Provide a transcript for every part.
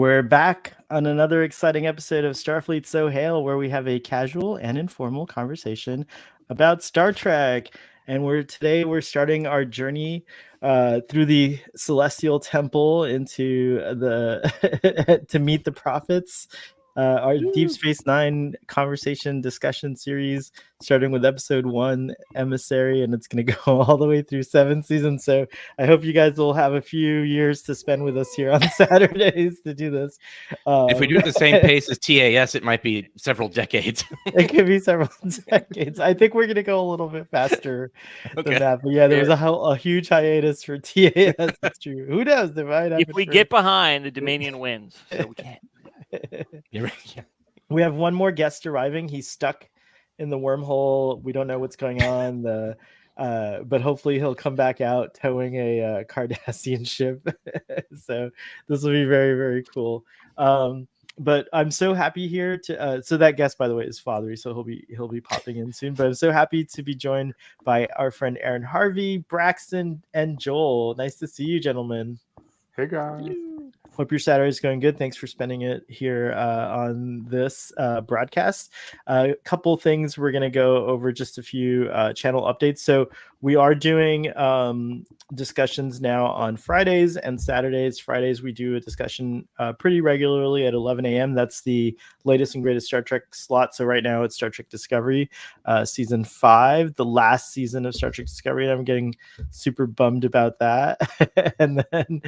We're back on another exciting episode of Starfleet So Hail, where we have a casual and informal conversation about Star Trek. And we're starting our journey through the Celestial Temple into the to meet the prophets. Our Deep Space Nine conversation discussion series, starting with episode 1, Emissary, and it's going to go all the way through 7 seasons. So I hope you guys will have a few years to spend with us here on Saturdays to do this. If we do it at the same pace as TAS, it might be several decades. It could be several decades. I think we're going to go a little bit faster than that. But yeah, there was a huge hiatus for TAS. It's true. Who knows? If we get behind, the Dominion wins. So we can't. Yeah. We have one more guest arriving. He's stuck in the wormhole. We don't know what's going on. But hopefully he'll come back out towing a Cardassian ship. So this will be very, very cool. But I'm so happy here to. So that guest, by the way, is Fathery. So he'll be popping in soon. But I'm so happy to be joined by our friend Aaron Harvey, Braxton, and Joel. Nice to see you, gentlemen. Hey guys. Hope your Saturday is going good. Thanks for spending it here on this broadcast. A couple things we're going to go over, just a few channel updates. So we are doing discussions now on Fridays and Saturdays. Fridays, we do a discussion pretty regularly at 11 a.m. That's the latest and greatest Star Trek slot. So right now it's Star Trek Discovery, season 5, the last season of Star Trek Discovery. And I'm getting super bummed about that. And then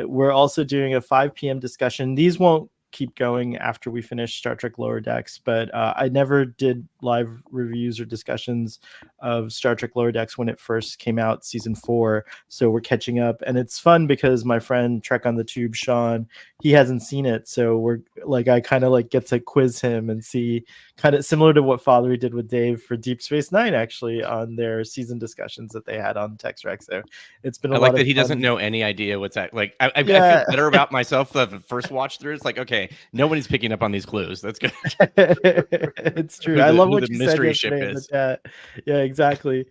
we're also doing a 5 p.m. discussion. These won't keep going after we finish Star Trek Lower Decks, but I never did live reviews or discussions of Star Trek Lower Decks when it first came out, season 4. So we're catching up, and it's fun because my friend Trek on the Tube, Sean, he hasn't seen it, so we're like, I kind of like get to quiz him and see, kind of similar to what Fathery did with Dave for Deep Space Nine, actually, on their season discussions that they had on Tex Rec. So it's been a lot like of that he fun. doesn't know any idea what's that. Like I feel better about myself the first watch through. It's like, okay, nobody's picking up on these clues. That's good. It's true. I love what you said yesterday in the chat. Yeah, exactly.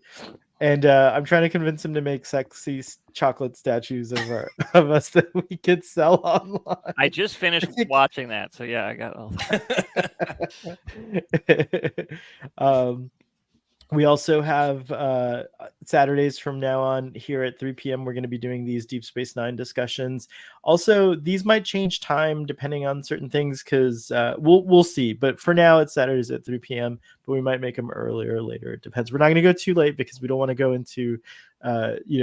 And I'm trying to convince him to make sexy chocolate statues of us that we could sell online. I just finished watching that, so yeah, I got all that. We also have Saturdays from now on here at 3 p.m. We're going to be doing these Deep Space Nine discussions. Also, these might change time depending on certain things, because we'll see. But for now, it's Saturdays at 3 p.m. But we might make them earlier or later. It depends. We're not going to go too late because we don't want to go into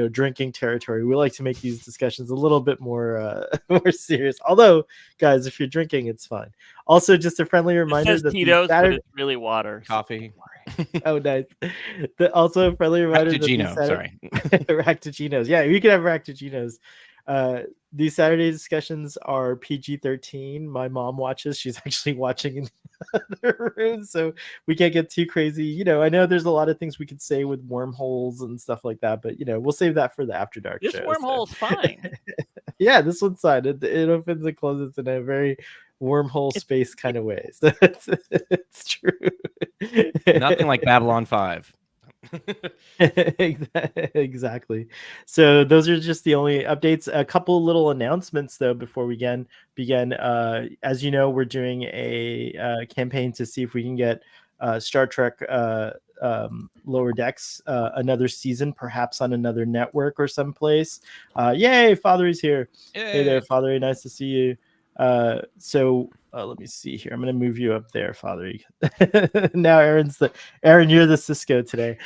drinking territory. We like to make these discussions a little bit more more serious. Although, guys, if you're drinking, it's fine. Also, just a friendly reminder that Tito's, but it's really water. Coffee. Oh, nice. Also, a friendly reminder. Ractaginos. Yeah, you can have Ractaginos. These Saturday discussions are PG-13. My mom watches. She's actually watching in the other room, so we can't get too crazy. I know there's a lot of things we could say with wormholes and stuff like that, but we'll save that for the After Dark show. This wormhole's fine. Yeah, this one's fine. It opens and closes in a very wormhole space kind of way. So it's true. Nothing like Babylon 5. Exactly. So those are just the only updates. A couple little announcements though before we begin. As you know, we're doing a campaign to see if we can get Star Trek Lower Decks another season, perhaps on another network or someplace. Yay, Fathery's here. Yay. Hey there, Fathery, nice to see you. So let me see here. I'm going to move you up there, Fathery. Now Aaron, you're the Cisco today.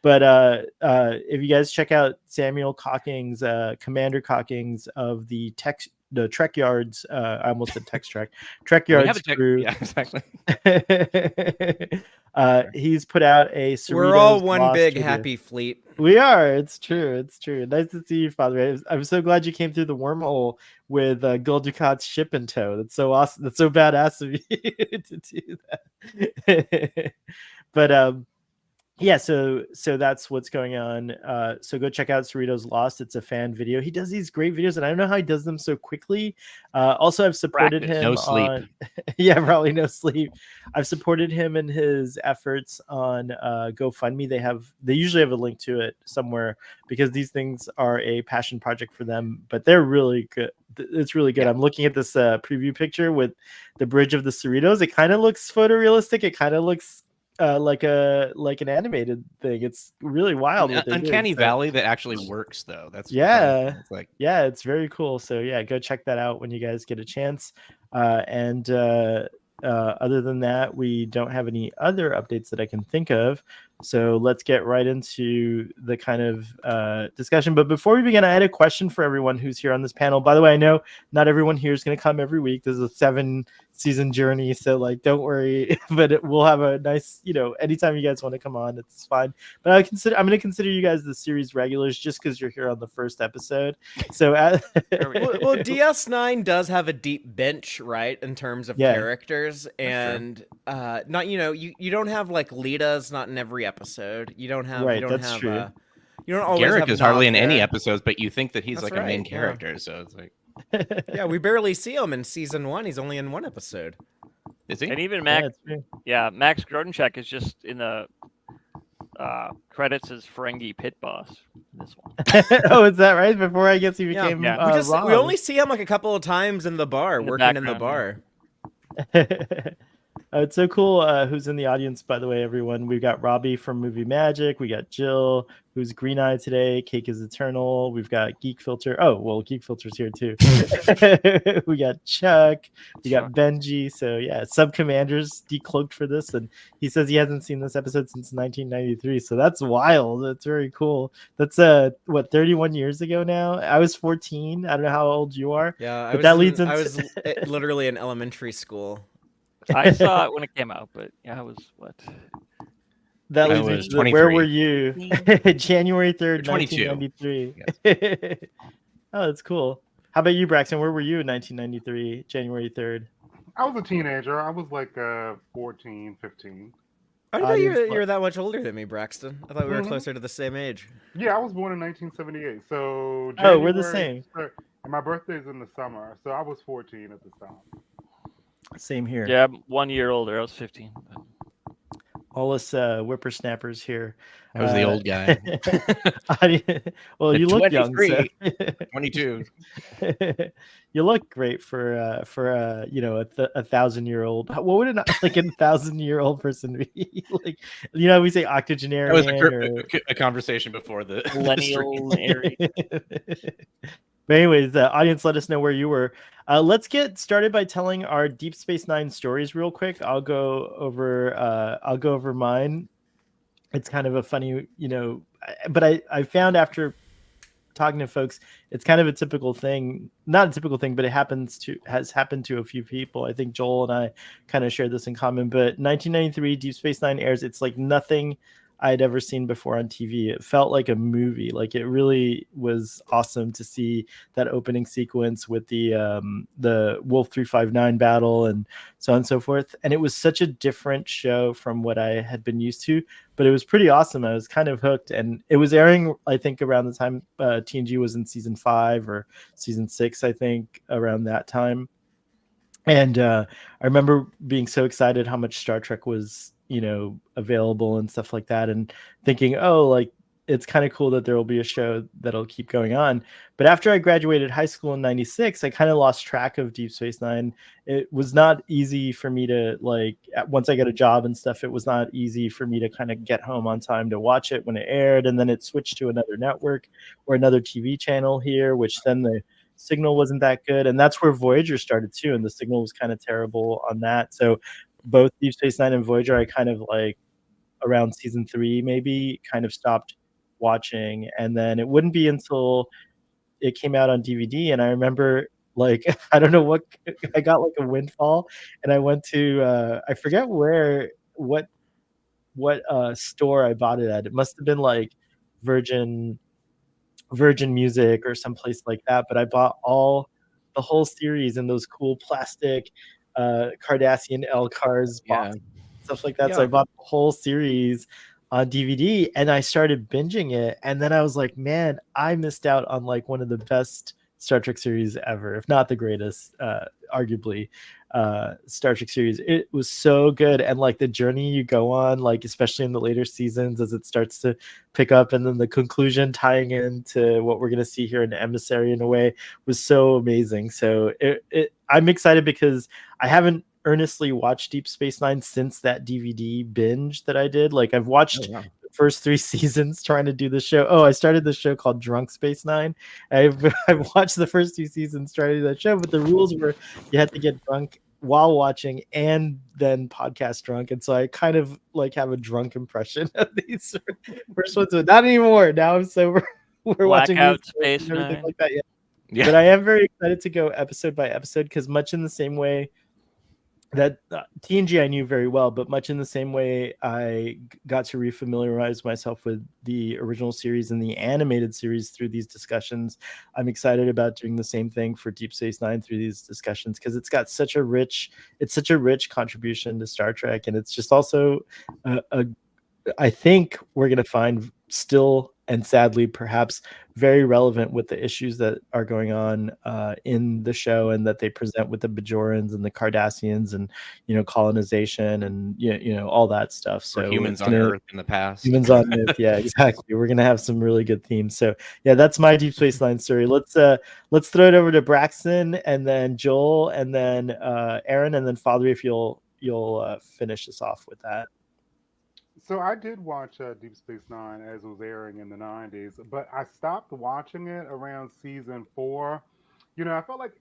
But if you guys check out Samuel Cocking's, Commander Cocking's of the Trek Yards, I almost said Tex Trek. Trek Yards crew. Yeah, exactly. He's put out a Cerritos. We're all one big happy fleet. We are. It's true. It's true. Nice to see you, Father. I'm so glad you came through the wormhole with Gul Dukat's ship in tow. That's so awesome. That's so badass of you to do that. But yeah, so that's what's going on. So go check out Cerritos Lost. It's a fan video. He does these great videos, and I don't know how he does them so quickly. Also, I've supported Practice. him No sleep. on yeah, probably no sleep. I've supported him in his efforts on GoFundMe. They usually have a link to it somewhere because these things are a passion project for them, but they're really good. It's really good. Yeah. I'm looking at this preview picture with the bridge of the Cerritos. It kind of looks photorealistic. It kind of looks like an animated thing. It's really wild what they're Uncanny doing. Valley that actually works though. That's the funny Yeah, thing. It's like yeah, it's very cool. So yeah, go check that out when you guys get a chance. And other than that, we don't have any other updates that I can think of. So let's get right into the kind of discussion. But before we begin, I had a question for everyone who's here on this panel. By the way, I know not everyone here is going to come every week. This is a 7-season journey, so like don't worry. But we'll have a nice, anytime you guys want to come on, it's fine. But I'm going to consider you guys the series regulars just because you're here on the first episode. So well, DS9 does have a deep bench, right, in terms of characters, and not you don't have like Lita's not in every episode. You don't have that's true. You don't always Garrick have is hardly in Nav any there. episodes, but you think that he's That's like a main right, character, so it's like yeah, we barely see him in season 1. He's only in one episode. is he? And even Max, Max Grodenchek is just in the credits as Ferengi Pit Boss in this one. Oh, is that right? Before I guess he became we only see him like a couple of times in the bar, working in the bar. It's so cool. Who's in the audience, by the way, everyone? We've got Robbie from Movie Magic. We got Jill, who's Green Eye today. Cake is Eternal. We've got Geek Filter. Oh, well, Geek Filter's here too. We got Chuck. We got Benji. So yeah, Sub Commander's decloaked for this, and he says he hasn't seen this episode since 1993. So that's wild. That's very cool. That's 31 years ago now. I was 14. I don't know how old you are. Yeah, I was literally in elementary school. I saw it when it came out, but yeah, I was what? That leads me to where were you? January 3rd, 1993. Yes. Oh, that's cool. How about you, Braxton? Where were you in 1993, January 3rd? I was a teenager. I was like 14, 15. I thought you were that much older than me, Braxton. I thought we were closer to the same age. Yeah, I was born in 1978. So January, we're the same. And my birthday's in the summer, so I was 14 at the time. Same here. Yeah, I'm 1 year older. I was 15. All us whippersnappers here. I was the old guy. Well, you look young. So. 22. You look great for a 1,000-year-old. What would a 1,000-year-old person be? Like, we say octogenarian. That was a conversation before the millennial. But anyways, the audience, let us know where you were. Let's get started by telling our Deep Space Nine stories real quick. I'll go over mine. It's kind of a funny, but I found after talking to folks, it's kind of a typical thing, not a typical thing, but it has happened to a few people. I think Joel and I kind of shared this in common, but 1993 Deep Space Nine airs. It's like nothing I had ever seen before on TV. It felt like a movie. Like it really was awesome to see that opening sequence with the Wolf 359 battle and so on and so forth. And it was such a different show from what I had been used to, but it was pretty awesome. I was kind of hooked, and it was airing, I think, around the time TNG was in season 5 or season 6, I think, around that time. And I remember being so excited how much Star Trek was available and stuff like that, and thinking, oh, like it's kind of cool that there will be a show that'll keep going on. But after I graduated high school in 96, I kind of lost track of Deep Space Nine. It was not easy for me to, like, once I got a job and stuff, it was not easy for me to kind of get home on time to watch it when it aired. And then it switched to another network or another TV channel here, which then the signal wasn't that good. And that's where Voyager started too, and the signal was kind of terrible on that. So both Deep Space Nine and Voyager, I kind of, like, around season 3 maybe, kind of stopped watching. And then it wouldn't be until it came out on DVD, and I remember, like, I don't know what, I got like a windfall, and I went to I forget what store I bought it at. It must have been like Virgin Music or someplace like that, but I bought the whole series in those cool plastic Cardassian L cars box, stuff like that. Yeah. So I bought the whole series on DVD, and I started binging it, and then I was like, man, I missed out on like one of the best Star Trek series ever, if not the greatest, arguably, Star Trek series. It was so good, and like the journey you go on, like especially in the later seasons as it starts to pick up, and then the conclusion tying into what we're going to see here in Emissary in a way was so amazing. So I'm excited because I haven't earnestly watched Deep Space Nine since that DVD binge that I did. Like I've watched the first 3 seasons trying to do the show. Oh, I started this show called Drunk Space Nine. I've watched the first 2 seasons trying to do that show, but the rules were you had to get drunk while watching and then podcast drunk, and so I kind of like have a drunk impression of these first ones, but not anymore. Now I'm sober. We're watching Space and everything Nine. like that. Yeah. But I am very excited to go episode by episode, because much in the same way that TNG I knew very well, but much in the same way I got to refamiliarize myself with the original series and the animated series through these discussions. I'm excited about doing the same thing for Deep Space Nine through these discussions, because it's got such a rich contribution to Star Trek, and it's just also I think we're going to find still, and sadly perhaps very relevant with the issues that are going on in the show, and that they present with the Bajorans and the Cardassians, and colonization, and all that stuff. So humans on Earth in the past. Humans on Myth, yeah, exactly. We're gonna have some really good themes. So yeah, that's my Deep Space Nine story. Let's throw it over to Braxton, and then Joel, and then Aaron, and then Father, if you'll finish us off with that. So I did watch Deep Space Nine as it was airing in the 90s, but I stopped watching it around season 4. I felt like,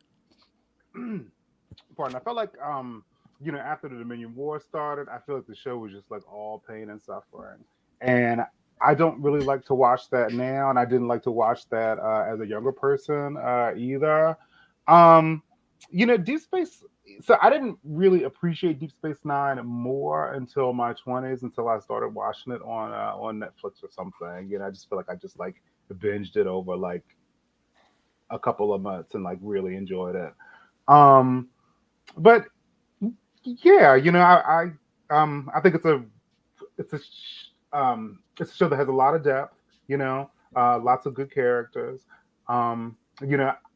pardon, I felt like, after the Dominion War started, I feel like the show was just like all pain and suffering. And I don't really like to watch that now, and I didn't like to watch that as a younger person either. Deep Space. So I didn't really appreciate Deep Space Nine more until my 20s, until I started watching it on Netflix or something. I just feel like I just like binged it over like a couple of months and like really enjoyed it. But yeah, I think it's a show that has a lot of depth. Lots of good characters.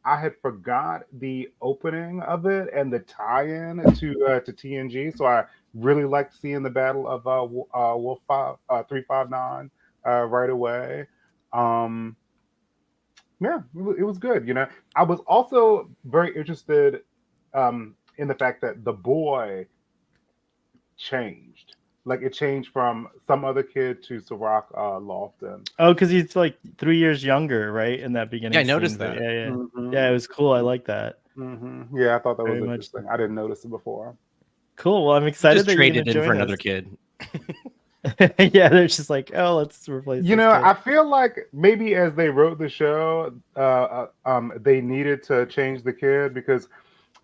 I had forgot the opening of it and the tie-in to TNG, so I really liked seeing the Battle of Wolf 359 right away. Yeah, it was good. I was also very interested in the fact that the boy changed. Like it changed from some other kid to Sirach Lofton. Oh, because he's like 3 years younger, right? In that beginning. Yeah, I noticed scene, that. Yeah. Mm-hmm. Yeah, it was cool. I like that. Mm-hmm. Yeah, I thought that Very was much interesting. I didn't notice it before. Cool. Well, I'm excited Just that traded you're in for join another us. kid. Yeah, they're just like, oh, let's replace. this kid. I feel like maybe as they wrote the show, they needed to change the kid because,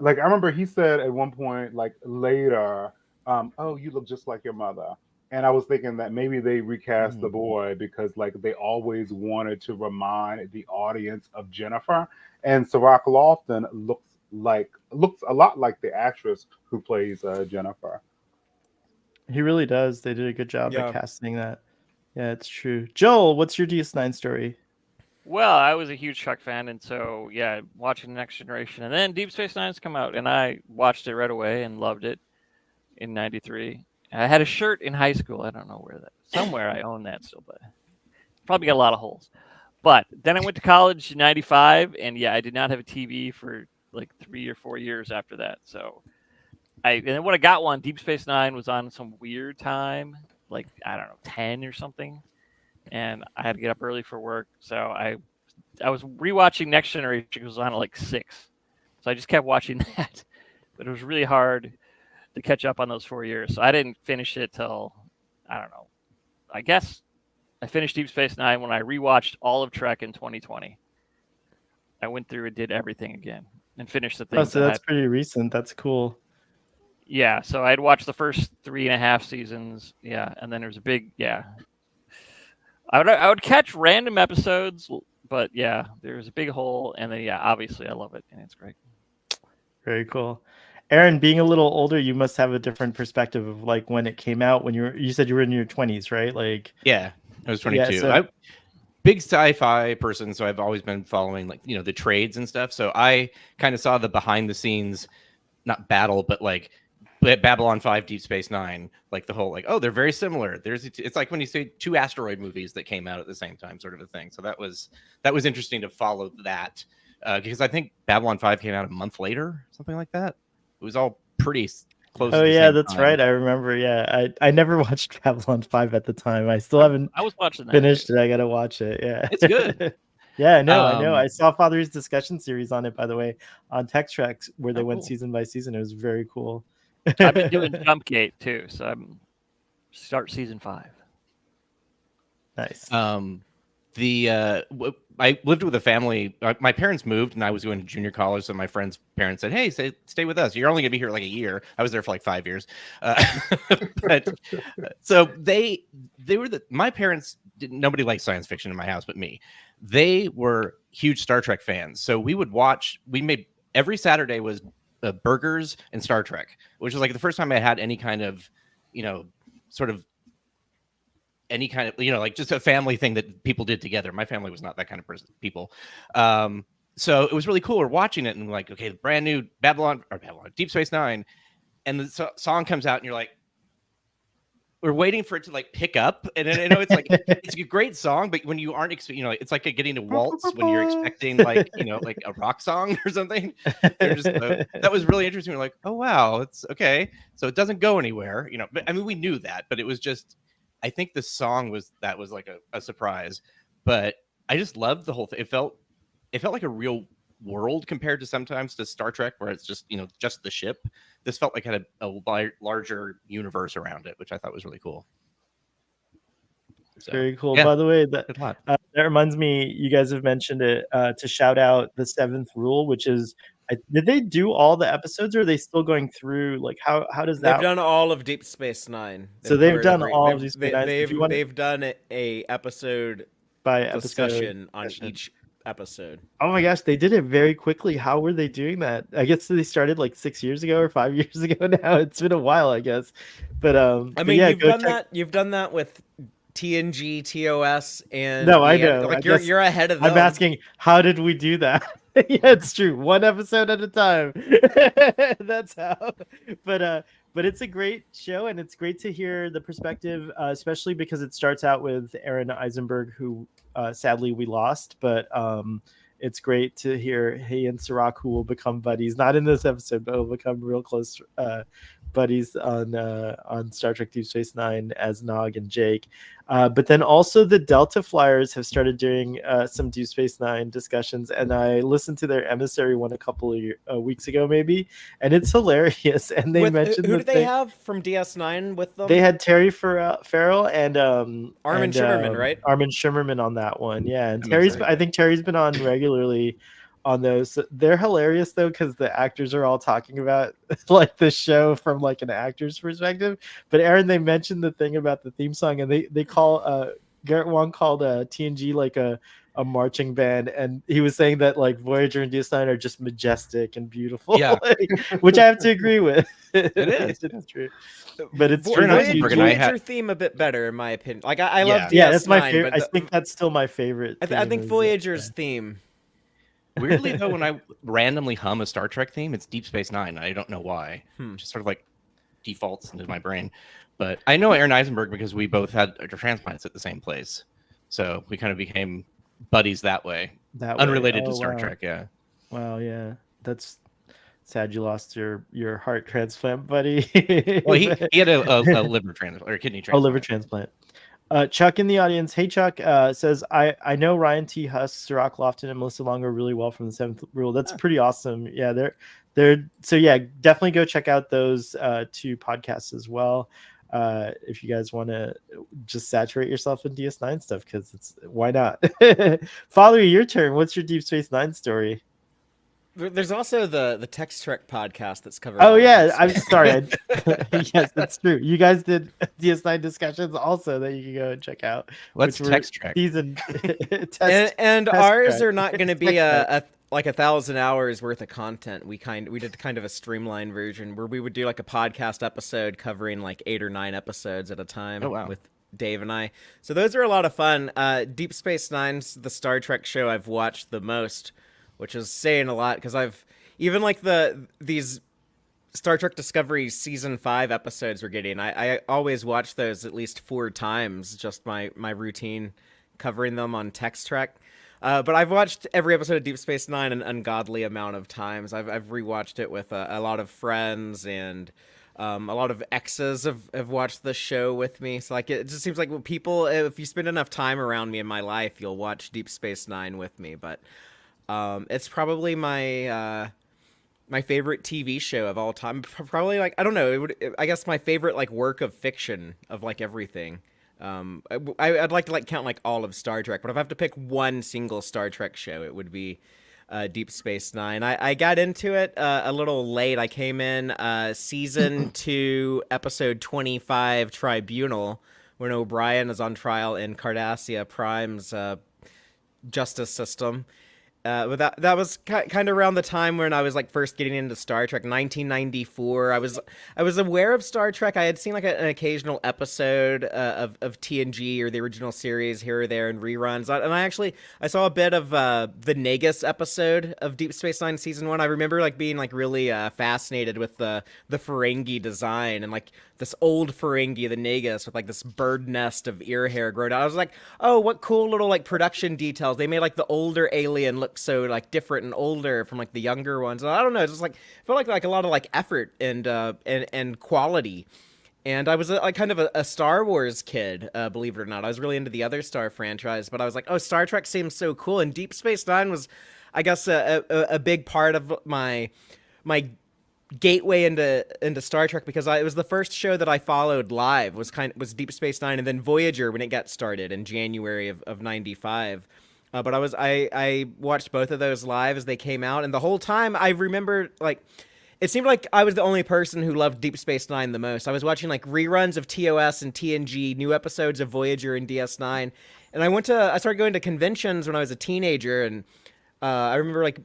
like, I remember he said at one point, like later, "Oh, you look just like your mother." And I was thinking that maybe they recast the boy because, like, they always wanted to remind the audience of Jennifer, and Sirach Lofton looks a lot like the actress who plays Jennifer. He really does. They did a good job at casting that. Yeah, it's true. Joel, what's your DS9 story? Well, I was a huge Trek fan, and so yeah, watching Next Generation, and then Deep Space Nine's come out, and I watched it right away and loved it in '93. I had a shirt in high school. I don't know where that. Somewhere I own that still, but probably got a lot of holes. But then I went to college in '95, and yeah, I did not have a TV for like 3 or 4 years after that. So and then when I got one, Deep Space Nine was on some weird time, like I don't know, 10 or something, and I had to get up early for work. So I was rewatching Next Generation. It was on at like 6, so I just kept watching that. But it was really hard to catch up on those 4 years. So I didn't finish it till, I don't know. I guess I finished Deep Space Nine when I rewatched all of Trek in 2020. I went through and did everything again and finished the things. Oh, so that's pretty recent. That's cool. Yeah, so I'd watched the first 3.5 seasons. Yeah, and then there was a big I would catch random episodes, but yeah, there was a big hole, and then obviously I love it and it's great. Very cool. Aaron, being a little older, you must have a different perspective of like when it came out. When you said you were in your 20s, right? Like, yeah, I was 22. Yeah, so- Big sci-fi person, so I've always been following like the trades and stuff. So I kind of saw the behind the scenes, not battle, but like Babylon 5, Deep Space Nine, like the whole like, oh, they're very similar. It's like when you say two asteroid movies that came out at the same time, sort of a thing. So that was interesting to follow that because I think Babylon 5 came out a month later, something like that. It was all pretty close. Oh yeah, that's right. I remember. Yeah, I never watched Babylon 5 at the time. I still haven't. I was watching that. Finished it. I gotta watch it. Yeah, it's good. Yeah, I know. I saw Father's discussion series on it, by the way, on Tech Treks, where they went cool. season by season. It was very cool. I've been doing Jumpgate too, so I'm start season 5. Nice. I lived with a family. My parents moved, and I was going to junior college. So my friend's parents said, "Hey, stay with us. You're only gonna be here like a year." I was there for like 5 years. But so my parents didn't. Nobody liked science fiction in my house, but me. They were huge Star Trek fans, so we would watch. We made every Saturday was burgers and Star Trek, which was like the first time I had any kind of, sort of. Any kind of, like just a family thing that people did together. My family was not that kind of people. So it was really cool. We're watching it and like, okay, the brand new Babylon, Deep Space Nine. And the song comes out and you're like, we're waiting for it to like pick up. And it's like, it's a great song, but when you aren't, it's like getting a waltz when you're expecting like, like a rock song or something. That was really interesting. We're like, oh, wow, it's okay. So it doesn't go anywhere, but I mean, we knew that, but it was just, I think the song was like a surprise, but I just loved the whole thing. It felt like a real world compared to sometimes to Star Trek, where it's just just the ship. This felt like it had a larger universe around it, which I thought was really cool. So, very cool. Yeah. By the way, that reminds me, you guys have mentioned it to shout out the 7th rule, which is. Did they do all the episodes, or are they still going through? Like, how does that? They've done all of Deep Space Nine. They've done all of Deep Space Nine. They've done a episode by discussion on each episode. Oh my gosh, they did it very quickly. How were they doing that? I guess they started like 6 years ago or 5 years ago now. It's been a while, I guess. But I mean, you've done that with TNG, TOS, and no, I know. Like you're ahead of them. I'm asking, how did we do that? Yeah, it's true. One episode at a time. That's how. But it's a great show, and it's great to hear the perspective, especially because it starts out with Aaron Eisenberg, who sadly we lost. But it's great to hear he and Sirach, who will become buddies, not in this episode, but will become real close buddies on Star Trek Deep Space Nine as Nog and Jake. But then also the Delta Flyers have started doing some Deep Space Nine discussions, and I listened to their Emissary one a couple of weeks ago, maybe, and it's hilarious. And they mentioned who did they have from DS9 with them? They had Terry Farrell and Armin Shimmerman, right? Armin Shimmerman on that one, yeah. And I think Terry's been on regularly on those. They're hilarious though, because the actors are all talking about like the show from like an actor's perspective. But Aaron, they mentioned the thing about the theme song, and they call Garrett Wang called TNG like a marching band, and he was saying that like Voyager and DS9 are just majestic and beautiful. Yeah. Which I have to agree with. It is. It's true. But it's true. Voyager theme a bit better in my opinion. Like I love DS9. Yeah, that's my favorite. I think that's still my favorite. I think Voyager's theme. Weirdly though, when I randomly hum a Star Trek theme, it's Deep Space Nine. I don't know why. Just sort of like defaults into my brain. But I know Aaron Eisenberg because we both had transplants at the same place, so we kind of became buddies that way. Unrelated to Star Trek. Yeah. Wow. Yeah, that's sad. You lost your heart transplant, buddy. Well, he had a liver transplant or a kidney transplant. A liver transplant. Chuck in the audience. Hey, Chuck says, I know Ryan T. Huss, Sirach Lofton, and Melissa Longer really well from the 7th Rule. That's pretty awesome. Yeah, they're so yeah, definitely go check out those 2 podcasts as well. If you guys want to just saturate yourself in DS9 stuff, because why not? Father, your turn. What's your Deep Space Nine story? There's also the Tex Trek podcast that's covered. Oh yeah, I'm sorry. Yes, that's true. You guys did DS9 discussions also that you can go and check out. What's Tex Trek? Season and ours are not going to be like 1,000 hours worth of content. We did kind of a streamlined version where we would do like a podcast episode covering like 8 or 9 episodes at a time. Oh, wow. With Dave and I. So those are a lot of fun. Deep Space Nine's the Star Trek show I've watched the most, which is saying a lot because I've even like these Star Trek Discovery season 5 episodes we're getting. I always watch those at least 4 times, just my routine covering them on Text Trek. But I've watched every episode of Deep Space Nine an ungodly amount of times. I've rewatched it with a lot of friends, and a lot of exes have watched the show with me. So like it just seems like when people, if you spend enough time around me in my life, you'll watch Deep Space Nine with me. But it's probably my favorite TV show of all time. Probably like, I don't know, I guess my favorite like work of fiction of like everything. I'd like to like count like all of Star Trek, but if I have to pick one single Star Trek show, it would be Deep Space Nine. I got into it a little late. I came in season 2, episode 25, Tribunal, when O'Brien is on trial in Cardassia Prime's justice system. But that was kind of around the time when I was like first getting into Star Trek, 1994. I was aware of Star Trek. I had seen like an occasional episode of TNG or the original series here or there in reruns. And I saw a bit of the Nagus episode of Deep Space Nine season 1. I remember like being like really fascinated with the Ferengi design and like this old Ferengi, the Nagus, with like this bird nest of ear hair growing out. I was like, oh, what cool little like production details. They made like the older alien look so like different and older from like the younger ones. And I don't know, it's just like I felt like a lot of like effort and quality. And I was like kind of a Star Wars kid, believe it or not. I was really into the other Star franchise, but I was like, oh, Star Trek seems so cool. And Deep Space Nine was, I guess, a big part of my gateway into Star Trek, because it was the first show that I followed live was Deep Space Nine, and then Voyager when it got started in January of 95. But I watched both of those live as they came out, and the whole time I remember like it seemed like I was the only person who loved Deep Space Nine the most. I was watching like reruns of TOS and TNG, new episodes of Voyager and DS9, and I started going to conventions when I was a teenager, and I remember like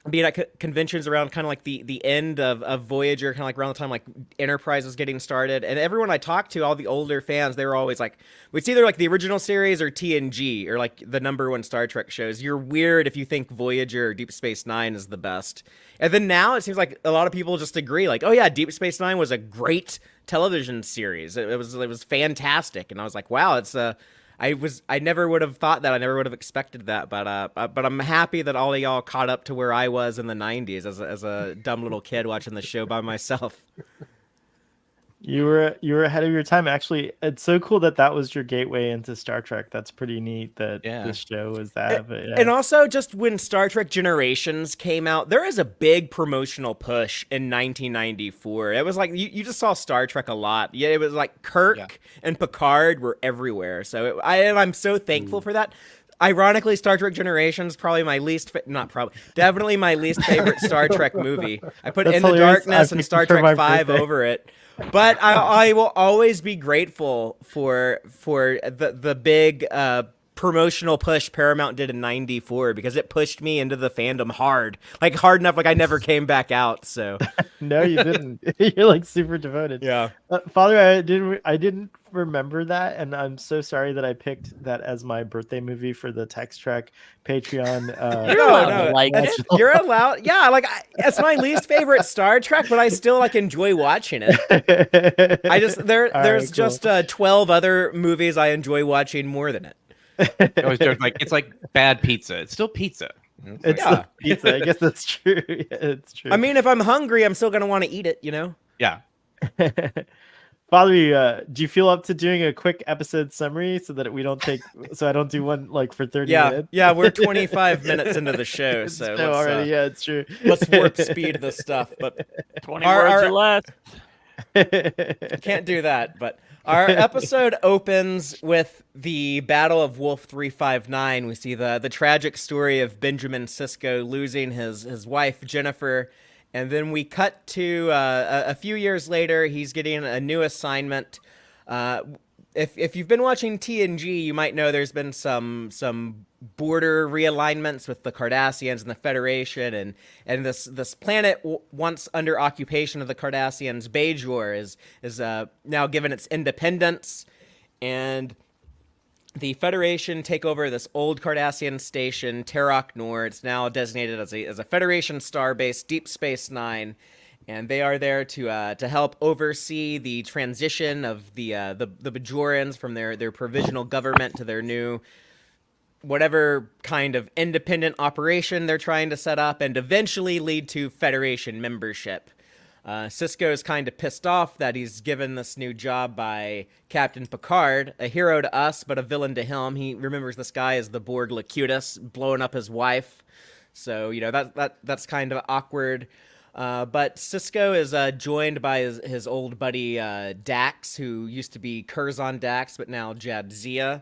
being at conventions around kind of like the end of Voyager, kind of like around the time like Enterprise was getting started. And everyone I talked to, all the older fans, they were always like, it's either like the original series or TNG or like the #1 Star Trek shows. You're weird if you think Voyager or Deep Space Nine is the best. And then now it seems like a lot of people just agree, like, oh yeah, Deep Space Nine was a great television series. It was fantastic. And I was like, wow, I never would have thought that. I never would have expected that. But I'm happy that all of y'all caught up to where I was in the 90s as a dumb little kid watching the show by myself. You were ahead of your time. Actually, it's so cool that was your gateway into Star Trek. That's pretty neat that this show was that. But, yeah. And also, just when Star Trek Generations came out, there is a big promotional push in 1994. It was like you just saw Star Trek a lot. Yeah, it was like Kirk and Picard were everywhere. So I'm so thankful for that. Ironically, Star Trek Generations probably my definitely my least favorite Star Trek movie. I put In the Darkness and Star Trek 5 over it. But I will always be grateful for the big promotional push Paramount did in 94, because it pushed me into the fandom hard enough, like I never came back out. So no, you didn't. You're like super devoted. Yeah, Father, I didn't remember that, and I'm so sorry that I picked that as my birthday movie for the Text Trek Patreon. You're allowed. Yeah, like it's my least favorite Star Trek, but I still like enjoy watching it. There's just 12 other movies I enjoy watching more than it. I always joke like it's like bad pizza. It's still pizza. It's pizza. I guess that's true. Yeah, it's true. I mean, if I'm hungry, I'm still gonna want to eat it. You know. Yeah. Father, do you feel up to doing a quick episode summary so that I don't do one like for 30 minutes? Yeah, we're 25 minutes into the show, so already. Yeah, it's true. Let's warp speed this stuff, but 20 words or less. Can't do that, but our episode opens with the Battle of Wolf 359. We see the tragic story of Benjamin Sisko losing his wife, Jennifer. And then we cut to a few years later. He's getting a new assignment. if you've been watching TNG, you might know there's been some border realignments with the Cardassians and the Federation, and this planet once under occupation of the Cardassians, Bajor, is now given its independence, and the Federation take over this old Cardassian station, Terok Nor. It's now designated as a Federation star base, Deep Space Nine, and they are there to help oversee the transition of the Bajorans from their provisional government to their new whatever kind of independent operation they're trying to set up, and eventually lead to Federation membership. Sisko is kind of pissed off that he's given this new job by Captain Picard, a hero to us, but a villain to him. He remembers this guy as the Borg Locutus, blowing up his wife. So, that's kind of awkward. But Sisko is joined by his old buddy Dax, who used to be Curzon Dax, but now Jadzia.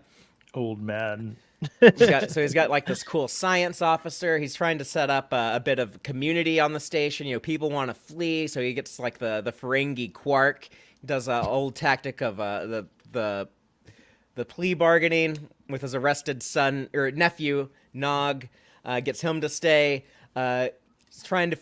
Old man. He's got like this cool science officer. He's trying to set up a bit of community on the station. People want to flee, so he gets like the Ferengi Quark. He does an old tactic of the plea bargaining with his arrested son or nephew Nog. Gets him to stay. He's trying to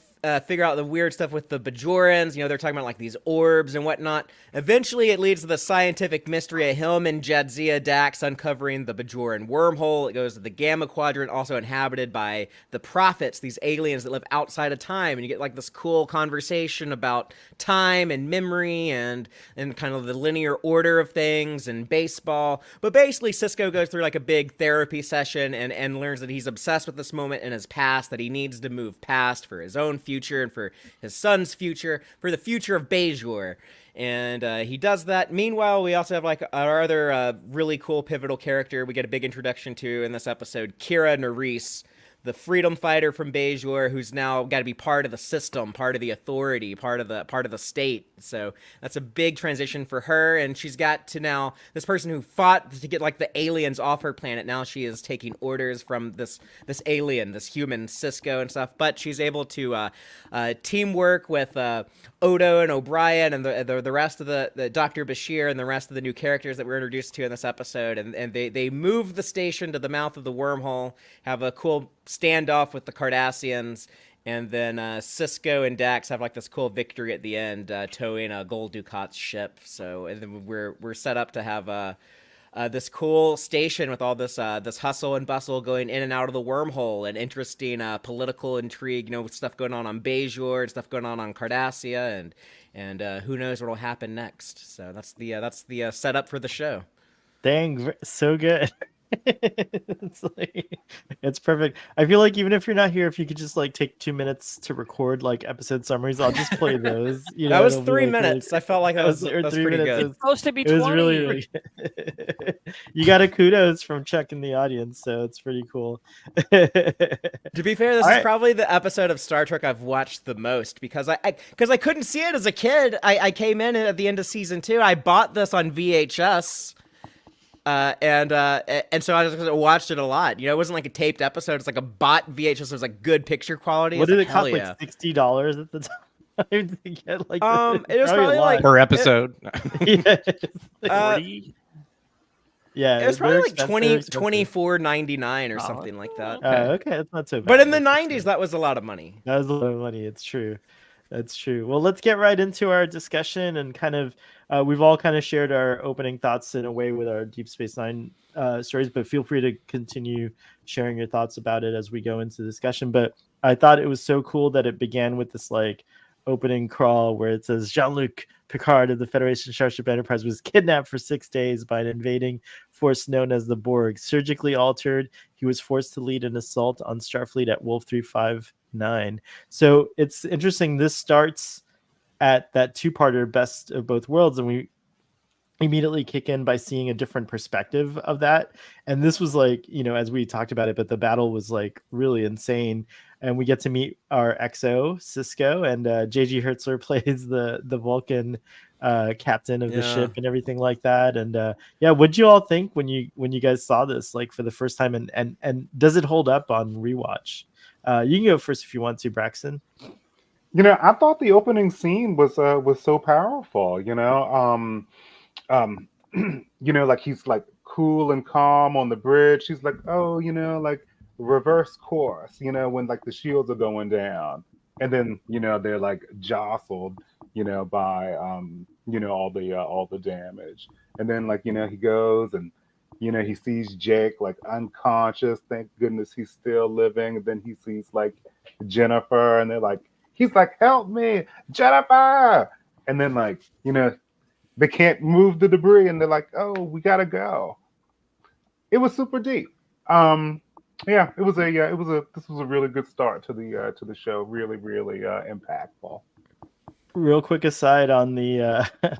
figure out the weird stuff with the Bajorans. They're talking about like these orbs and whatnot. Eventually, it leads to the scientific mystery of him and Jadzia Dax uncovering the Bajoran wormhole. It goes to the Gamma Quadrant, also inhabited by the prophets, these aliens that live outside of time. And you get like this cool conversation about time and memory and kind of the linear order of things and baseball. But basically, Sisko goes through like a big therapy session and learns that he's obsessed with this moment in his past that he needs to move past for his own future and for his son's future, for the future of Bajor. And he does that. Meanwhile, we also have like our other really cool pivotal character we get a big introduction to in this episode, Kira Nerys, the freedom fighter from Bajor, who's now got to be part of the system, part of the authority, part of the state. So that's a big transition for her, and she's got to now, this person who fought to get like the aliens off her planet, now she is taking orders from this alien, this human Sisko and stuff. But she's able to teamwork with Odo and O'Brien and the rest of the Dr. Bashir and the rest of the new characters that we're introduced to in this episode, and they move the station to the mouth of the wormhole, have a cool standoff with the Cardassians, and then Sisko and Dax have like this cool victory at the end, towing a Gul Dukat's ship. So and then we're set up to have this cool station with all this hustle and bustle going in and out of the wormhole, and interesting political intrigue, with stuff going on Bajor and stuff going on Cardassia, and who knows what will happen next. So that's the setup for the show. Dang, so good. It's perfect. I feel like even if you're not here, if you could just like take 2 minutes to record like episode summaries, I'll just play those. That was 3 minutes. I felt like that was pretty good. It's supposed to be 20. It was really good. You got a kudos from Chuck in the audience, so it's pretty cool. To be fair, this is probably the episode of Star Trek I've watched the most because I couldn't see it as a kid. I came in at the end of season 2. I bought this on VHS. And so I just watched it a lot. It wasn't like a taped episode. It's like a bought VHS. It was like good picture quality. What did it cost? Like $60 at the time to get like. It was probably like per episode. Yeah, it was probably like $24.99 or something like that. Okay, that's not so bad. But in the 90s, that was a lot of money. That was a lot of money. It's true. That's true. Well, let's get right into our discussion and kind of. We've all kind of shared our opening thoughts in a way with our Deep Space Nine stories, but feel free to continue sharing your thoughts about it as we go into the discussion. But I thought it was so cool that it began with this like opening crawl where it says Jean-Luc Picard of the Federation Starship Enterprise was kidnapped for 6 days by an invading force known as the Borg. Surgically altered, he was forced to lead an assault on Starfleet at Wolf 359. So it's interesting. This starts at that two-parter best of both worlds, and we immediately kick in by seeing a different perspective of that. And this was like, as we talked about it, but the battle was like really insane. And we get to meet our XO Sisko, and JG Hertzler plays the Vulcan captain of the ship and everything like that. And what'd you all think when you guys saw this like for the first time, and does it hold up on rewatch? You can go first if you want to, Braxton. I thought the opening scene was so powerful. you know, like he's like cool and calm on the bridge. She's like, oh, you know, like reverse course, you know, when like the shields are going down. And then, you know, they're like jostled, you know, by you know, all the damage. And then like, you know, he goes and you know, he sees Jake like unconscious. Thank goodness he's still living. And then he sees like Jennifer and they're like, he's like, help me, Jennifer. And then like, you know, they can't move the debris and they're like, oh, we gotta go. It was super deep. Yeah, this was a really good start to the show. Really, really impactful. Real quick aside on the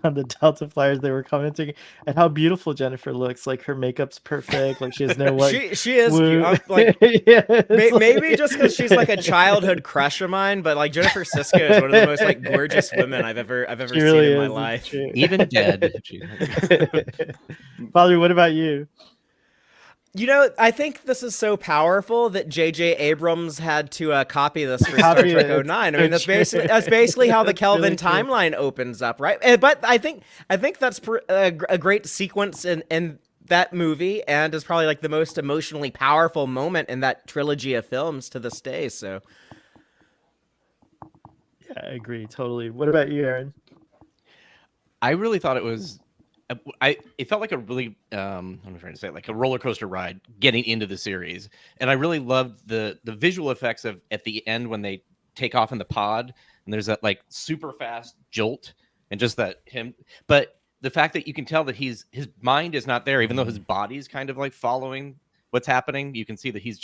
on the Delta Flyers, they were commenting at how beautiful Jennifer looks. Like her makeup's perfect. Like she has no like she is woo- like yeah, it's maybe like- just because she's like a childhood crush of mine, but like Jennifer Sisko is one of the most like gorgeous women I've ever she seen really in my is, it's life. true. Even dead. Father, what about you? You know, I think this is so powerful that J.J. Abrams had to copy this for Copy Star it. Trek 09. I So mean, that's true. basically how the That's Kelvin really true. timeline opens up, right? But I think that's a great sequence in that movie, and is probably like the most emotionally powerful moment in that trilogy of films to this day. So Yeah, I agree totally. What about you, Aaron? I really thought it was. It felt like a really I'm trying to say it, like a roller coaster ride getting into the series, and I really loved the visual effects of at the end when they take off in the pod and there's that like super fast jolt and just that him, but the fact that you can tell that his mind is not there, even though his body's kind of like following what's happening. You can see that he's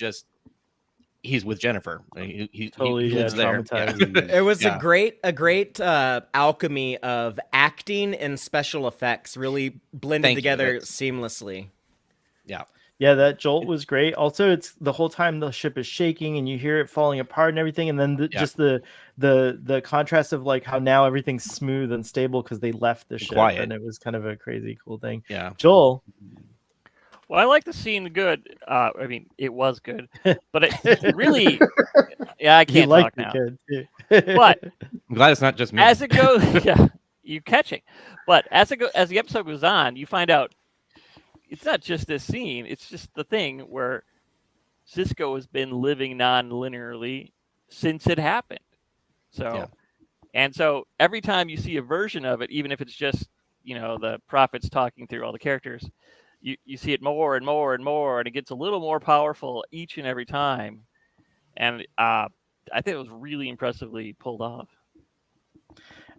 with Jennifer. Totally, he lives there. traumatized. it was Yeah. a great alchemy of acting and special effects, really blended Thank you. together That's- seamlessly. Yeah. Yeah, that jolt was great. Also, it's the whole time the ship is shaking and you hear it falling apart and everything, and then Yeah. just the contrast of like how now everything's smooth and stable because they left the ship, Quiet. and it was kind of a crazy cool thing. Yeah. Joel, Well, I like the scene good. I mean, it was good, but it really, yeah, I you can't like talk the now. kid too. But I'm glad it's not just me. as it goes, yeah, you catching. But as the episode goes on, you find out it's not just this scene. It's just the thing where Cisco has been living non-linearly since it happened. So, Yeah. and so every time you see a version of it, even if it's just the prophets talking through all the characters, you see it more and more and more, and it gets a little more powerful each and every time. And I think it was really impressively pulled off.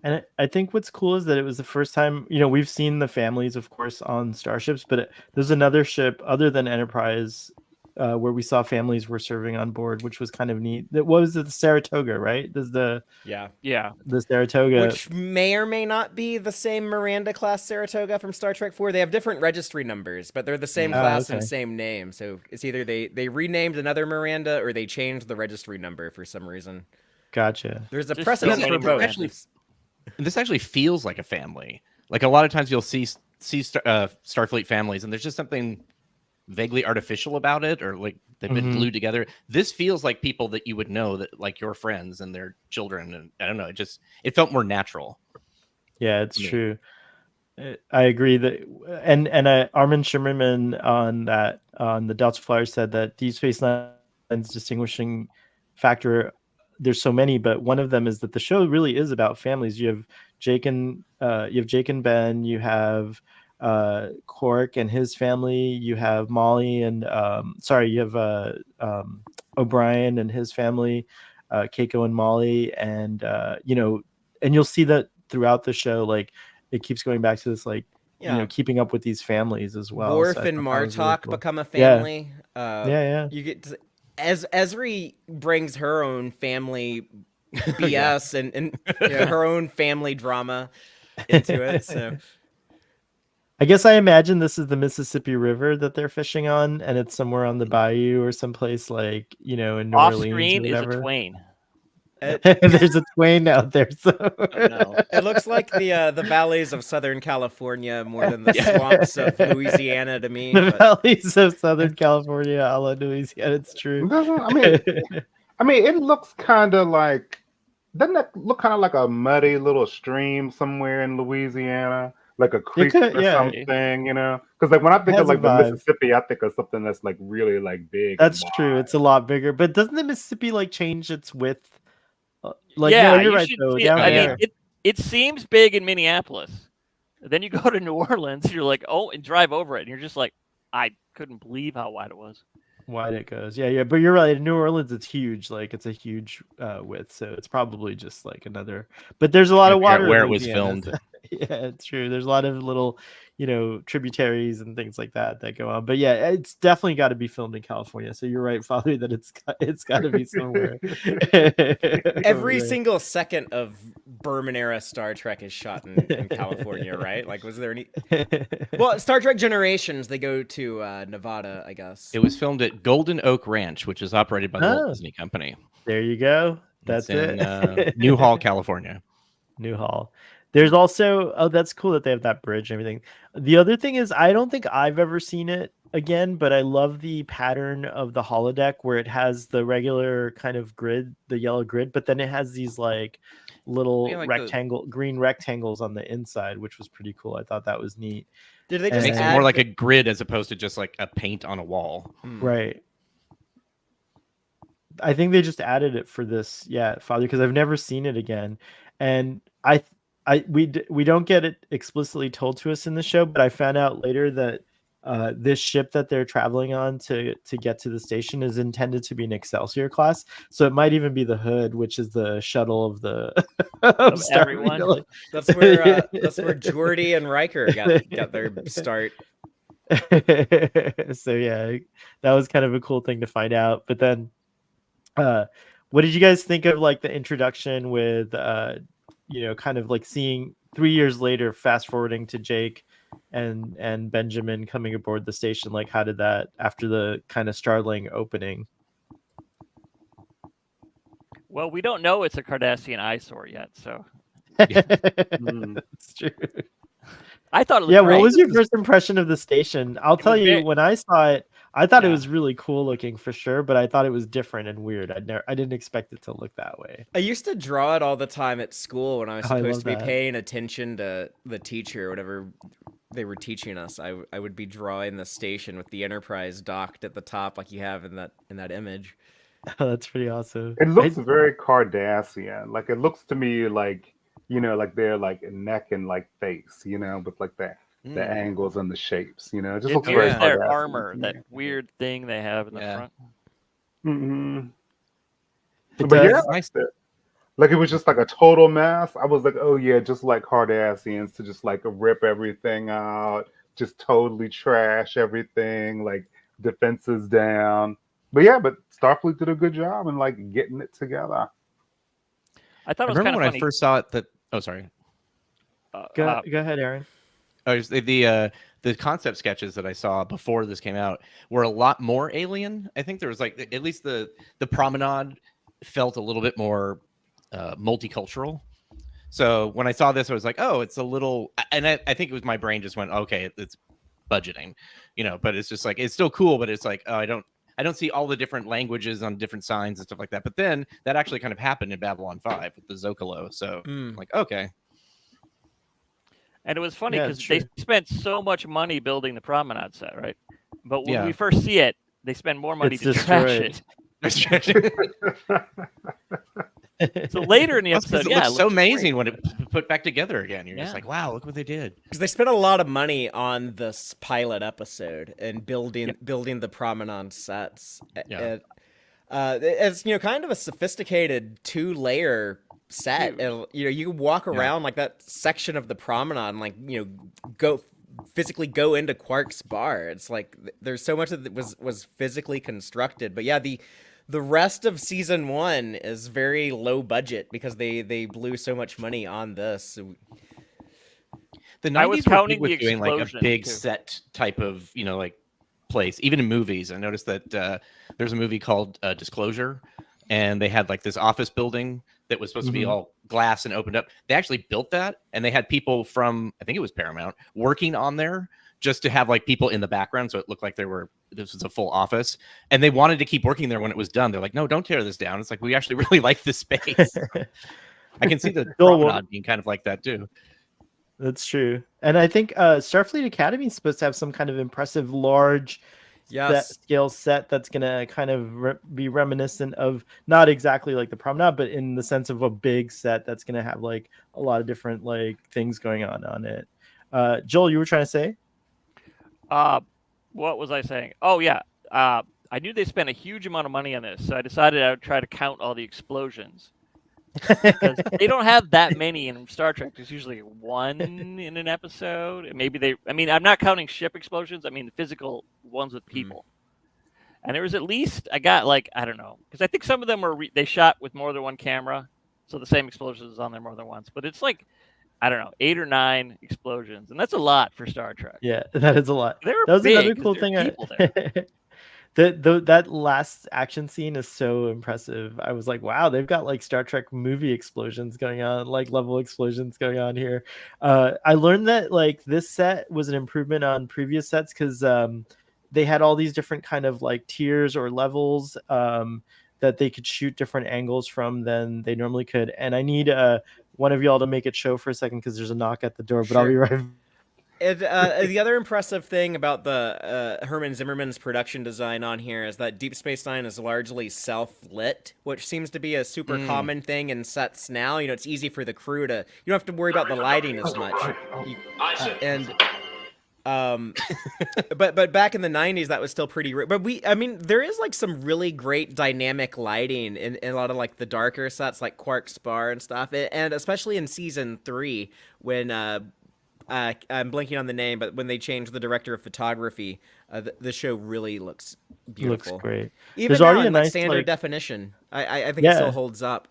And I think what's cool is that it was the first time, we've seen the families, of course, on starships, but there's another ship other than Enterprise where we saw families were serving on board, which was kind of neat. What was it? The Saratoga, right? There's the Saratoga. Which may or may not be the same Miranda class Saratoga from Star Trek 4. They have different registry numbers, but they're the same class and okay. same name. So it's either they renamed another Miranda or they changed the registry number for some reason. Gotcha. There's a Just precedent so for many both. Actually, this actually feels like a family. Like a lot of times you'll see Starfleet families, and there's just something vaguely artificial about it, or like they've been glued together. This feels like people that you would know, that like your friends and their children, and I don't know, it felt more natural. Yeah, it's Yeah. true. I agree that, and Armin Shimmerman on the Delta Flyer said that Deep Space Nine's distinguishing factor, there's so many, but one of them is that the show really is about families. You have Jake and Ben, you have Quark and his family, you have Molly and you have O'Brien and his family, Keiko and Molly, and and you'll see that throughout the show, like it keeps going back to this, like keeping up with these families as well. Worf So I and thought that was really Martok cool. become a family. Yeah. You get to, as Ezri brings her own family BS and her own family drama into it. So I guess I imagine this is the Mississippi River that they're fishing on, and it's somewhere on the bayou or someplace like in New Off Orleans screen or is a whatever. Twain. There's a Twain out there, so it looks like the valleys of Southern California more than the swamps of Louisiana to me. the But valleys of Southern California, a la Louisiana. It's true. I mean, it looks kind of like, doesn't it look kind of like a muddy little stream somewhere in Louisiana? like a creek could- or yeah. something, you know? Because like when I think has of a like the vibe. Mississippi, I think of something that's like really like big. That's and true. wide. It's a lot bigger, but doesn't the Mississippi like change its width? Like, yeah, no, you're you right should though. see it. Down I there, mean, it seems big in Minneapolis. Then you go to New Orleans, you're like, oh, and drive over it, and you're just like, I couldn't believe how wide it was. wide it goes. Yeah. But you're right. In New Orleans, it's huge. Like, it's a huge width, so it's probably just like another. But there's a lot of Figure out water where in it was Louisiana, filmed. so- yeah, it's true. There's a lot of little, tributaries and things like that go on. But yeah, it's definitely got to be filmed in California. So you're right, Father, that it's got to be somewhere. Every over there. single second of Berman era Star Trek is shot in California, right? Like, was there any? Well, Star Trek Generations, they go to Nevada, I guess. It was filmed at Golden Oak Ranch, which is operated by the Oh. Walt Disney Company. There you go. That's It's in it. Newhall, California. Newhall. There's also that's cool that they have that bridge and everything. The other thing is I don't think I've ever seen it again, but I love the pattern of the holodeck where it has the regular kind of grid, the yellow grid, but then it has these like little Yeah, like green rectangles on the inside, which was pretty cool. I thought that was neat. Did they It just Makes it add more like a grid as opposed to just like a paint on a wall. Right. I think they just added it for this, Father, because I've never seen it again, and we don't get it explicitly told to us in the show, but I found out later that this ship that they're traveling on to get to the station is intended to be an Excelsior class, so it might even be the Hood, which is the shuttle of the Of Starfleet. everyone. That's where Geordi and Riker got their start. So yeah, that was kind of a cool thing to find out. But then what did you guys think of like the introduction with kind of like seeing 3 years later, fast forwarding to Jake and Benjamin coming aboard the station? Like, how did that, after the kind of startling opening? Well, we don't know it's a Cardassian eyesore yet, so It's true. I thought it looked Yeah, great. what was your first impression of the station? I'll tell you, very- when I saw it, I thought it Yeah. was really cool looking for sure, but I thought it was different and weird. I didn't expect it to look that way. I used to draw it all the time at school when I was Oh, I supposed love to be that. paying attention to the teacher or whatever they were teaching us. I would be drawing the station with the Enterprise docked at the top, like you have in that image. Oh, that's pretty awesome. It looks very Cardassian. Like it looks to me like like their like neck and like face, with like the angles and the shapes. It just It looks very mirrors their Cardassian armor, to that me. weird thing they have in the Yeah. front. Mm-hmm. It But yeah, does. like that. Like it was just like a total mess. I was like, oh yeah, just like Cardassians to just like rip everything out, just totally trash everything, like defenses down. But yeah, but Starfleet did a good job in like getting it together. I thought I it was remember kind of when funny. I first saw it that. Oh, sorry. Go ahead, Aaron. Oh, the concept sketches that I saw before this came out were a lot more alien. I think there was like at least the promenade felt a little bit more multicultural. So when I saw this, I was like, oh, it's a little, and I think it was my brain just went, okay, it's budgeting, but it's just like it's still cool, but it's like, oh, I don't see all the different languages on different signs and stuff like that. But then that actually kind of happened in Babylon 5 with the Zocalo. So I'm like, okay. And it was funny Yeah, because it's they true. spent so much money building the promenade set, right? But when Yeah. we first see it, they spend more money It's to trash destroyed. it. So later in the That's 'cause episode, it looks so looks great. amazing when it put back together again. You're just Yeah. like, wow, look what they did. Because they spent a lot of money on this pilot episode and building the promenade sets. Yeah. It's kind of a sophisticated 2-layer set. And, you can walk around like that section of the promenade and like physically go into Quark's bar. It's like there's so much that was physically constructed. But yeah, the rest of season 1 is very low budget because they blew so much money on this. The 90s I was were counting big with the doing like a explosion, big too. set type of like place, even in movies. I noticed that there's a movie called Disclosure, and they had like this office building that was supposed to be all glass and opened up. They actually built that, and they had people from, I think it was Paramount, working on there just to have like people in the background, so it looked like this was a full office. And they wanted to keep working there when it was done. They're like, no, don't tear this down. It's like, we actually really like this space. I can see the Joel, promenade being kind of like that too. That's true. And I think Starfleet Academy is supposed to have some kind of impressive large Yes. scale set that's gonna kind of be reminiscent of, not exactly like the promenade, but in the sense of a big set that's gonna have like a lot of different like things going on it. Joel, you were trying to say? Uh, what was I saying? Oh yeah. I knew they spent a huge amount of money on this, so I decided I would try to count all the explosions because they don't have that many in Star Trek. There's usually one in an episode. Maybe they. I mean, I'm not counting ship explosions. I mean the physical ones with people. And there was at least I got like I don't know because I think some of them were they shot with more than one camera, so the same explosion is on there more than once. But it's like I don't know 8 or 9 explosions, and that's a lot for Star Trek. Yeah, that is a lot. They were That was big another 'cause cool there thing. were people there. That last action scene is so impressive. I was like, wow, they've got like Star Trek movie explosions going on, like level explosions going on here. I learned that like this set was an improvement on previous sets because they had all these different kind of like tiers or levels that they could shoot different angles from than they normally could. And I need one of y'all to make it show for a second because there's a knock at the door, but I'll be Sure. right. The other impressive thing about the Herman Zimmerman's production design on here is that Deep Space Nine is largely self-lit, which seems to be a super common thing in sets now. You know, it's easy for the crew to you don't have to worry about the lighting as much. And but back in the 90s that was still pretty but I mean there is like some really great dynamic lighting in a lot of like the darker sets like Quark's Bar and stuff, and especially in season 3 when I'm blanking on the name, but when they changed the director of photography, the show really looks beautiful. Looks great. Even There's now already a in like nice standard like, definition, I think it still holds up.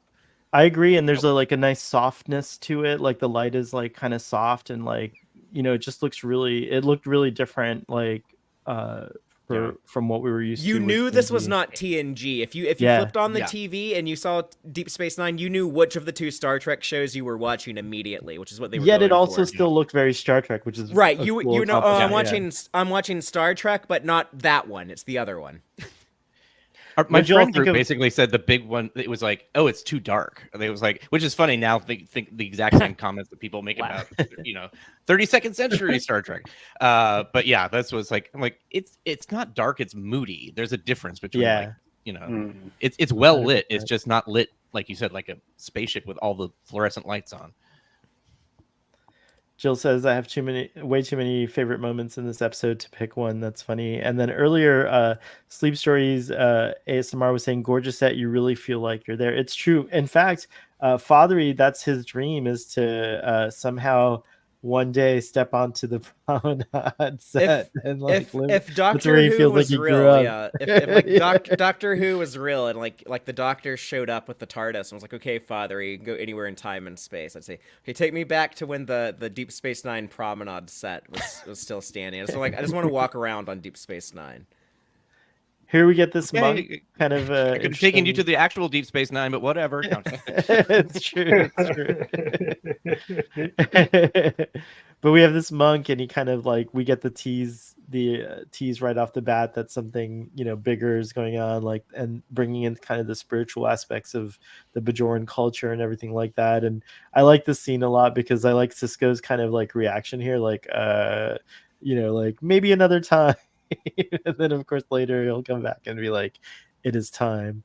I agree, and there's like a nice softness to it. Like the light is like kind of soft, and like it just looks really. It looked really different, like from what we were used to. You with knew this was TNG. not TNG. If you Yeah. flipped on the Yeah. TV and you saw Deep Space Nine, you knew which of the two Star Trek shows you were watching immediately, which is what they were. Yet going it also for. still looked very Star Trek, which is Right. a You cool you know I'm accomplishment, yeah. watching Star Trek, but not that one. It's the other one. My Would you all friend think group of- basically said the big one. It was like, oh, it's too dark. It was like, which is funny now. Think the exact same comments that people make about 32nd century Star Trek. But yeah, that's what's like. I'm like, it's not dark. It's moody. There's a difference between like, it's well lit. It's just not lit like you said, like a spaceship with all the fluorescent lights on. Jill says I have way too many favorite moments in this episode to pick one. That's funny. And then earlier, Sleep Stories ASMR was saying, "Gorgeous set. You really feel like you're there." It's true. In fact, Fathery, that's his dream, is to somehow one day step onto the promenade set and like live. If That's Doctor where he Who feels was like he grew real, up. yeah. If like Doctor Who was real and like the Doctor showed up with the TARDIS and was like, "Okay, Father, you can go anywhere in time and space," I'd say, "Okay, take me back to when the Deep Space Nine promenade set was still standing." So like, I just want to walk around on Deep Space Nine. Here we get this Yeah, monk kind of. I could have taken you to the actual Deep Space Nine, but whatever. It's true. It's true. But we have this monk, and he kind of like we get the tease right off the bat that something bigger is going on, like, and bringing in kind of the spiritual aspects of the Bajoran culture and everything like that. And I like this scene a lot because I like Sisko's kind of like reaction here, like like maybe another time. And then of course later he'll come back and be like, it is time.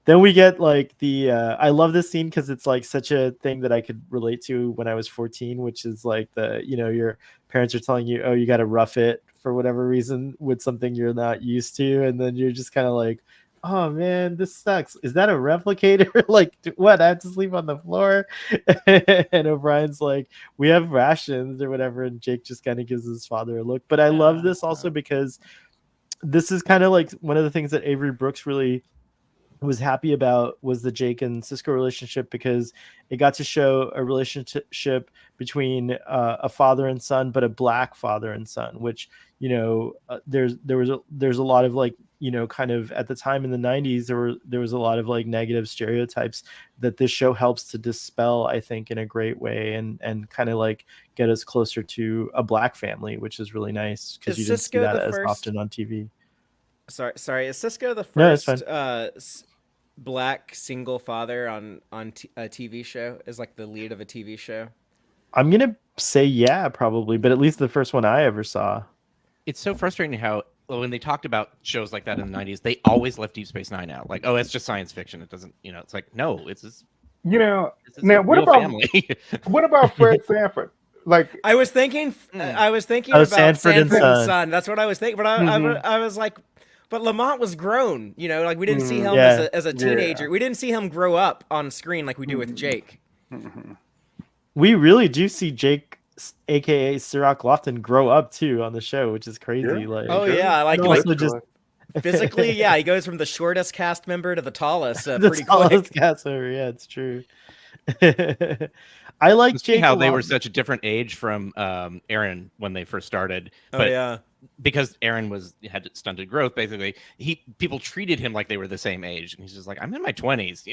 Then we get like the I love this scene because it's like such a thing that I could relate to when I was 14, which is like your parents are telling you, oh, you got to rough it for whatever reason with something you're not used to, and then you're just kind of like, oh man, this sucks. Is that a replicator? Like, what? I have to sleep on the floor? And O'Brien's like, we have rations or whatever, and Jake just kind of gives his father a look. But I love this also because this is kind of like one of the things that Avery Brooks really was happy about was the Jake and Sisko relationship, because it got to show a relationship between a father and son, but a black father and son, which there's a lot of like kind of at the time in the 90s there was a lot of like negative stereotypes that this show helps to dispel, I think, in a great way, and kind of like get us closer to a black family, which is really nice because you didn't see that as often on TV. Sorry. Is Sisko the No, it's first black single father on a TV show? Is like the lead of a TV show? I'm gonna say yeah, probably, but at least the first one I ever saw. It's so frustrating how when they talked about shows like that in the 90s, they always left Deep Space Nine out. Like, oh, it's just science fiction. It doesn't, it's like, no, it's this Now is what a real about family. what about Fred Sanford? Like, I was thinking Oh, about Sanford and Son. That's what I was thinking. But I was like, but Lamont was grown. Like we didn't see him Yeah. as a teenager. Yeah. We didn't see him grow up on screen like we do with Jake. We really do see Jake, aka Sirach Lofton, grow up too on the show, which is crazy. Yeah. Like, Oh yeah, and also just physically, yeah, he goes from the shortest cast member to the tallest the pretty tallest quick. cast member. Yeah, it's true. I like To see Jake how a they lot. were such a different age from Aaron when they first started. Oh But yeah. because Aaron had stunted growth, basically, people treated him like they were the same age, and he's just like, I'm in my 20s.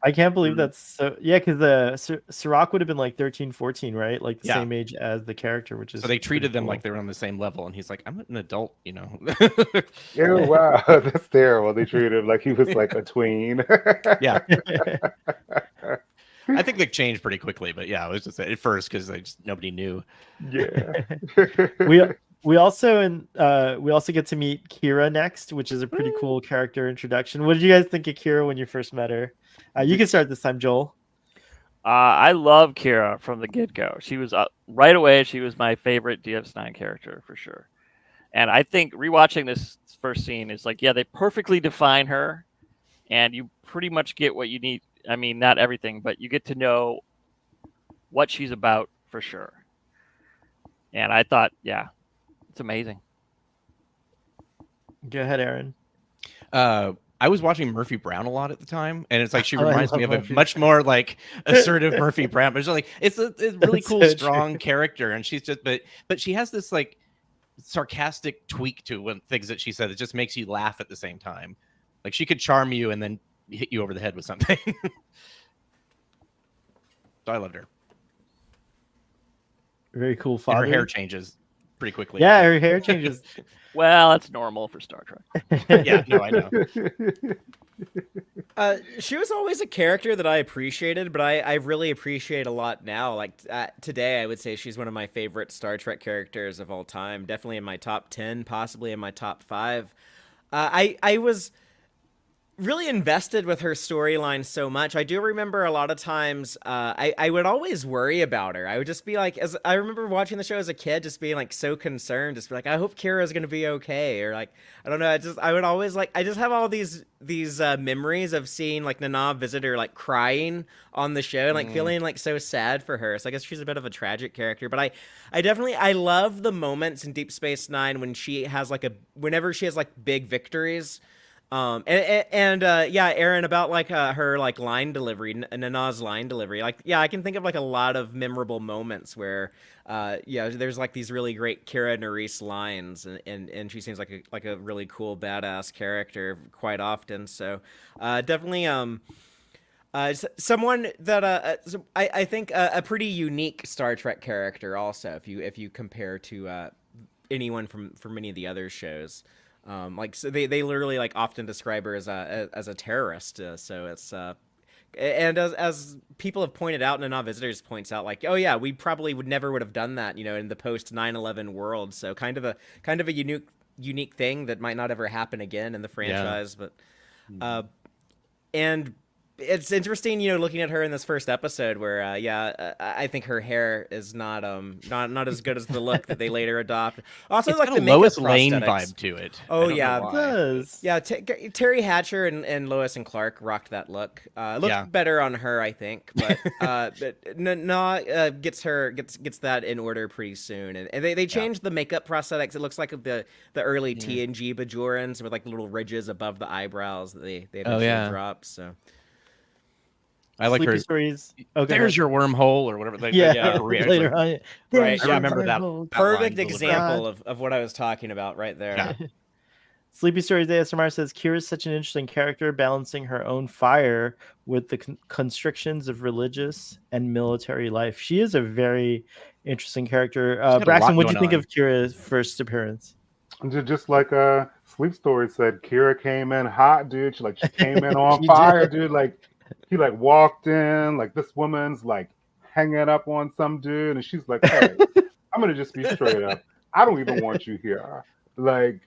I can't believe that's so. Yeah, because the Sirach would have been like 13, 14, right? Like the Yeah. same age as the character, which is So they treated pretty them cool. like they were on the same level, and he's like, I'm an adult. oh wow, that's terrible. They treated him like he was like a tween. Yeah. I think they changed pretty quickly, but yeah, it was just at first because nobody knew. Yeah. we also get to meet Kira next, which is a pretty cool character introduction. What did you guys think of Kira when you first met her? You can start this time, Joel. I love Kira from the get-go. She was right away. She was my favorite DS9 character for sure. And I think rewatching this first scene is like, yeah, they perfectly define her, and you pretty much get what you need. I mean, not everything, but you get to know what she's about for sure. And I thought, yeah, it's amazing. Go ahead, Aaron. I was watching Murphy Brown a lot at the time, and it's like she Oh, I reminds love me of Murphy a much more like assertive Murphy Brown. But it's like it's a really That's cool, so strong true. character, and she's just but she has this like sarcastic tweak to things that she said that just makes you laugh at the same time. Like she could charm you and then hit you over the head with something. So I loved her. Very cool And father. her hair changes pretty quickly. Yeah, her hair changes. Well, that's normal for Star Trek. Yeah, no, I know. She was always a character that I appreciated, but I really appreciate a lot now. Like today, I would say she's one of my favorite Star Trek characters of all time. Definitely in my top 10, possibly in my top 5. I was really invested with her storyline so much. I do remember a lot of times I would always worry about her. I would just be like, as I remember watching the show as a kid, just being like so concerned, just be like, I hope Kira's gonna be okay, or like I don't know. I would always like I just have all these memories of seeing like Nana Visitor like crying on the show and like feeling like so sad for her. So I guess she's a bit of a tragic character, but I definitely I love the moments in Deep Space Nine when she has whenever she has like big victories. Yeah, Aaron, about like her like line delivery, Nana's line delivery. Like, yeah, I can think of like a lot of memorable moments where, there's like these really great Kira Nerys lines, and she seems like a really cool badass character quite often. So, definitely someone that I think a pretty unique Star Trek character also if you compare to anyone from any of the other shows. So they literally like often describe her as a terrorist. So it's and as people have pointed out, Nana Visitors points out, like, oh yeah, we probably would have done that, in the post 9/11 world. So kind of a unique thing that might not ever happen again in the franchise. Yeah. But and it's interesting, looking at her in this first episode where, I think her hair is not as good as the look that they later adopt. Also, It's like got the a makeup Lois Lane prosthetics. vibe to it. Oh, I don't know yeah. why. It does. Yeah, Terry Hatcher and Lois and Clark rocked that look. Looked better on her, I think, but Nana gets that in order pretty soon, and they changed the makeup prosthetics. It looks like the early TNG Bajorans with like little ridges above the eyebrows that they eventually dropped. So. I like Sleepy her. Stories. Okay, There's your wormhole or whatever. later on. Right, I remember that. Perfect line example of what I was talking about right there. Yeah. Sleepy Stories ASMR says Kira is such an interesting character, balancing her own fire with the constrictions of religious and military life. She is a very interesting character. got a Braxton, lot what do you going think on. of Kira's first appearance? Just like Sleep Story said, Kira came in hot, dude. She came in on She fire, did. dude. Like he walked in, like this woman's like hanging up on some dude, and she's like, "Hey, I'm gonna just be straight up. I don't even want you here. Like,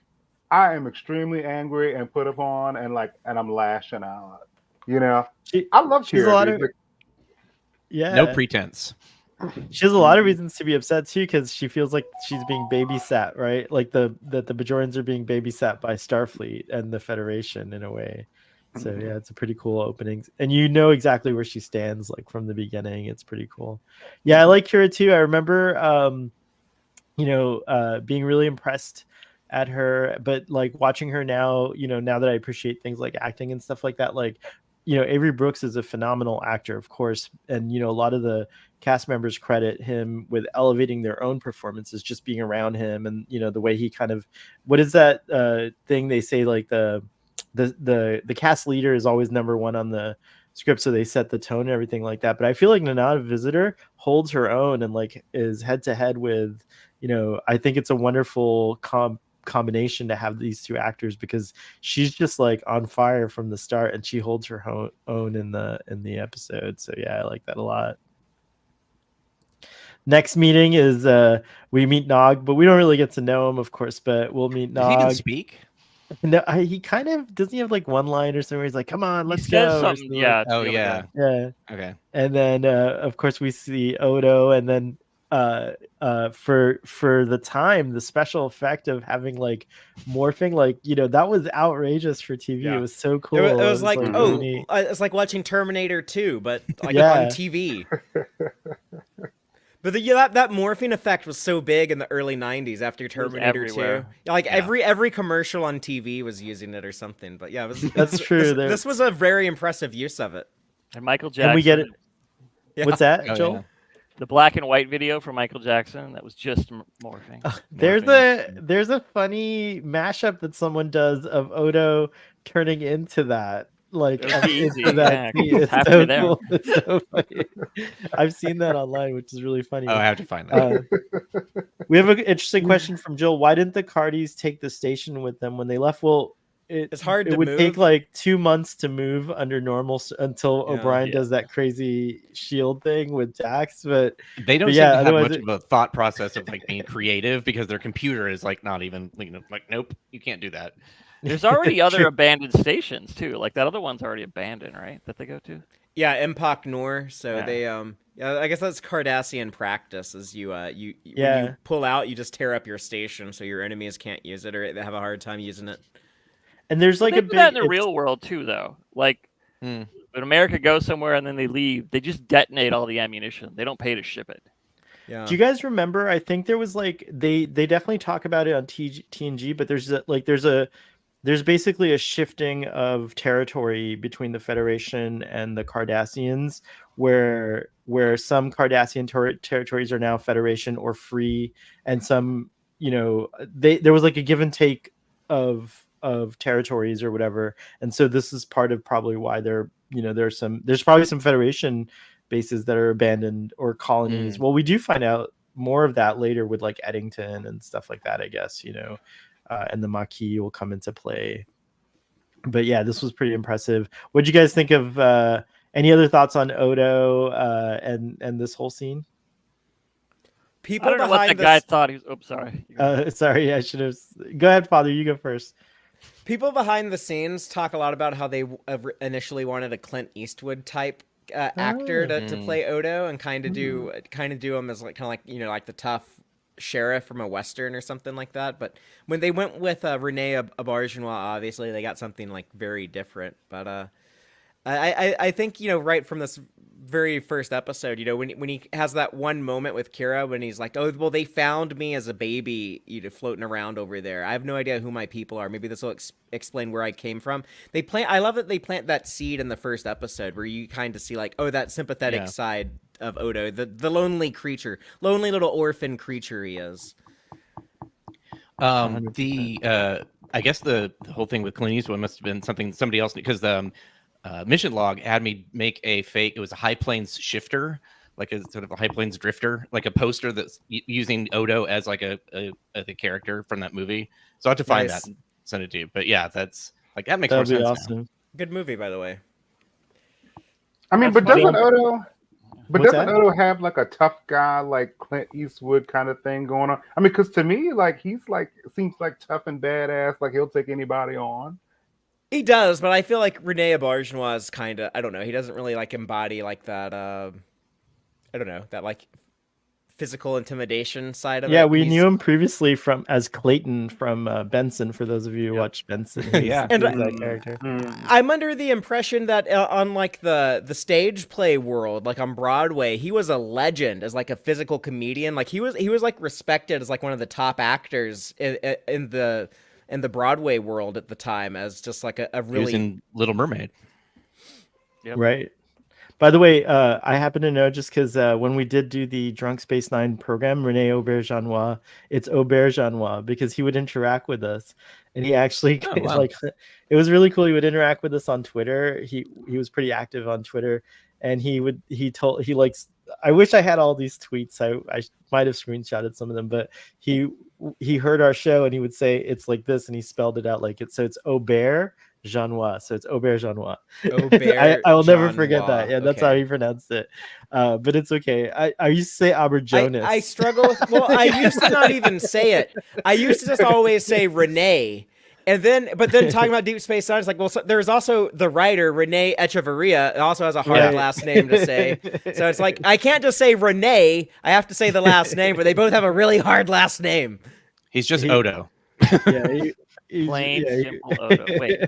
I am extremely angry and put upon, and I'm lashing out. You know, She, I love she's a Kira, lot dude. of Like, yeah. No pretense. She has a lot of reasons to be upset too, because she feels like she's being babysat, right? Like that the Bajorans are being babysat by Starfleet and the Federation in a way. So yeah, it's a pretty cool opening, and you know exactly where she stands, like from the beginning. It's pretty cool. Yeah, I like Kira too. I remember, being really impressed at her, but like watching her now, now that I appreciate things like acting and stuff like that, like Avery Brooks is a phenomenal actor, of course, and a lot of the cast members credit him with elevating their own performances, just being around him, and the way he kind of, what is that thing they say, like the cast leader is always number one on the script, so they set the tone and everything like that. But I feel like Nana Visitor holds her own and like is head to head with, I think it's a wonderful combination to have these two actors, because she's just like on fire from the start, and she holds her own in the episode. So yeah, I like that a lot. Next meeting is we meet Nog, but we don't really get to know him, of course, but we'll meet Does he even Nog. speak? No, he kind of doesn't he have like one line or something where he's like, "Come on, let's he says go." something, yeah. Oh yeah. Yeah. Okay. And then of course we see Odo, and then for the time, the special effect of having like morphing, like that was outrageous for TV. Yeah. It was so cool. It was like, really neat. it's like watching Terminator 2, but like Yeah. on TV. But that morphing effect was so big in the early 90s after Terminator 2. everywhere. Like every commercial on TV was using it or something. But yeah, That's true. This was a very impressive use of it. And Michael Jackson. And we get it. Yeah. What's that, Oh, Joel? yeah. The black and white video from Michael Jackson that was just morphing. There's a funny mashup that someone does of Odo turning into that. Like It would be easy, into that yeah, scene. It's halfway so there. cool. It's so funny. I've seen that online, which is really funny. Oh, I have to find that. We have an interesting question from Jill. Why didn't the Cardis take the station with them when they left? Well, It's hard it to would move. take like 2 months to move under normal until Yeah. O'Brien Yeah. does that crazy shield thing with Dax. But They don't But seem yeah, to have otherwise much of a thought process of like being creative, because their computer is like not even like nope, you can't do that. There's already other True. abandoned stations too. Like that other one's already abandoned, right? That they go to. Yeah, Empok Nor. So Yeah. they yeah, I guess that's Cardassian practice. Is you when Yeah. you pull out, you just tear up your station so your enemies can't use it or they have a hard time using it. and there's like they a do big that in the it's- real world too, though. Like Hmm. when America goes somewhere and then they leave, they just detonate all the ammunition. They don't pay to ship it. Yeah. Do you guys remember? I think there was like they definitely talk about it on TNG, but there's basically a shifting of territory between the Federation and the Cardassians, where some Cardassian territories are now Federation or free, and some there was like a give and take of territories or whatever, and so this is part of probably why there's probably some Federation bases that are abandoned or colonies. Well, we do find out more of that later with like Eddington and stuff like that, I guess, and the Maquis will come into play. But yeah, this was pretty impressive. What'd you guys think of any other thoughts on Odo and this whole scene? People I don't know what behind that guy this, thought. He was. Oops, sorry. Sorry, I should have. Go ahead, Father. You go first. people behind the scenes talk a lot about how they initially wanted a Clint Eastwood type actor to play Odo and kind of do him as like kind of like like the tough sheriff from a western or something like that. But when they went with Rene Auberjonois, obviously they got something like very different. But I think right from this very first episode, when he has that one moment with Kira when he's like, oh well, they found me as a baby floating around over there. I have no idea who my people are. Maybe this will explain where I came from. I love that they plant that seed in the first episode where you kind of see like, oh, that sympathetic side of Odo, the lonely creature, lonely little orphan creature he is. I guess the whole thing with Clint Eastwood must have been somebody else, because the mission log had me make a fake. It was a High Plains shifter, like a sort of a High Plains drifter, like a poster that's using Odo as like a character from that movie. So I have to find that and send it to you. But yeah, that's like that makes more sense. Awesome. Good movie, by the way. I mean, That's but funny. doesn't Odo? But What's doesn't that? Odo have like a tough guy, like Clint Eastwood kind of thing going on? I mean, because to me, like he's like seems like tough and badass, like he'll take anybody on. He does, but I feel like Rene Aubergenois is kind of, I don't know, he doesn't really like embody like that. I don't know, that like physical intimidation side of Yeah, it. we He's, knew him previously from as Clayton from Benson. For those of you who Yep. watched Benson, he was, Yeah. he was And, that character. I'm under the impression that on like the stage play world, like on Broadway, he was a legend as like a physical comedian. Like he was like respected as like one of the top actors in the Broadway world at the time as just like a He was really in Little Mermaid. Yep. Right. By the way, I happen to know just because when we did do the Drunk Space Nine program, Rene Aubergenois, it's Aubergenois because he would interact with us, and he actually Oh, wow. like it was really cool. He would interact with us on Twitter. He was pretty active on Twitter, and he likes. I wish I had all these tweets. I might have screenshotted some of them, but he heard our show and he would say it's like this, and he spelled it out like it. So it's Aubergenois. So it's Aubergenois. I will never forget that. Yeah, that's how he pronounced it. But it's okay. I used to say Auberjonas. I struggle with, well, I used to not even say it. I used to just always say Renee. But then talking about Deep Space Nine, it's like, well, so there's also the writer, Renee Echevarria. It also has a hard Right. last name to say. So it's like, I can't just say Renee. I have to say the last name, but they both have a really hard last name. He's just He- Odo. Yeah, Plain, yeah, simple Odo. Wait.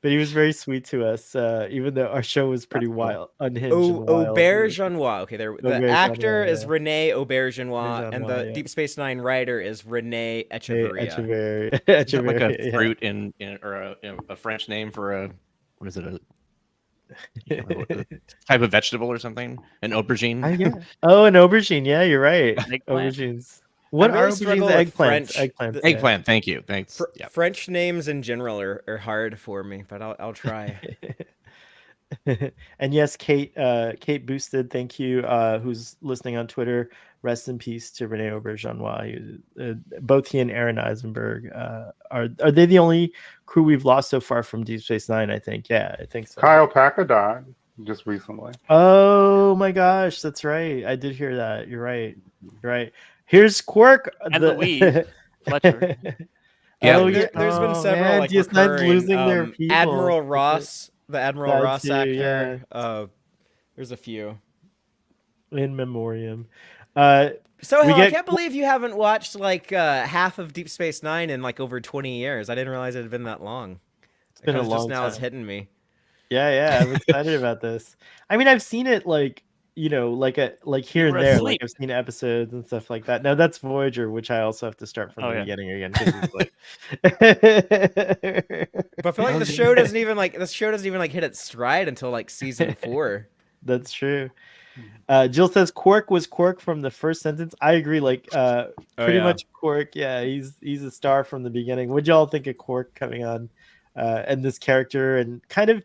But he was very sweet to us, even though our show was pretty wild, unhinged. and wild. Aubergenois. Okay, the Aubergenois, actor is yeah. Rene Aubergenois, and the Aubergenois, yeah. Deep Space Nine writer is Renee Echevarria. Is that like a Echevarria, yeah. fruit or a French name for a what is it? A type of vegetable or something? An aubergine? Yeah. Oh, an aubergine. Yeah, you're right. Eggplant. Aubergines. What really are struggle aubergines? with Eggplants. French. Eggplants. yeah. Eggplant. Thank you. Thanks. Yeah. French names in general are hard for me, but I'll try. And yes, Kate Boosted, thank you, who's listening on Twitter. Rest in peace to Rene Aubergenois. Both he and Aaron Eisenberg are they the only crew we've lost so far from Deep Space Nine? I think. Yeah, I think so. Kyle Packer died just recently. Oh my gosh, that's right. I did hear that. You're right. You're right. Here's Quark. And Louise Fletcher. Yeah, Oh, There's been oh, several man, like DS9's recurring, losing their people. Admiral Ross, the Admiral That Ross too, actor. There's a few. In memoriam. So We hell, I get- can't believe you haven't watched like half of Deep Space Nine in like over 20 years. I didn't realize it had been that long. It's been a just long now it's time. hitting me. Yeah, I'm excited about this. I mean, I've seen it like here and were there. asleep. Like I've seen episodes and stuff like that. No, that's Voyager, which I also have to start from Oh, the yeah. beginning again. 'Cause it's like... But I feel like the show doesn't even like hit its stride until like season 4. That's true. Jill says Quark was Quark from the first sentence. I agree. Like pretty yeah. much Quark. Yeah, he's a star from the beginning. What'd y'all think of Quark coming on and this character? And kind of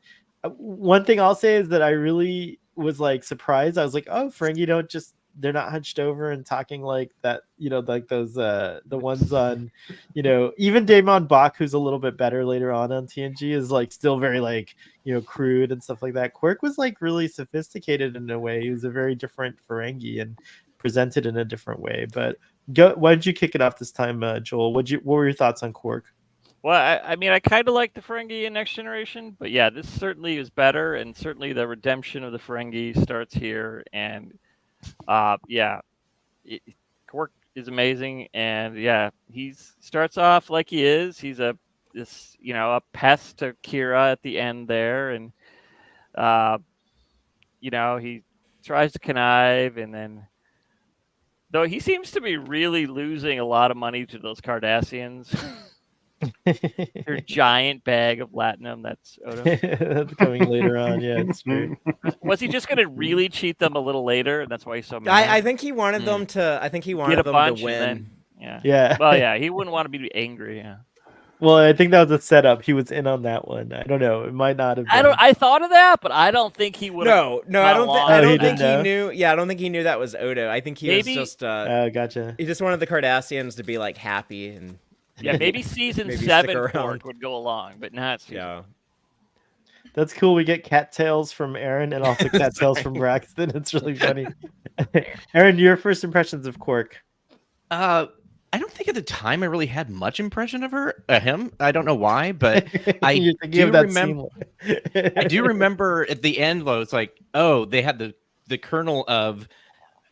one thing I'll say is that I really was like surprised. I was like, oh, Ferengi they're not hunched over and talking like that, like those the ones on, even Damon Bach, who's a little bit better later on TNG, is like still very like, crude and stuff like that. Quark was like really sophisticated in a way. He was a very different Ferengi and presented in a different way. But why did you kick it off this time, Joel? What were your thoughts on Quark? Well, I mean, I kind of like the Ferengi in Next Generation, but yeah, this certainly is better, and certainly the redemption of the Ferengi starts here. And Quark is amazing, and yeah, he starts off like he is. He's a pest to Kira at the end there, and he tries to connive, and then though he seems to be really losing a lot of money to those Cardassians. Their giant bag of latinum. That's Odo. That's coming later on. Yeah, it's true. Was he just going to really cheat them a little later, and that's why he's so mad? I think he wanted them to. I think he wanted Get a them bunch to win. and then, Yeah. Well, yeah, he wouldn't want to be angry. Yeah. Well, I think that was a setup. He was in on that one. I don't know. It might not have. I thought of that, but I don't think he would. No, I don't. Oh, I he don't think didn't he know? knew. Yeah, I don't think he knew that was Odo. I think he Maybe- was just. Gotcha. He just wanted the Cardassians to be like happy and. Yeah, maybe season Maybe stick 7 around. Quark would go along, but not season. Yeah. That's cool. We get cattails from Aaron and also cattails from Braxton. It's really funny. Aaron, your first impressions of Quark? I don't think at the time I really had much impression of him. I don't know why, but You're thinking of that scene. I do remember at the end though, it's like, oh, they had the kernel of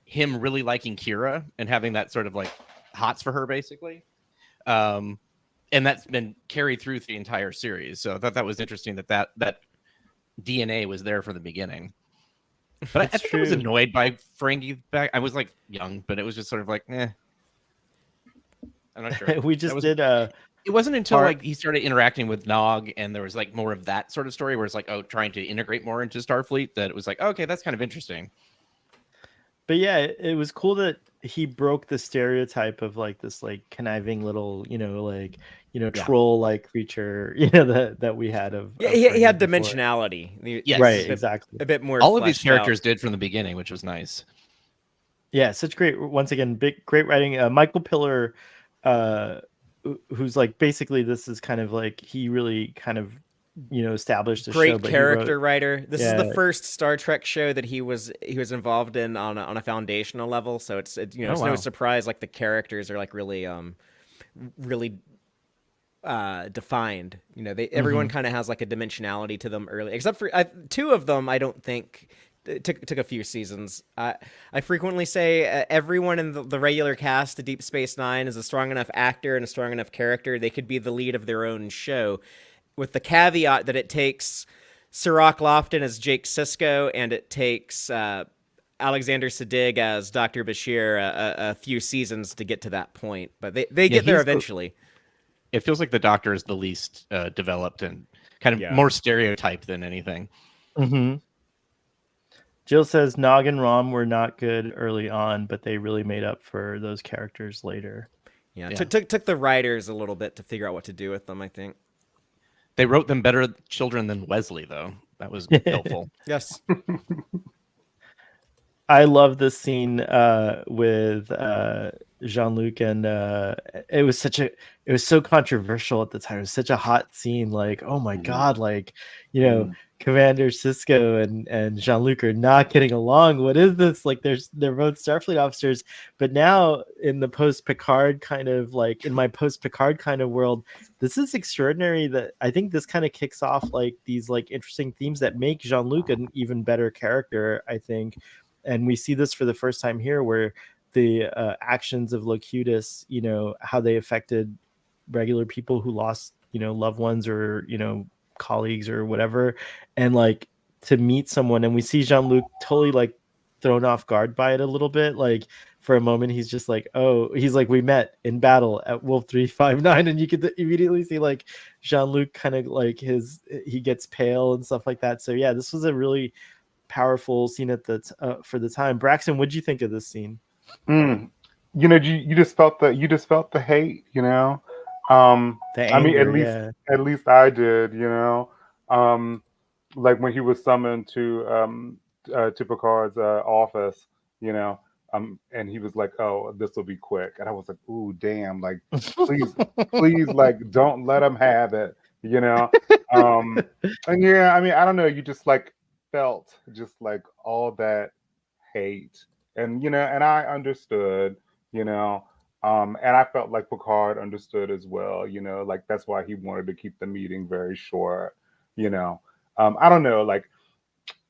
him really liking Kira and having that sort of like hots for her, basically. And that's been carried through the entire series. So I thought that was interesting that DNA was there from the beginning. But I think I was annoyed by Ferengi back. I was like young, but it was just sort of like, eh. I'm not sure. We just did it wasn't until like he started interacting with Nog and there was like more of that sort of story where it's like, oh, trying to integrate more into Starfleet, that it was like, oh, okay, that's kind of interesting. But yeah, it was cool that he broke the stereotype of like this like conniving little, troll like creature, that we had of he had before. dimensionality. Yes. Right, exactly. A bit more. All of these fleshed characters out. did from the beginning, which was nice. Yeah, such great great writing. Michael Piller, who's like basically this is kind of like he really kind of established a great show, but character writer. This is the Yeah. first Star Trek show that he was involved in on a foundational level. So it's it's wow. no surprise like the characters are like really defined. Everyone kind of has like a dimensionality to them early, except for two of them. I don't think. It took a few seasons. I frequently say everyone in the regular cast of Deep Space Nine is a strong enough actor and a strong enough character. They could be the lead of their own show, with the caveat that it takes Sirach Lofton as Jake Sisko and it takes Alexander Siddig as Dr. Bashir a few seasons to get to that point. But they get there eventually. It feels like the Doctor is the least developed and kind of more stereotyped than anything. Mm-hmm. Jill says Nog and Rom were not good early on, but they really made up for those characters later. Yeah. Took the writers a little bit to figure out what to do with them, I think. They wrote them better children than Wesley, though. That was helpful. Yes. I love this scene with Jean-Luc, and it was so controversial at the time. It was such a hot scene. Like, oh my God, like, Commander Sisko and Jean-Luc are not getting along. What is this? Like, they're both Starfleet officers, but now in the post-Picard kind of like in my post-Picard kind of world, this is extraordinary. That I think this kind of kicks off like these like interesting themes that make Jean-Luc an even better character, I think. And we see this for the first time here, where the actions of Locutus, how they affected regular people who lost, loved ones or, colleagues or whatever. And like to meet someone, and we see Jean-Luc totally like thrown off guard by it a little bit. Like for a moment, he's just like, oh, he's like, we met in battle at Wolf 359. And you could immediately see like Jean-Luc kind of like he gets pale and stuff like that. So yeah, this was a really powerful scene at for the time. Braxton, what'd you think of this scene? You just felt the hate, The anger, at least I did, like when he was summoned to Picard's office, and he was like, oh, this will be quick. And I was like, ooh, damn, like, please, like, don't let him have it, and yeah, I mean, I don't know, you just like felt just like all that hate, and and I understood, and I felt like Picard understood as well, like that's why he wanted to keep the meeting very short, I don't know, like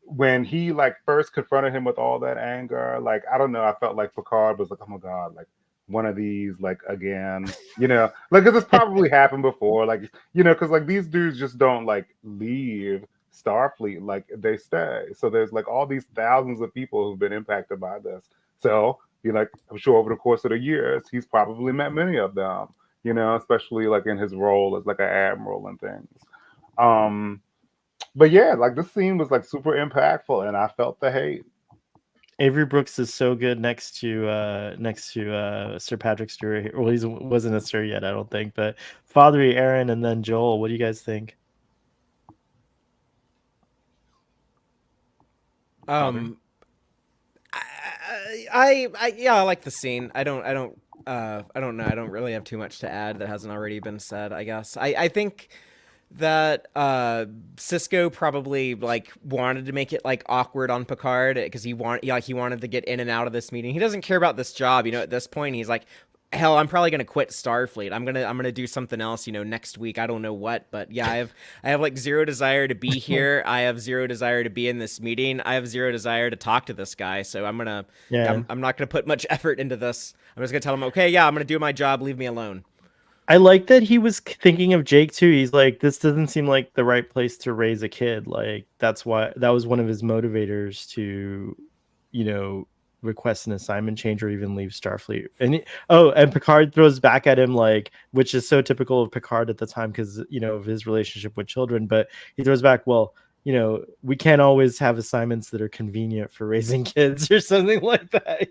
when he like first confronted him with all that anger, like I don't know, I felt like Picard was like, oh my God, like one of these, like again, like cause it's probably happened before, like because like these dudes just don't like leave Starfleet, like they stay. So there's like all these thousands of people who've been impacted by this. So like I'm sure over the course of the years, he's probably met many of them, especially like in his role as like an admiral and things. But yeah, like this scene was like super impactful, and I felt the hate. Avery Brooks is so good next to Sir Patrick Stewart. Well, he wasn't a Sir yet, I don't think. But Fathery, Aaron, and then Joel. What do you guys think? I like the scene. I don't know. I don't really have too much to add that hasn't already been said, I guess. I think that Cisco probably like wanted to make it like awkward on Picard because he wanted to get in and out of this meeting. He doesn't care about this job, at this point. He's like, hell, I'm probably gonna quit Starfleet. I'm gonna do something else, next week. I don't know what, but yeah, I have like zero desire to be here. I have zero desire to be in this meeting. I have zero desire to talk to this guy. So I'm not gonna put much effort into this. I'm just gonna tell him, okay, yeah, I'm gonna do my job. Leave me alone. I like that he was thinking of Jake too. He's like, this doesn't seem like the right place to raise a kid. Like that was one of his motivators to, request an assignment change or even leave Starfleet. And Picard throws back at him like, which is so typical of Picard at the time because of his relationship with children. But he throws back, well, we can't always have assignments that are convenient for raising kids or something like that.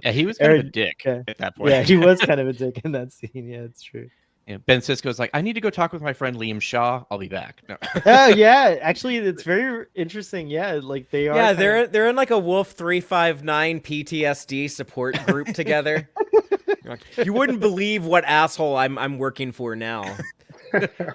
Yeah, he was kind of a dick at that point. Yeah, he was kind of a dick in that scene. Yeah, it's true. Yeah, Ben Sisko's like, I need to go talk with my friend Liam Shaw. I'll be back. No. Oh yeah, actually, it's very interesting. Yeah, like they are. Yeah, they're in like a Wolf 359 PTSD support group together. You wouldn't believe what asshole I'm working for now.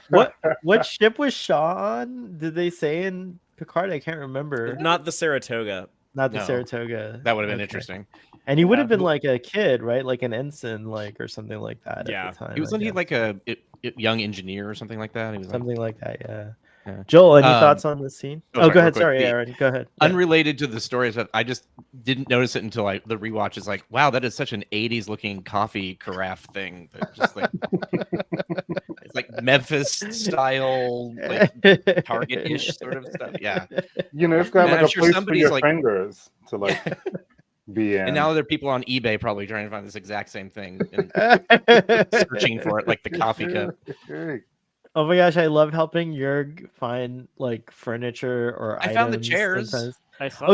What ship was Shaw on? Did they say in Picard? I can't remember. Not the Saratoga. Not the Saratoga. That would have been interesting. And he would have been like a kid, right? Like an ensign, like or something like that. Yeah, at the time, he wasn't he like a young engineer or something like that? He was something like that. Yeah. Joel, any thoughts on this scene? Go ahead. Sorry, Aaron. Go ahead. Unrelated to the stories, that I just didn't notice it until the rewatch is like, wow, that is such an 80s looking coffee carafe thing. That just like it's like Memphis style, like Target-ish sort of stuff. Yeah. It's got like a place for your fingers to like be in. And now there are people on eBay probably trying to find this exact same thing and searching for it, like the coffee cup. Oh my gosh, I love helping Jurg find like furniture or items. I found the chairs.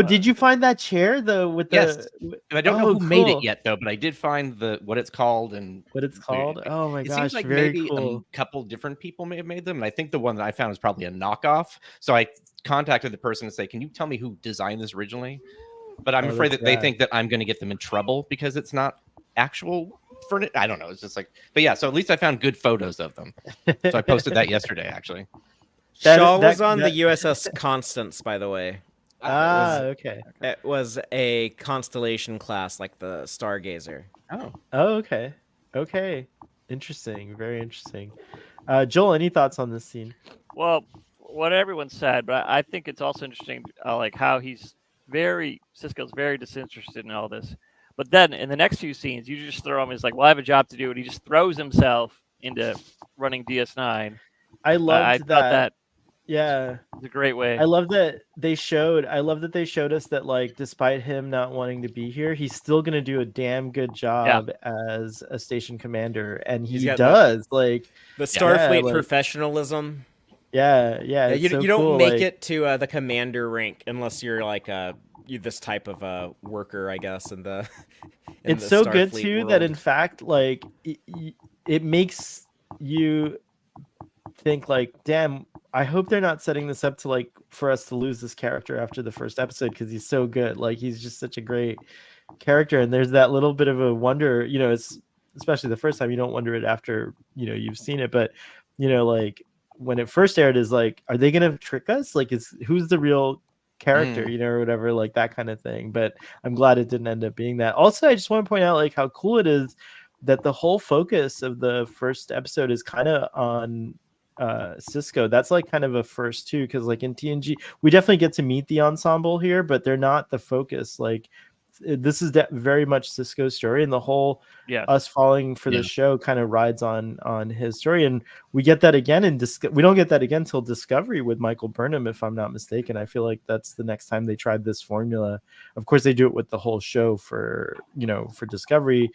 Did you find that chair though? Yes. I don't know who made it yet though, but I did find what it's called and what it's called. Oh my gosh, it seems like very maybe cool. A couple different people may have made them, and I think the one that I found is probably a knockoff. So I contacted the person to say, "Can you tell me who designed this originally?" But I'm afraid that they think that I'm going to get them in trouble because it's not actual furniture. I don't know. It's just like, but yeah. So at least I found good photos of them. So I posted that yesterday, actually. Shaw was on the USS Constance, by the way. Okay. It was a Constellation class, like the Stargazer. Oh, okay. Okay. Interesting. Very interesting. Joel, any thoughts on this scene? Well, what everyone said, but I think it's also interesting, like how Cisco's very disinterested in all this. But then in the next few scenes, you just throw him as like, well, I have a job to do, and he just throws himself into running DS9. I loved that. Yeah, it's a great way. I love that they showed us that like, despite him not wanting to be here, he's still gonna do a damn good job as a station commander, and he does like the Starfleet professionalism. Yeah, you don't make it to the commander rank unless you're like this type of a worker, I guess. It's so good too that in fact, like it makes you think like, damn, I hope they're not setting this up to like for us to lose this character after the first episode because he's so good. Like he's just such a great character, and there's that little bit of a wonder. It's especially the first time, you don't wonder it after you've seen it, but like when it first aired, is like, are they gonna trick us? Like, who's the real character, or whatever, like that kind of thing. But I'm glad it didn't end up being that. Also, I just want to point out like how cool it is that the whole focus of the first episode is kind of on Cisco. That's like kind of a first too, because like in TNG we definitely get to meet the ensemble here, but they're not the focus. Like this is very much Cisco's story, and the whole us falling for the show kind of rides on his story. And we get that again we don't get that again till Discovery with Michael Burnham, if I'm not mistaken. I feel like that's the next time they tried this formula. Of course they do it with the whole show for for Discovery,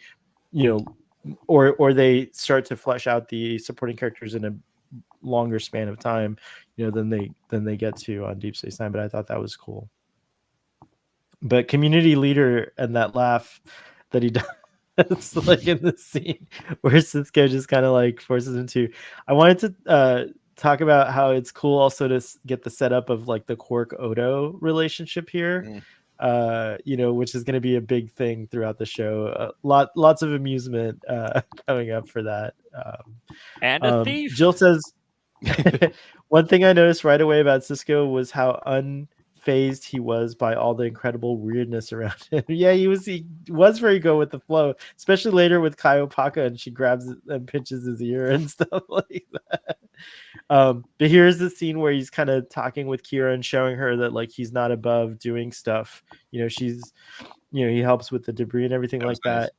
or they start to flesh out the supporting characters in a longer span of time than they get to on Deep Space Nine. But I thought that was cool. But community leader and that laugh that he does like in the scene where Cisco just kind of like forces him to. I wanted to talk about how it's cool also to get the setup of like the Quark Odo relationship here, which is going to be a big thing throughout the show. Lots of amusement coming up for that. And a thief. Jill says, One thing I noticed right away about Cisco was how unfazed he was by all the incredible weirdness around him. Yeah, he was very good with the flow, especially later with Kaiopaka, and she grabs it and pinches his ear and stuff like that. But here's the scene where he's kind of talking with Kira and showing her that like he's not above doing stuff. He helps with the debris and everything That like was nice. that.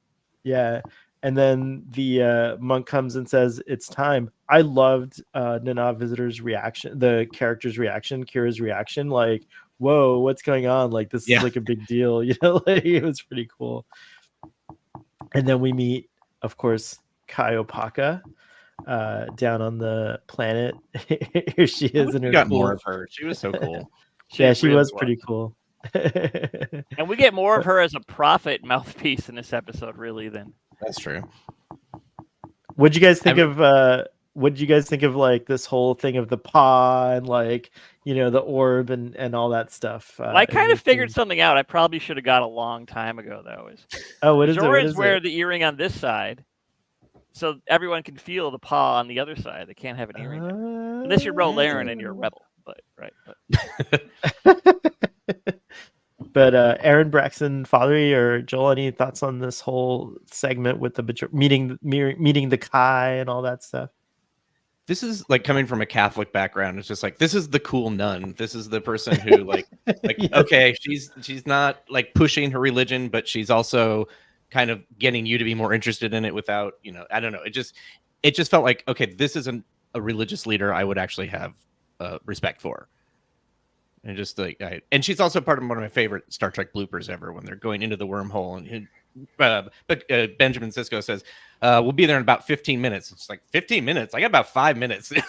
Yeah. And then the monk comes and says, "It's time." I loved Nana Visitor's reaction, the character's reaction, Kira's reaction. Like, whoa, what's going on? Like, this Yeah. is like a big deal. Like, it was pretty cool. And then we meet, of course, Kaiopaka down on the planet. Here she is in We her got cool. more of her. She was so cool. Yeah, she really was pretty cool. And we get more of her as a prophet mouthpiece in this episode, really. Than That's true. What'd you guys think of like this whole thing of the paw and like the orb and all that stuff? I kind in of this figured scene? something out. I probably should have got a long time ago, though. What is it? What Jorans is wear it? the earring on this side, so everyone can feel the paw on the other side. They can't have an earring there. Unless you're Rolaren and you're a rebel, but right. But Aaron, Braxton, Father, or Joel, any thoughts on this whole segment with the meeting the Kai and all that stuff? This is like coming from a Catholic background. It's just like, this is the cool nun. This is the person who like Yes. okay, she's not like pushing her religion, but she's also kind of getting you to be more interested in it without, I don't know. It just felt like, okay, this isn't a religious leader I would actually have respect for. And just like, and she's also part of one of my favorite Star Trek bloopers ever when they're going into the wormhole and Benjamin Sisko says, "We'll be there in about 15 minutes." It's like 15 minutes. I got about 5 minutes. He's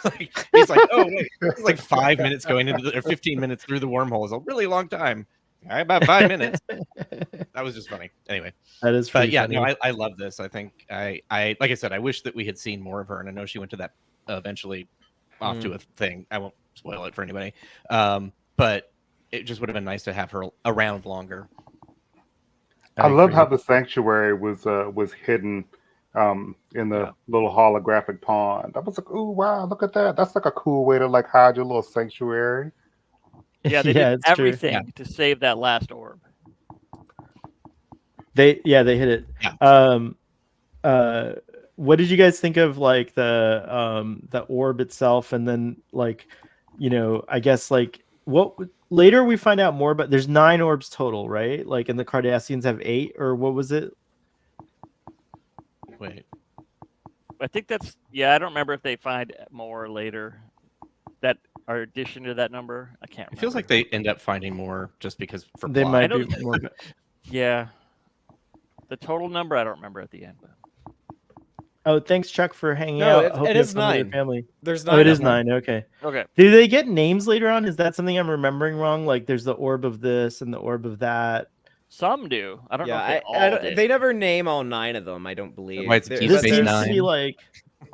like, "Oh wait, it's like 5 minutes going into 15 minutes through the wormhole is a really long time." I about 5 minutes. That was just funny. Anyway, That is pretty funny. no, I love this. I think I like I said, I wish that we had seen more of her, and I know she went to that eventually off to a thing. I won't spoil it for anybody. But it just would have been nice to have her around longer. I love how the sanctuary was hidden in the little holographic pond. I was like, "Ooh, wow, look at that! That's like a cool way to like hide your little sanctuary." Yeah, they did everything to save that last orb. They hit it. Yeah. What did you guys think of like the orb itself, and then like I guess like what later we find out more about? There's 9 orbs total, right? Like, and the Cardassians have 8, or what was it? Wait, I think that's I don't remember if they find more later that are addition to that number. I can't remember. It feels like they end up finding more just because for They plot. might be more. Yeah, the total number I don't remember at the end. But... Oh, thanks, Chuck, for hanging No, out. it is 9. Family. There's 9. Oh, it is 9. Okay. Okay. Do they get names later on? Is that something I'm remembering wrong? Like, there's the orb of this and the orb of that. Some do. I don't know. If they, all they never name all 9 of them. I don't believe. Why it's Deep This Space seems Nine. to be like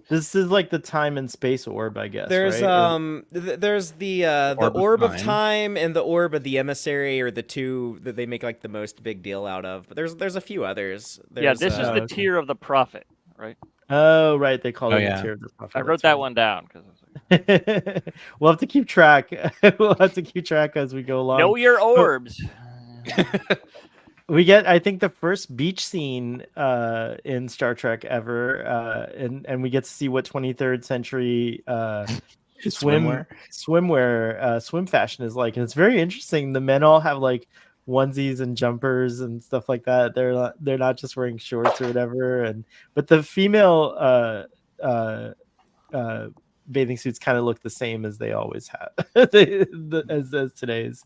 this is like the time and space orb, I guess. There's right? there's the orb of time and the orb of the emissary, or the two that they make like the most big deal out of. But there's a few others. This is the tier of the prophet, right? Oh, right. They call it the tier of the prophet. I wrote that one down because we'll have to keep track. We'll have to keep track as we go along. Know your orbs. We get, I think, the first beach scene in Star Trek ever, and we get to see what 23rd century swim fashion is like, and it's very interesting. The men all have like onesies and jumpers and stuff like that. They're not just wearing shorts or whatever, but the female bathing suits kind of look the same as they always have, as today's.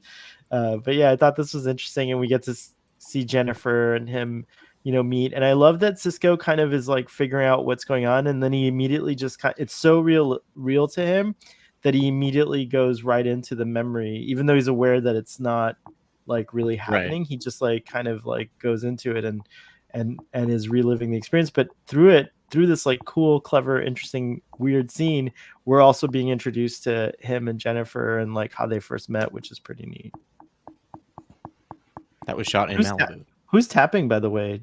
But yeah, I thought this was interesting, and we get to see Jennifer and him, meet. And I love that Cisco kind of is like figuring out what's going on, and then he immediately just it's so real to him that he immediately goes right into the memory, even though he's aware that it's not like really happening. Right. He just like kind of like goes into it and is reliving the experience. But through this like cool, clever, interesting, weird scene, we're also being introduced to him and Jennifer and like how they first met, which is pretty neat. That was shot in Malibu. Who's tapping, by the way?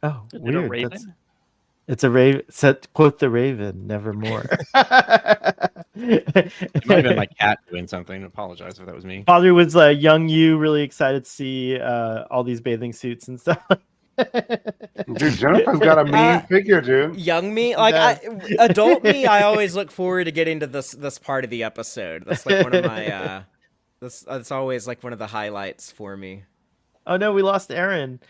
Oh, is weird. It a raven? It's a raven. Set quote the raven, nevermore. It might have been my cat doing something. I apologize if that was me. Father was young you, really excited to see all these bathing suits and stuff. Dude, Jennifer's got a mean figure, dude. Young me, She like does. adult me, I always look forward to getting to this part of the episode. That's like one of my that's always like one of the highlights for me. Oh no, we lost Aaron.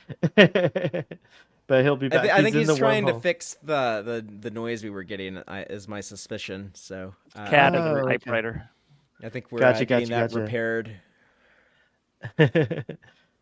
But he'll be back. I think in he's the trying to wormhole. fix the noise we were getting. Is my suspicion. So Cat is Oh, a okay. typewriter. I think we're Gotcha, getting gotcha, that gotcha. repaired.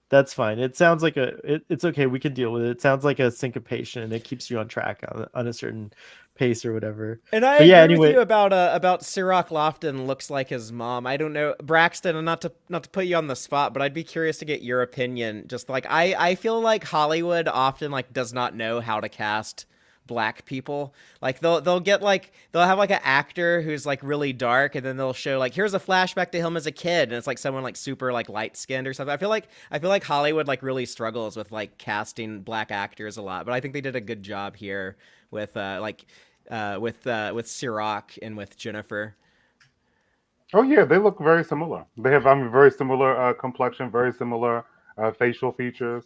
That's fine. It sounds like it's okay. We can deal with it. It sounds like a syncopation, and it keeps you on track on a certain pace or whatever. And I But agree yeah, with anyway. you about Sirach Lofton looks like his mom. I don't know, Braxton, and not to put you on the spot, but I'd be curious to get your opinion. Just like I feel like Hollywood often like does not know how to cast black people. Like they'll have like an actor who's like really dark, and then they'll show like here's a flashback to him as a kid, and it's like someone like super like light skinned or something. I feel like Hollywood like really struggles with like casting black actors a lot, but I think they did a good job here with with Sirach and with Jennifer. Oh yeah, they look very similar. They have very similar complexion, very similar facial features.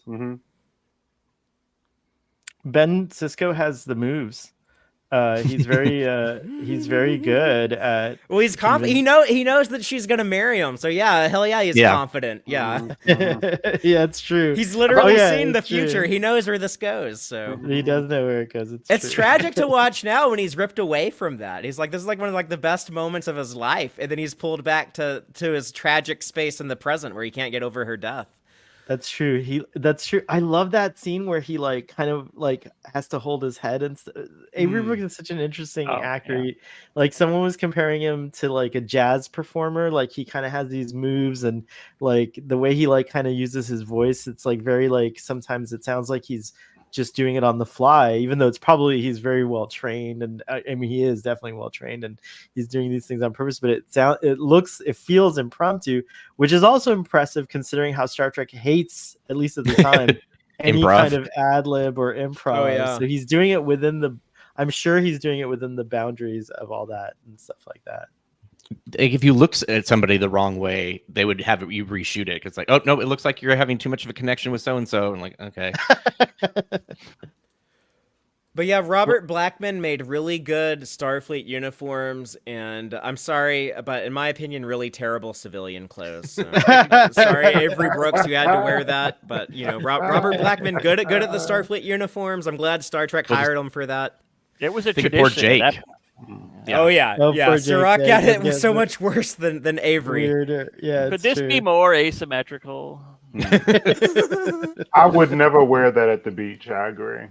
Ben Sisko has the moves. He's very good at. Well, he's confident. He knows that she's gonna marry him. So yeah, hell yeah, he's confident. Yeah, Yeah, it's true. he's literally yeah, seen the it's true. future. He knows where this goes. So He does know where it goes. it's true. tragic to watch now when he's ripped away from that. He's like, this is like one of like the best moments of his life, and then he's pulled back to his tragic space in the present where he can't get over her death. That's true. That's true. I love that scene where he like kind of like has to hold his head and Avery Brooks is such an interesting actor. Yeah. Like someone was comparing him to like a jazz performer. Like he kind of has these moves and like the way he like kind of uses his voice. It's like very like sometimes it sounds like he's just doing it on the fly, even though it's probably he's very well trained, and I mean he is definitely well trained, and he's doing these things on purpose. But it feels impromptu, which is also impressive considering how Star Trek hates, at least at the time, any Improv. kind of ad lib or improv. Oh, yeah. So he's doing it within the. I'm sure he's doing it within the boundaries of all that and stuff like that. Like, if you look at somebody the wrong way, they would have you reshoot it. It's like, oh no, it looks like you're having too much of a connection with so and so. And like, okay. But yeah, Robert Blackman made really good Starfleet uniforms, and I'm sorry, but in my opinion, really terrible civilian clothes. So, sorry, Avery Brooks, who had to wear that. But you know, Robert Blackman, good at the Starfleet uniforms. I'm glad Star Trek hired him for that. It was a Think of tradition. poor Jake. at that point. Yeah. Oh yeah, Oh, yeah. poor Jake, Sirach yeah, got it yeah, was so yeah. much worse than Avery. Weirder. Yeah. Could it's this true. be more asymmetrical? I would never wear that at the beach. I agree.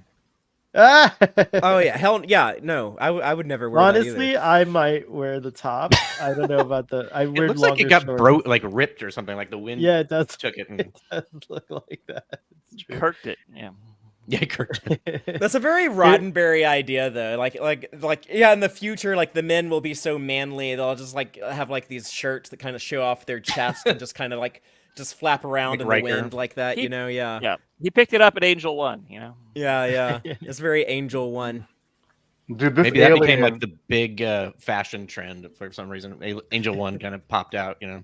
Oh yeah, hell yeah. No, I would never wear that Honestly, either. I might wear the top. I don't know about the. I It wear looks like longer it got shorts. like ripped or something. Like the wind Yeah, it does. took it. And, It does look like that. It's true. Kirked it. Yeah. yeah, Kurt. That's a very Roddenberry idea, though. Like, yeah, in the future, like the men will be so manly, they'll just like have like these shirts that kind of show off their chest and just kind of like just flap around Like in Riker. the wind like that, you know? Yeah, Yeah. He picked it up at Angel One. You know. yeah. It's very Angel One. Dude, this Maybe that alien, became like the big fashion trend for some reason. Angel One kind of popped out, you know.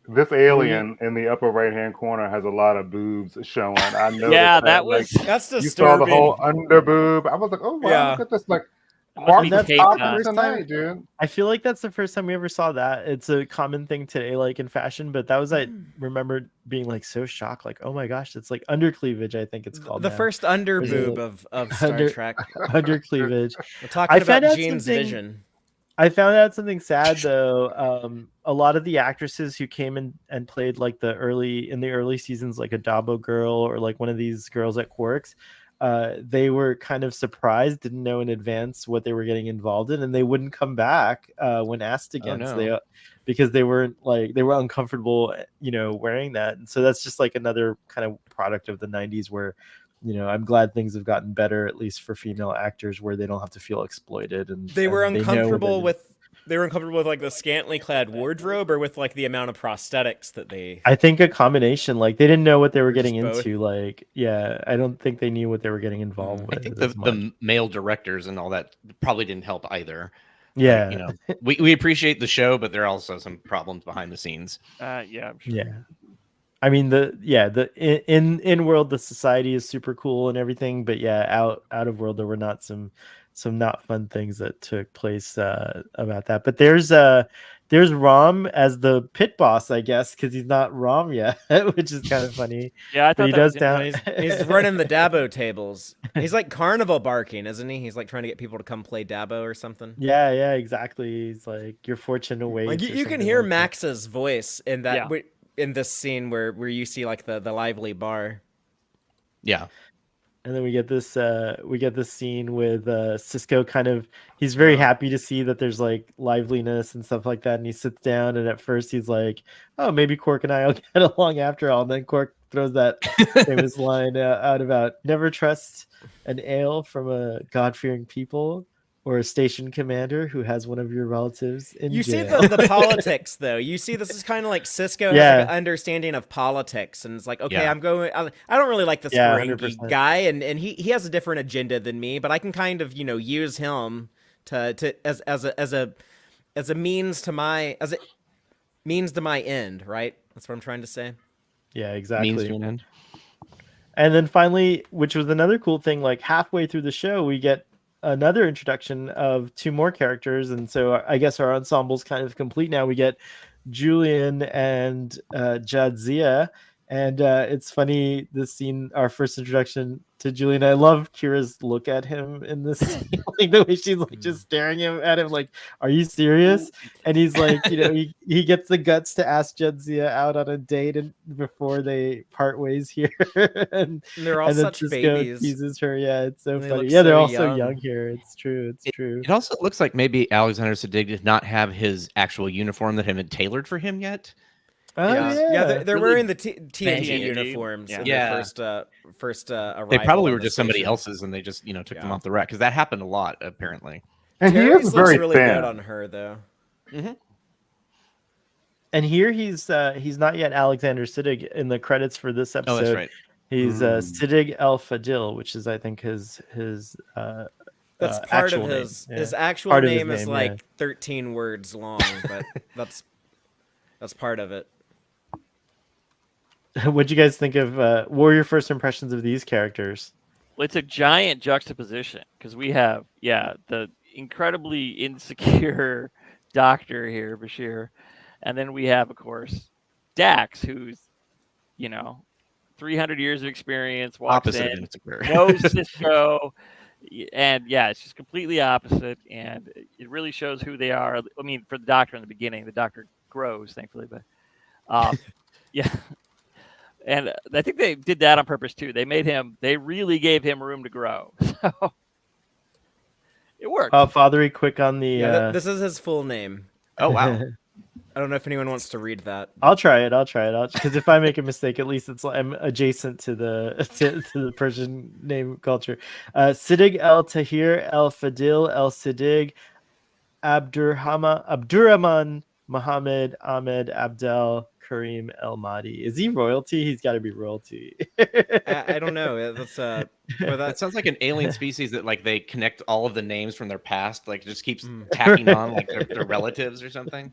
this alien in the upper right hand corner has a lot of boobs showing. I know. Yeah, that was. That's You saw the disturbing. whole under boob. I was like, oh wow, Yeah. look at this, like Must be that's Kate, popping uh, tonight, dude. I feel like that's the first time we ever saw that. It's a common thing today, like in fashion, but that was I remember being like so shocked, like, oh my gosh, it's like under cleavage. I think it's called The now. first under There's a- boob of Star under- Trek. under cleavage. We're talking I found about out Gene's something- vision. I found out something sad though. A lot of the actresses who came in and played like in the early seasons, like a Dabo girl or like one of these girls at Quarks, they were kind of surprised, didn't know in advance what they were getting involved in, and they wouldn't come back when asked again. no. So they because they were uncomfortable, you know, wearing that. And so that's just like another kind of product of the 90s where, you know, I'm glad things have gotten better, at least for female actors, where they don't have to feel exploited and They were and know uncomfortable that- with they were uncomfortable with like the scantily clad wardrobe, or with like the amount of prosthetics that they. I think a combination. Like they didn't know what they were Or just getting both? into. Like, yeah, I don't think they knew what they were getting involved Mm. I with think as much. the male directors and all that probably didn't help either. Yeah, Like, you know, we appreciate the show, but there are also some problems behind the scenes. Yeah, I'm sure. yeah. I mean the in world the society is super cool and everything, but yeah, out of world there were not some not fun things that took place about that. But there's Rom as the pit boss, I guess, because he's not Rom yet, which is kind of funny. Yeah, I But thought he that does was down. He's running the Dabo tables. He's like carnival barking, isn't he? He's like trying to get people to come play Dabo or something. Yeah, exactly. He's like your fortune awaits. Like or you can something hear like that. Max's voice in that Yeah. in this scene where you see like the lively bar. Yeah. And then we get this scene with Cisco kind of he's very happy to see that there's like liveliness and stuff like that, and he sits down and at first he's like, oh, maybe Quark and I will get along after all, and then Quark throws that famous line out about never trust an ale from a God-fearing people or a station commander who has one of your relatives in You see jail. the politics though. You see this is kind of like Cisco has Yeah. like an understanding of politics, and it's like, okay, Yeah. I don't really like this Yeah, Ferengi 100%. guy, and he has a different agenda than me, but I can kind of use him to as a means to my end, right? That's what I'm trying to say. Yeah, exactly. Means to an end. And then finally, which was another cool thing, like halfway through the show, we get another introduction of two more characters. And so I guess our ensemble's kind of complete now. We get Julian and Jadzia. And it's funny, this scene, our first introduction to Julian. I love Kira's look at him in this scene, like the way she's like just staring at him, like, "Are you serious?" And he's like, he gets the guts to ask Jadzia out on a date, and before they part ways here, and they're all then such Cisco babies. teases her. Yeah, it's so And they funny. look Yeah, they're so all so young. young here. It's true. It's true. It also looks like maybe Alexander Siddig did not have his actual uniform that had been tailored for him yet. Oh, yeah, they're Really wearing the TNG TNG. uniforms in Yeah. their first arrival. They probably on were the just somebody station. else's, and they just took them Yeah. off the rack because that happened a lot apparently. And he Terry's is looks very really thin. good on her though. And here he's not yet Alexander Siddig in the credits for this episode. Oh, that's right. He's Siddig El Fadil, which is I think his That's part actual of name. his Yeah. his actual Part of his name is name, like yeah. 13 words long, but that's part of it. What'd you guys think of? What were your first impressions of these characters? Well, it's a giant juxtaposition because we have, the incredibly insecure doctor here, Bashir, and then we have, of course, Dax, who's, 300 years of experience, walks Opposite of in, insecure. knows Cisco, and it's just completely opposite, and it really shows who they are. I mean, for the doctor in the beginning, the doctor grows, thankfully, but yeah. And I think they did that on purpose too. They really gave him room to grow. So it worked. Fathery, quick on the. This is his full name. Oh wow. I don't know if anyone wants to read that. I'll try it. Because if I make a mistake, at least I'm adjacent to the to the Persian name culture. Siddig El Tahir El Fadil El Siddig Abdurrahman Mohammed Ahmed Abdel Karim El Mahdi. Is he royalty? He's got to be royalty. I don't know. That's That sounds like an alien species that like they connect all of the names from their past, like just keeps tacking on like their relatives or something.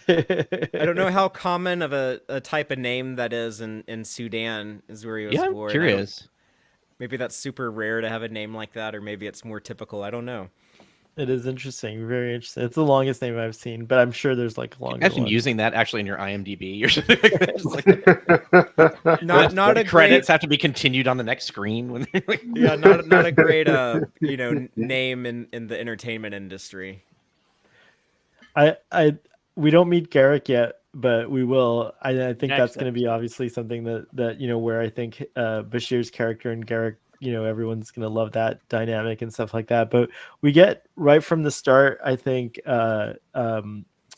I don't know how common of a type of name that is in Sudan, is where he was I'm born. curious. Maybe that's super rare to have a name like that, or maybe it's more typical. I don't know. It is interesting, very interesting. It's the longest name I've seen, but I'm sure there's like longer. Imagine ones. using that actually in your IMDb or something like that. Just like, Not the a credits great, have to be continued on the next screen when they're like, yeah, not a great name in the entertainment industry. We don't meet Garrick yet, but we will. I think Next that's going to be obviously something that where I think Bashir's character and Garrick, everyone's going to love that dynamic and stuff like that. But we get right from the start, I think,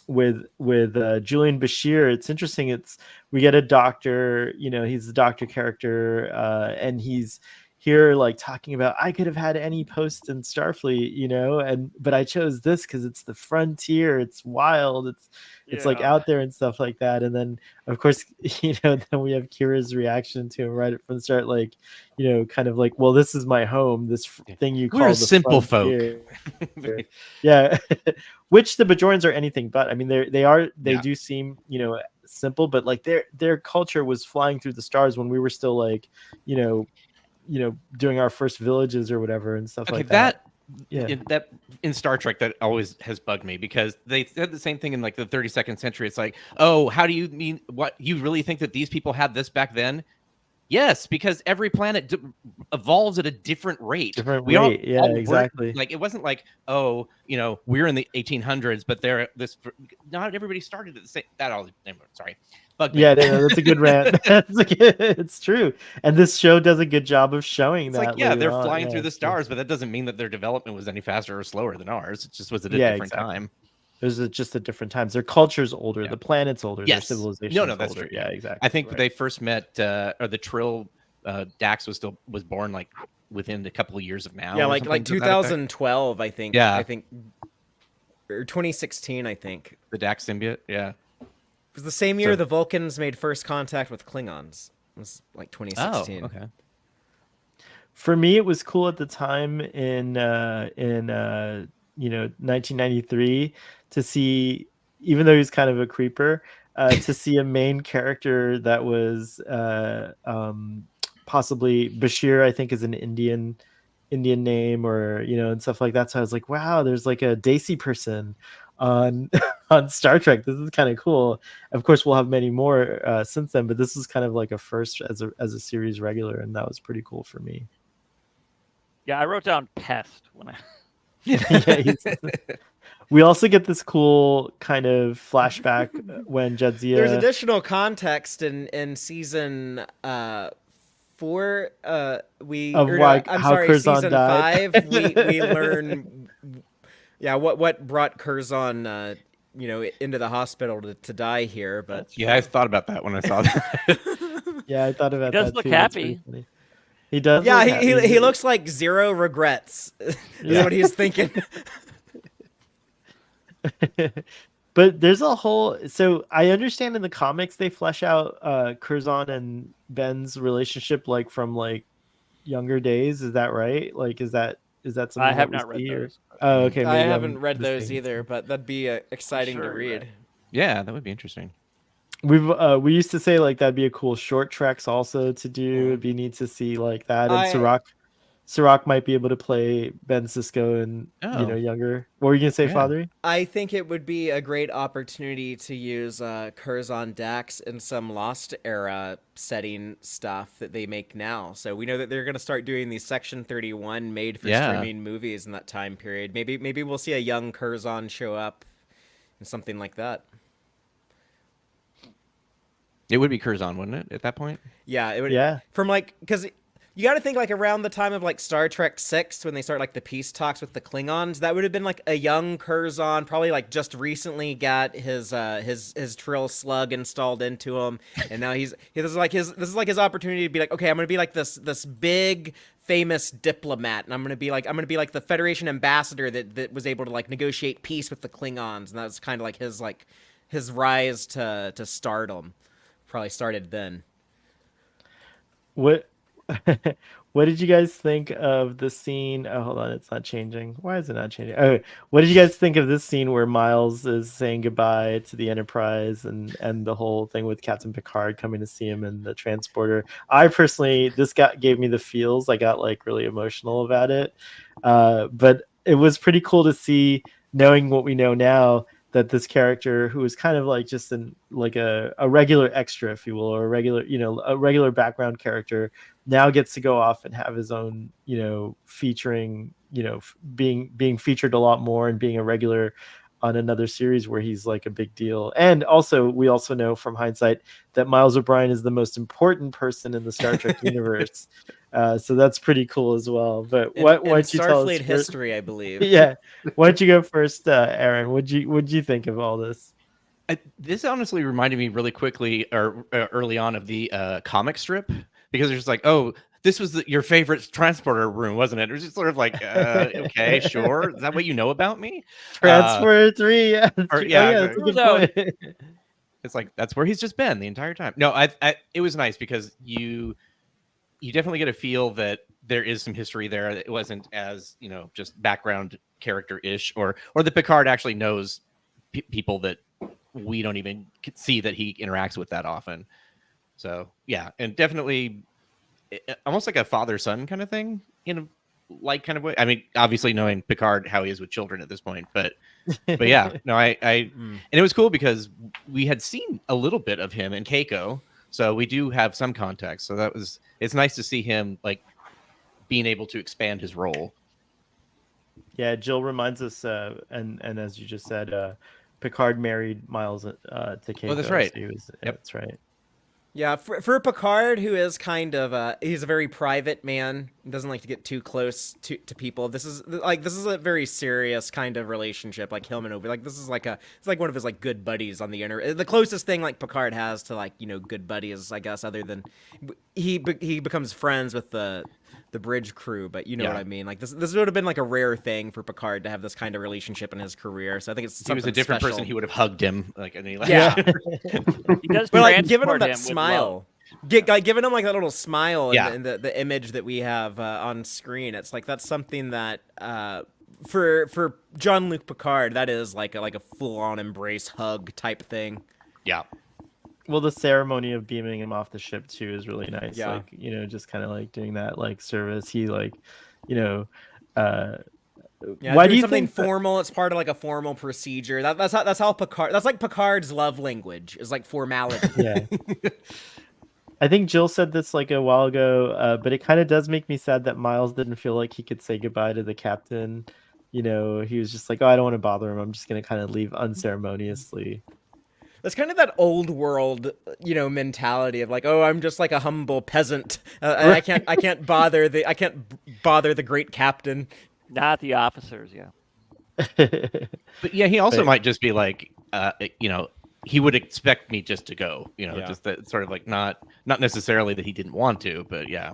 with Julian Bashir, it's interesting. We get a doctor, he's the doctor character, and he's here like talking about I could have had any post in Starfleet, but I chose this because it's the frontier, it's wild, it's like out there and stuff like that. And then of course, then we have Kira's reaction to him right from the start, like, kind of like, well, this is my home, this thing you call We're the simple frontier. folk. Yeah. Which the Bajorans are anything but. I mean, they do seem, simple, but like their culture was flying through the stars when we were still like, doing our first villages or whatever and stuff like that. In Star Trek, that always has bugged me, because they said the same thing in like the 32nd century. It's like, oh, how do you mean, what, you really think that these people had this back then? Yes, because every planet evolves at a different rate. Exactly. Like, it wasn't like, oh, we're in the 1800s, but they're this. Not everybody started at the same. Sorry, bug me. Yeah, that's a good rant. It's true, and this show does a good job of showing it's that. Like, they're flying through the stars, but that doesn't mean that their development was any faster or slower than ours. It just was at a different time. There's just a different times. Their culture's older, the planet's older, yes. their civilization. No, that's older. true. Yeah, exactly. I think they first met, or the Trill, Dax was born like within a couple of years of now. Yeah, like 2012, I think. Yeah, I think, or 2016, I think. The Dax symbiote. Yeah, it was the same year the Vulcans made first contact with Klingons. It was like 2016. Oh, okay. For me, it was cool at the time in 1993 to see, even though he's kind of a creeper, to see a main character that was possibly Bashir, I think is an Indian name, or and stuff like that. So I was like, wow, there's like a Daisy person on Star Trek. This is kind of cool. Of course, we'll have many more since then, but this is kind of like a first as a series regular, and that was pretty cool for me. Yeah, I wrote down pest when I. We also get this cool kind of flashback when Jadzia. There's additional context in season 4. Season died. 5. We learn, what brought Curzon, into the hospital to die here. But I thought about that when I saw that. Yeah, I thought about that. He does look happy. He does. Yeah, he looks like zero regrets. Is what he's thinking. But there's a whole. So I understand in the comics they flesh out Curzon and Ben's relationship like from like younger days. Is that right? Like, is that something I have not read those? Oh, okay. I haven't read those either, but that'd be exciting to read. Right. Yeah, that would be interesting. We used to say like that'd be a cool short treks also to do. It'd be neat to see like that. And Sirach might be able to play Ben Sisko and younger. What were you gonna say, Father? I think it would be a great opportunity to use Curzon Dax in some Lost era setting stuff that they make now. So we know that they're gonna start doing these Section 31 made for streaming movies in that time period. Maybe we'll see a young Curzon show up and something like that. It would be Curzon, wouldn't it, at that point? Yeah, it would. Yeah. From like, because you got to think like around the time of like Star Trek 6 when they start like the peace talks with the Klingons, that would have been like a young Curzon, probably like just recently got his Trill slug installed into him, and now this is like his opportunity to be like, okay, I'm gonna be like this big famous diplomat, and I'm gonna be like the Federation ambassador that was able to like negotiate peace with the Klingons, and that was kind of like his rise to stardom. Probably started then. What did you guys think of the scene? Oh, hold on, it's not changing. Why is it not changing? Oh, what did you guys think of this scene where Miles is saying goodbye to the Enterprise and the whole thing with Captain Picard coming to see him in the transporter? I personally, this gave me the feels. I got like really emotional about it. But it was pretty cool to see, knowing what we know now, that this character who was kind of like just a regular extra, if you will, or a regular background character, now gets to go off and have his own, featuring, being featured a lot more and being a regular on another series where he's like a big deal. And also, we also know from hindsight that Miles O'Brien is the most important person in the Star Trek universe. So that's pretty cool as well. But why don't you tell us Starfleet history, I believe. Yeah. Why don't you go first, Aaron? What'd you think of all this? This honestly reminded me really quickly or early on of the comic strip, because there's like, oh, this was your favorite transporter room, wasn't it? It was just sort of like, okay, sure. Is that what you know about me? Transfer 3. Yeah, Or, oh yeah, yeah, that's a True, good though. point. It's like that's where he's just been the entire time. No, it was nice because you definitely get a feel that there is some history there. It wasn't as just background character ish, or that Picard actually knows people that we don't even see that he interacts with that often. So yeah, and definitely almost like a father son kind of thing in a like kind of way. I mean, obviously knowing Picard how he is with children at this point, but yeah, no, I and it was cool because we had seen a little bit of him in Keiko, so we do have some context. So it's nice to see him like being able to expand his role. Yeah, Jill reminds us, and as you just said, Picard married Miles to Keiko. Oh, that's right. So Yep. That's right. Yeah, for Picard, who is kind of he's a very private man, doesn't like to get too close to people. This is a very serious kind of relationship, like him and Obi. Like this is it's like one of his like good buddies on the internet. The closest thing like Picard has to like good buddies, I guess, other than he becomes friends with the bridge crew, but you know what I mean. Like this would have been like a rare thing for Picard to have this kind of relationship in his career. So I think it's If he was a different special. person, he would have hugged him like, and he like, Yeah. He does But like giving him transport that with smile, giving him like that little smile Yeah. in the image that we have on screen. It's like that's something that for Jean-Luc Picard, that is like a full on embrace hug type thing. yeah. Well, the ceremony of beaming him off the ship too is really nice. Yeah. Like, just kind of like doing that like service. He like, Yeah, why do doing you something think that- formal? It's part of like a formal procedure. That's how Picard. That's like Picard's love language is like formality. Yeah. I think Jill said this like a while ago, but it kind of does make me sad that Miles didn't feel like he could say goodbye to the captain. He was just like, oh, I don't want to bother him. I'm just going to kind of leave unceremoniously. That's kind of that old world, mentality of like, oh, I'm just like a humble peasant. I can't bother the great captain. Not the officers, yeah. But yeah, he also might just be like, he would expect me just to go, just that sort of like not necessarily that he didn't want to, but yeah,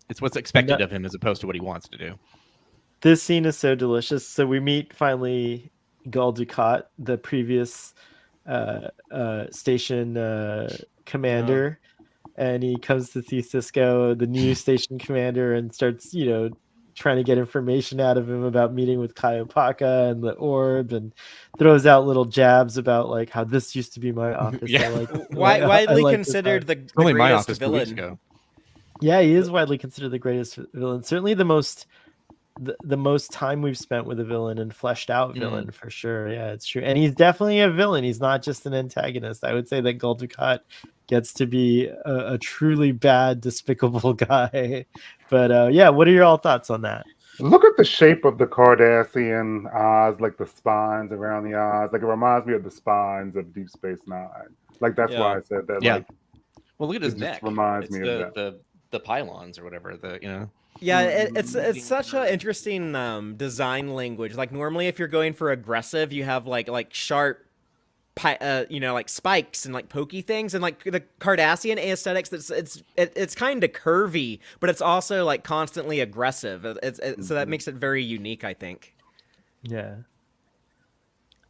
it's what's expected of him as opposed to what he wants to do. This scene is so delicious. So we meet finally Gul Dukat, the previous station commander, and he comes to see Cisco, the new station commander, and starts, trying to get information out of him about meeting with Kaiopaka and the orb, and throws out little jabs about like how this used to be my office. Yeah. Widely considered the Only my greatest office 2 weeks villain. ago. Yeah, he is widely considered the greatest villain. Certainly the most time we've spent with a villain and fleshed out villain for sure. Yeah, it's true. And he's definitely a villain. He's not just an antagonist. I would say that Gul Dukat gets to be a truly bad, despicable guy. But yeah, what are your all thoughts on that? Look at the shape of the Cardassian eyes, like the spines around the eyes. Like it reminds me of the spines of Deep Space Nine. Like that's why I said that. Yeah. Like, Well, look at his it just neck. reminds It's me of the pylons or whatever. Yeah, it's such an interesting design language. Like normally, if you're going for aggressive, you have like sharp, like spikes and like pokey things, and like the Cardassian aesthetics. It's kind of curvy, but it's also like constantly aggressive. So that makes it very unique, I think. Yeah.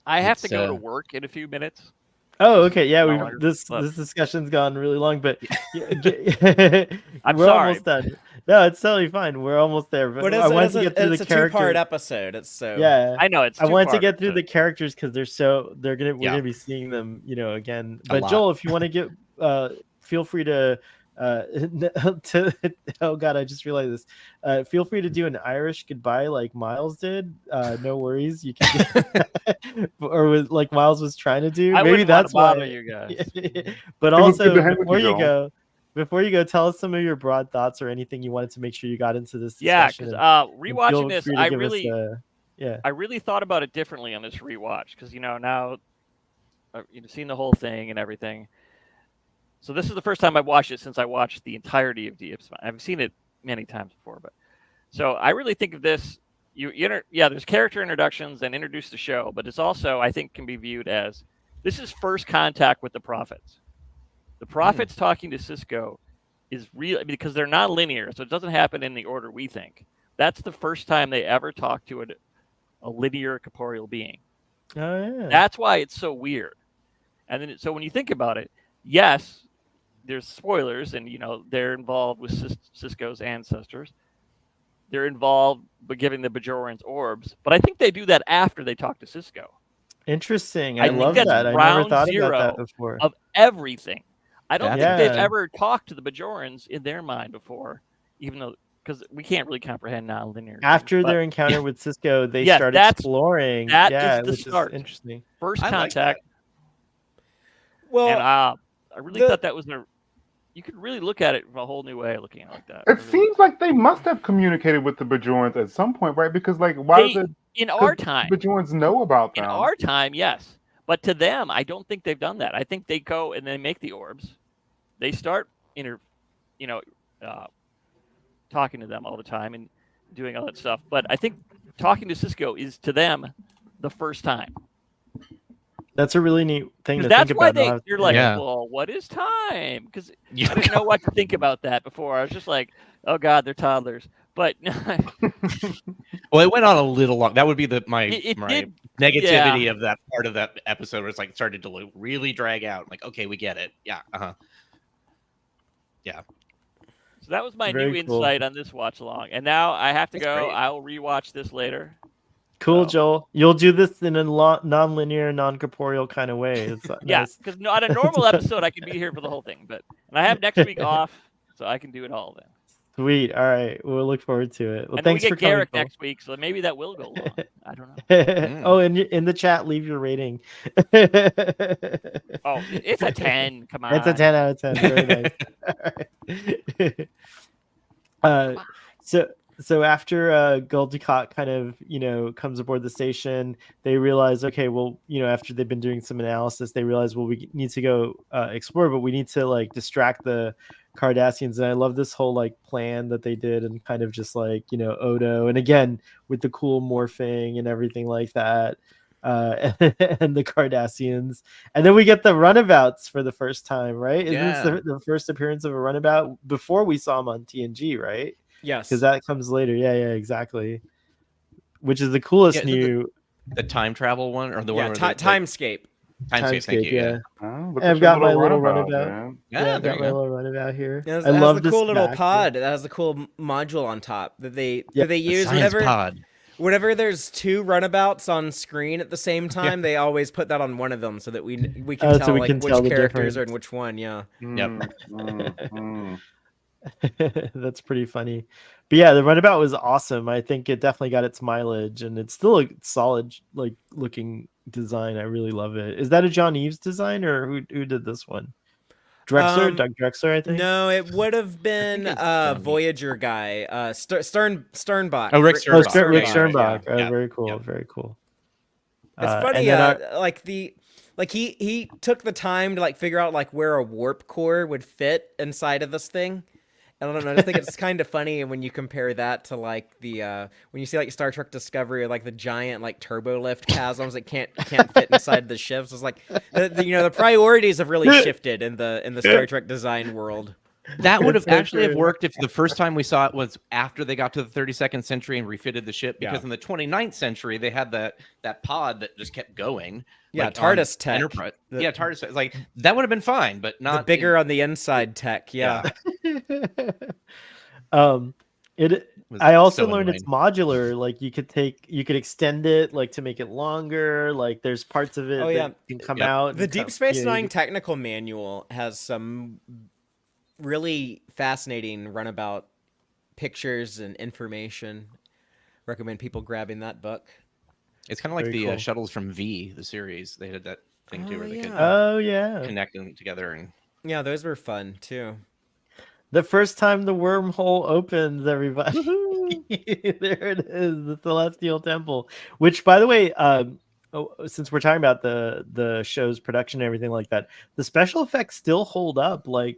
I have to go to work in a few minutes. Oh, okay. Yeah, Longer, this but- discussion's gone really long, but I'm we're sorry. almost done. No, it's totally fine. We're almost there. But I wanted to get through it's the a characters. two-part episode. It's so Yeah, I know it's. I wanted to two-part, get through so- the characters because we're Yeah. gonna be seeing them, again. A But lot. Joel, if you want to get, feel free to, oh god, I just realized this. Feel free to do an Irish goodbye like Miles did. No worries, you can, or like Miles was trying to do. I Maybe wouldn't wanna that's why. bother you guys. But It was good also, to hang with before you, you go, tell us some of your broad thoughts or anything you wanted to make sure you got into this Yeah, discussion. because and rewatching feel this, free to I give us, really, yeah. I really thought about it differently on this rewatch because now, you've seen the whole thing and everything. So this is the first time I've watched it since I watched the entirety of Deep Space. I've seen it many times before, but so I really think of this. There's character introductions and introduce the show, but it's also I think can be viewed as this is first contact with the prophets. The prophets talking to Cisco is real because they're not linear, so it doesn't happen in the order we think. That's the first time they ever talk to a linear corporeal being. Oh yeah. That's why it's so weird. And then, so when you think about it, yes, there's spoilers, and they're involved with Cisco's ancestors. They're involved with giving the Bajorans orbs, but I think they do that after they talk to Cisco. Interesting. I I think love that's that. I never ground thought about zero that before. Of everything. I don't think they've Yeah. ever talked to the Bajorans in their mind before, even though because we can't really comprehend nonlinear. After but their encounter with Cisco, they Yes, start that's- exploring. that yeah, is the which start. is interesting. first I like contact, Well, and I really the- thought that was you could really look at it from a whole new way, looking at it like that. It seems like they must have communicated with the Bajorans at some point, right? Because like, why does it? in 'cause our time, the Bajorans know about them. in our time, yes, but to them, I don't think they've done that. I think they go and they make the orbs. They start talking to them all the time and doing all that stuff. But I think talking to Cisco is to them the first time. That's a really neat thing to That's think why about. you're like, Yeah. well, what is time? Because Yeah. I didn't know what to think about that before. I was just like, oh God, they're toddlers. But Well, it went on a little long. That would be my It my did- negativity of that part of that episode, where it's like it started to really drag out. Like, okay, we get it. Yeah. so that was my Very new cool. insight on this watch along. And now I have to That's go. great. I'll rewatch this later. Cool, So- Joel. You'll do this in a non-linear, non-corporeal kind of way. It's Yeah, nice. because on a normal episode, I can be here for the whole thing. And I have next week off, so I can do it all then. Sweet. All right. We'll look forward to it. Well, And then we thanks for get Garrick coming. next week, so maybe that will go long. I don't know. Joel. Oh, and in the chat, leave your rating. Oh, it's a 10. Come on. It's a 10 out of 10. Very nice. All right. So after Goldicott kind of comes aboard the station, they realize, okay, well, after they've been doing some analysis, they realize, well, we need to go explore, but we need to like distract the Cardassians. And I love this whole like plan that they did, and kind of just like Odo, and again with the cool morphing and everything like that. And the Cardassians, and then we get the runabouts for the first time, right? Isn't this the first appearance of a runabout? Before we saw him on TNG, right? yes, Because that comes later. Yeah, exactly. Which is the coolest Yeah, new The time travel one, or the yeah, one where timescape. timescape. Thank you. Yeah. Oh, look I've at got your my little runabout, runabout. man. Yeah, there I've got you my go. little runabout here. It has, I it has love the this cool little back. pod. It has the cool module on top that they Yeah, that they The use science whenever pod. whenever there's two runabouts on screen at the same time. They always put that on one of them so that we can Oh, tell so we like can which tell the characters are in difference. which one. Yeah. That's pretty funny. But yeah, the runabout was awesome. I think it definitely got its mileage, and it's still a solid like looking design. I really love it. Is that a John Eves design, or who did this one? Drexler, Doug Drexler, I think. No, it would have been it's Johnny. Voyager guy, Sternbach. Oh, Rick Oh, Sternbach. Rick Yeah, Sternbach. yeah, Oh, yeah, very cool. yeah. Very cool. It's And funny, then he took the time to like figure out like where a warp core would fit inside of this thing. I don't know. I just think it's kind of funny when you compare that to like the when you see like Star Trek Discovery or like the giant like turbo lift chasms that can't fit inside the ships. It's like the priorities have really shifted in the Star Trek design world. That would have It's so actually have true. worked if the first time we saw it was after they got to the 32nd century and refitted the ship. Because Yeah. in the 29th century, they had that pod that just kept going. Yeah, like, TARDIS on tech. Enterprise. The- Yeah, TARDIS tech. Like that would have been fine, but not The bigger on the inside tech. Yeah. It. was I also so learned it's modular. Like you could extend it, like to make it longer. Like there's parts of it Oh, yeah. that can come Yep. out. The and Deep come- Space yeah, Nine technical manual has some really fascinating runabout pictures and information. Recommend people grabbing that book. It's kind of like Very the cool. shuttles from V, the series. They had that thing too, Oh, where they could yeah. Oh yeah. connect them together. And Yeah, those were fun too. The first time the wormhole opens, everybody. There it is, the Celestial Temple. Which, by the way, since we're talking about the show's production and everything like that, the special effects still hold up like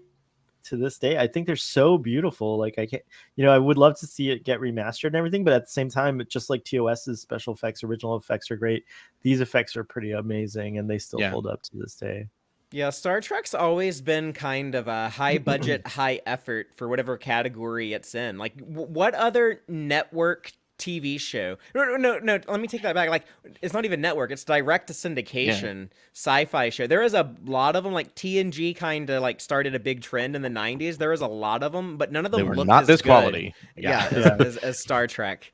to this day. I think they're so beautiful. Like I can't, I would love to see it get remastered and everything, but at the same time, just like TOS's special effects, original effects are great. These effects are pretty amazing, and they still Yeah. hold up to this day. Yeah, Star Trek's always been kind of a high budget, high effort for whatever category it's in. Like, what other network TV show? No. Let me take that back. Like, it's not even network; it's direct to syndication sci-fi show. There is a lot of them. Like TNG, kind of like started a big trend in the '90s. There was a lot of them, but none of them They were looked not as this good. quality. Yeah, Yeah. as Star Trek.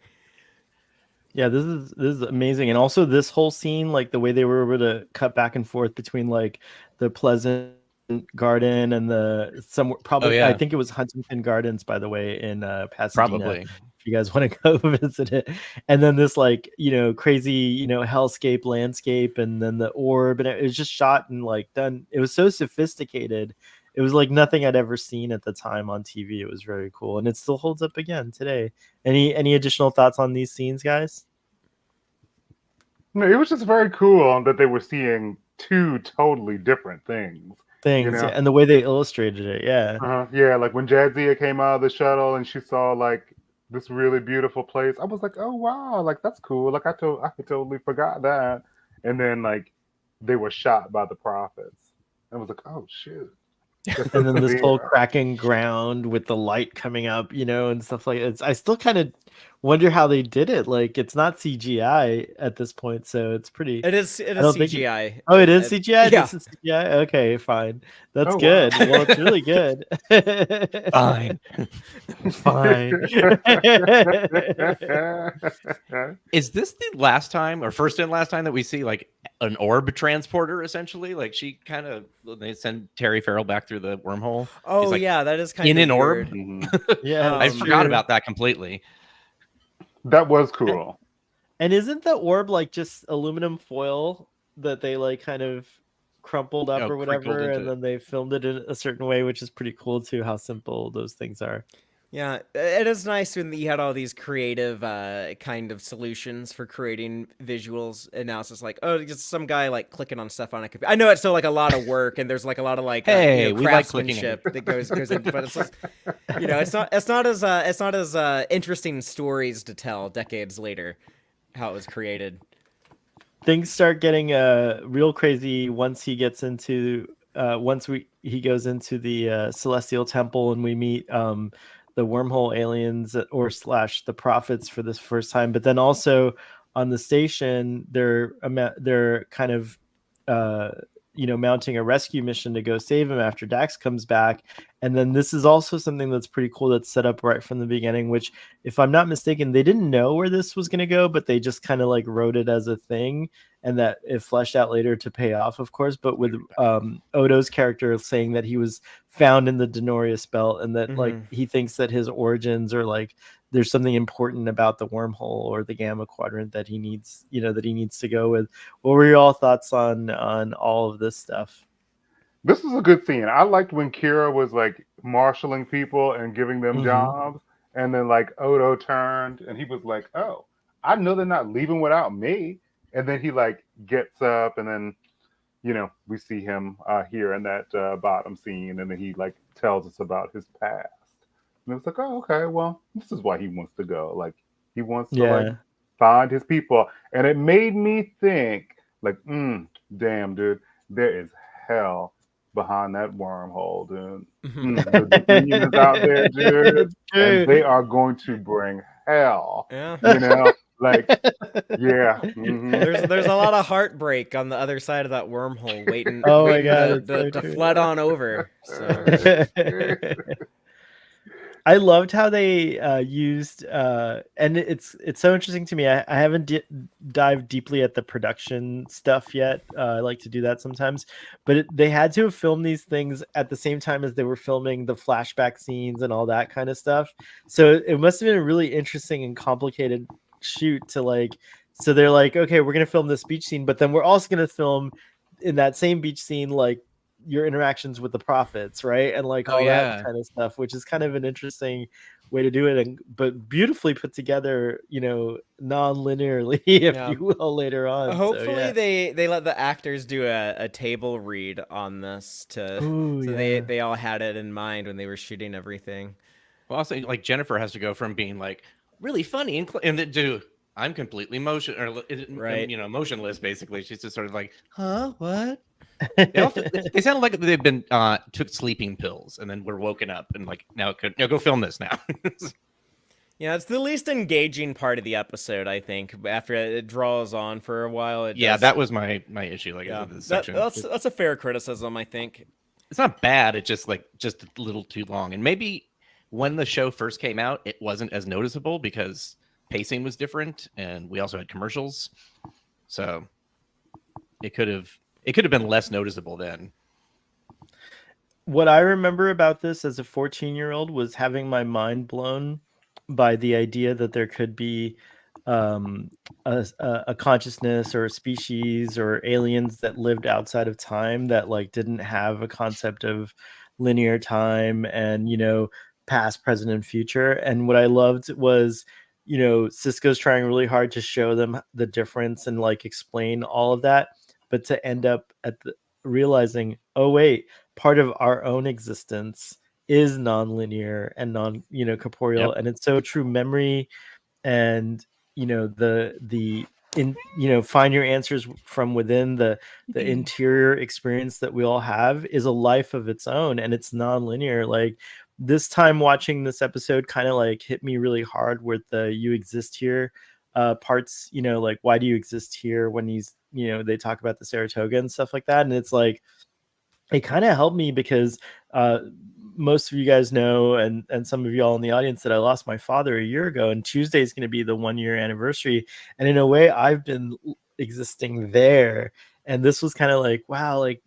Yeah, this is amazing, and also this whole scene, like the way they were able to cut back and forth between like the Pleasant Garden and the probably yeah. I think it was Huntington Gardens, by the way, in Pasadena. Probably. If you guys want to go visit it, and then this like crazy hellscape landscape, and then the orb, and it was just shot and like done. It was so sophisticated. It was like nothing I'd ever seen at the time on TV. It was very cool, and it still holds up again today. Any additional thoughts on these scenes, guys? No, it was just very cool that they were seeing two totally different things. Things, yeah, and the way they illustrated it, yeah. Yeah, like when Jadzia came out of the shuttle and she saw like this really beautiful place, I was like, oh wow, like that's cool. Like I totally forgot that. And then like they were shot by the prophets. I was like, oh shoot. And then this whole cracking ground with the light coming up, and stuff like it. I still kind of wonder how they did it. Like it's not CGI at this point, so it's pretty. It is CGI. Oh, it is CGI. Yeah. This is CGI. Okay, fine. That's Oh, good. wow. Well, it's really good. Fine. Fine. Is this the last time or first and last time that we see like an orb transporter essentially? Like she kind of they send Terry Farrell back through the wormhole. Oh He's, like, yeah, that is kind in of an orb. Yeah, I that's forgot true. about that completely. That was cool. And isn't the orb like just aluminum foil that they like kind of crumpled up or Crinkled whatever, and into- then they filmed it in a certain way, which is pretty cool too, how simple those things are. Yeah, it is nice when you had all these creative kind of solutions for creating visuals, and now it's just like, oh, just some guy like clicking on stuff on a computer. I know it's still like a lot of work, and there's like a lot of like Hey, we like clicking craftsmanship that goes into, but it's just, it's not as interesting stories to tell decades later how it was created. Things start getting real crazy once he gets into he goes into the Celestial Temple, and we meet the wormhole aliens or / the prophets for this first time. But then also on the station, they're kind of mounting a rescue mission to go save him after Dax comes back. And then this is also something that's pretty cool that's set up right from the beginning, which, if I'm not mistaken, they didn't know where this was going to go, but they just kind of like wrote it as a thing, and that it fleshed out later to pay off, of course. But with Odo's character saying that he was found in the Denorius belt, and that like he thinks that his origins are like there's something important about the wormhole or the gamma quadrant that he needs, to go with. What were your all thoughts on all of this stuff? This was a good scene. I liked when Kira was like marshaling people and giving them jobs, and then like Odo turned and he was like, "Oh, I know they're not leaving without me." And then he like gets up, and then we see him here in that bottom scene, and then he like tells us about his past. And it was like, "Oh, okay, well, this is why he wants to go. Like he wants to like find his people." And it made me think, like, damn, dude, there is hell behind that wormhole, dude. The Dominion is out there, dude, and they are going to bring hell. Yeah. Like, yeah. There's a lot of heartbreak on the other side of that wormhole, waiting. Oh waiting my God, to flood on over. So. I loved how they used, and it's so interesting to me. I haven't dived deeply at the production stuff yet. I like to do that sometimes, but they had to have filmed these things at the same time as they were filming the flashback scenes and all that kind of stuff. So it must have been a really interesting and complicated shoot to like. So they're like, okay, we're gonna film this beach scene, but then we're also gonna film in that same beach scene like your interactions with the prophets, right? And like all that kind of stuff, which is kind of an interesting way to do it, but beautifully put together, non-linearly, if you will, later on. Hopefully they let the actors do a table read on this they all had it in mind when they were shooting everything. Well, also like Jennifer has to go from being like really funny and then to I'm completely Right. motionless. Basically, she's just sort of like, huh, what? They sounded like they've been took sleeping pills and then were woken up and like now go film this now. Yeah, it's the least engaging part of the episode, I think. After it draws on for a while, it Yeah, does. that was my issue. Like, Yeah, this section. that's a fair criticism, I think. It's not bad. It's just just a little too long. And maybe when the show first came out, it wasn't as noticeable because pacing was different, and we also had commercials, so it could have been less noticeable then. What I remember about this as a 14-year-old was having my mind blown by the idea that there could be a consciousness or a species or aliens that lived outside of time that like didn't have a concept of linear time and past, present, and future. And what I loved was Cisco's trying really hard to show them the difference and like explain all of that, but to end up realizing, oh wait, part of our own existence is non-linear and corporeal. Yep. And it's so true. Memory and find your answers from within. The interior experience that we all have is a life of its own, and it's non-linear. Like this time watching this episode kind of like hit me really hard with the you exist here parts, like why do you exist here, when they talk about the Saratoga and stuff like that. And it's like it kind of helped me because most of you guys know, and some of y'all in the audience, that I lost my father a year ago, and Tuesday is going to be the 1-year anniversary. And in a way, I've been existing there. And this was kind of like, wow, like,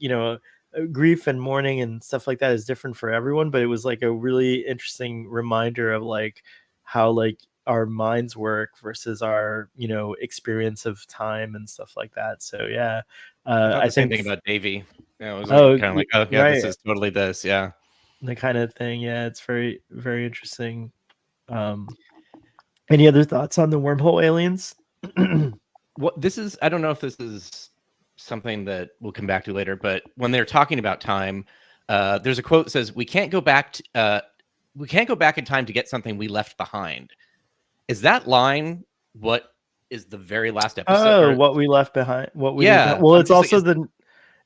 grief and mourning and stuff like that is different for everyone. But it was like a really interesting reminder of like how like our minds work versus our, experience of time and stuff like that. So yeah, I think thing about Davey. Yeah, it was kind of like, oh yeah, right. This is totally this. Yeah. The kind of thing. Yeah, it's very, very interesting. Any other thoughts on the wormhole aliens? What this is, I don't know if this is something that we'll come back to later, but when they're talking about time, there's a quote that says, we can't go back in time to get something we left behind. Is that line what is the very last episode? Oh, what we left behind. What we yeah. Well, I'm it's also like,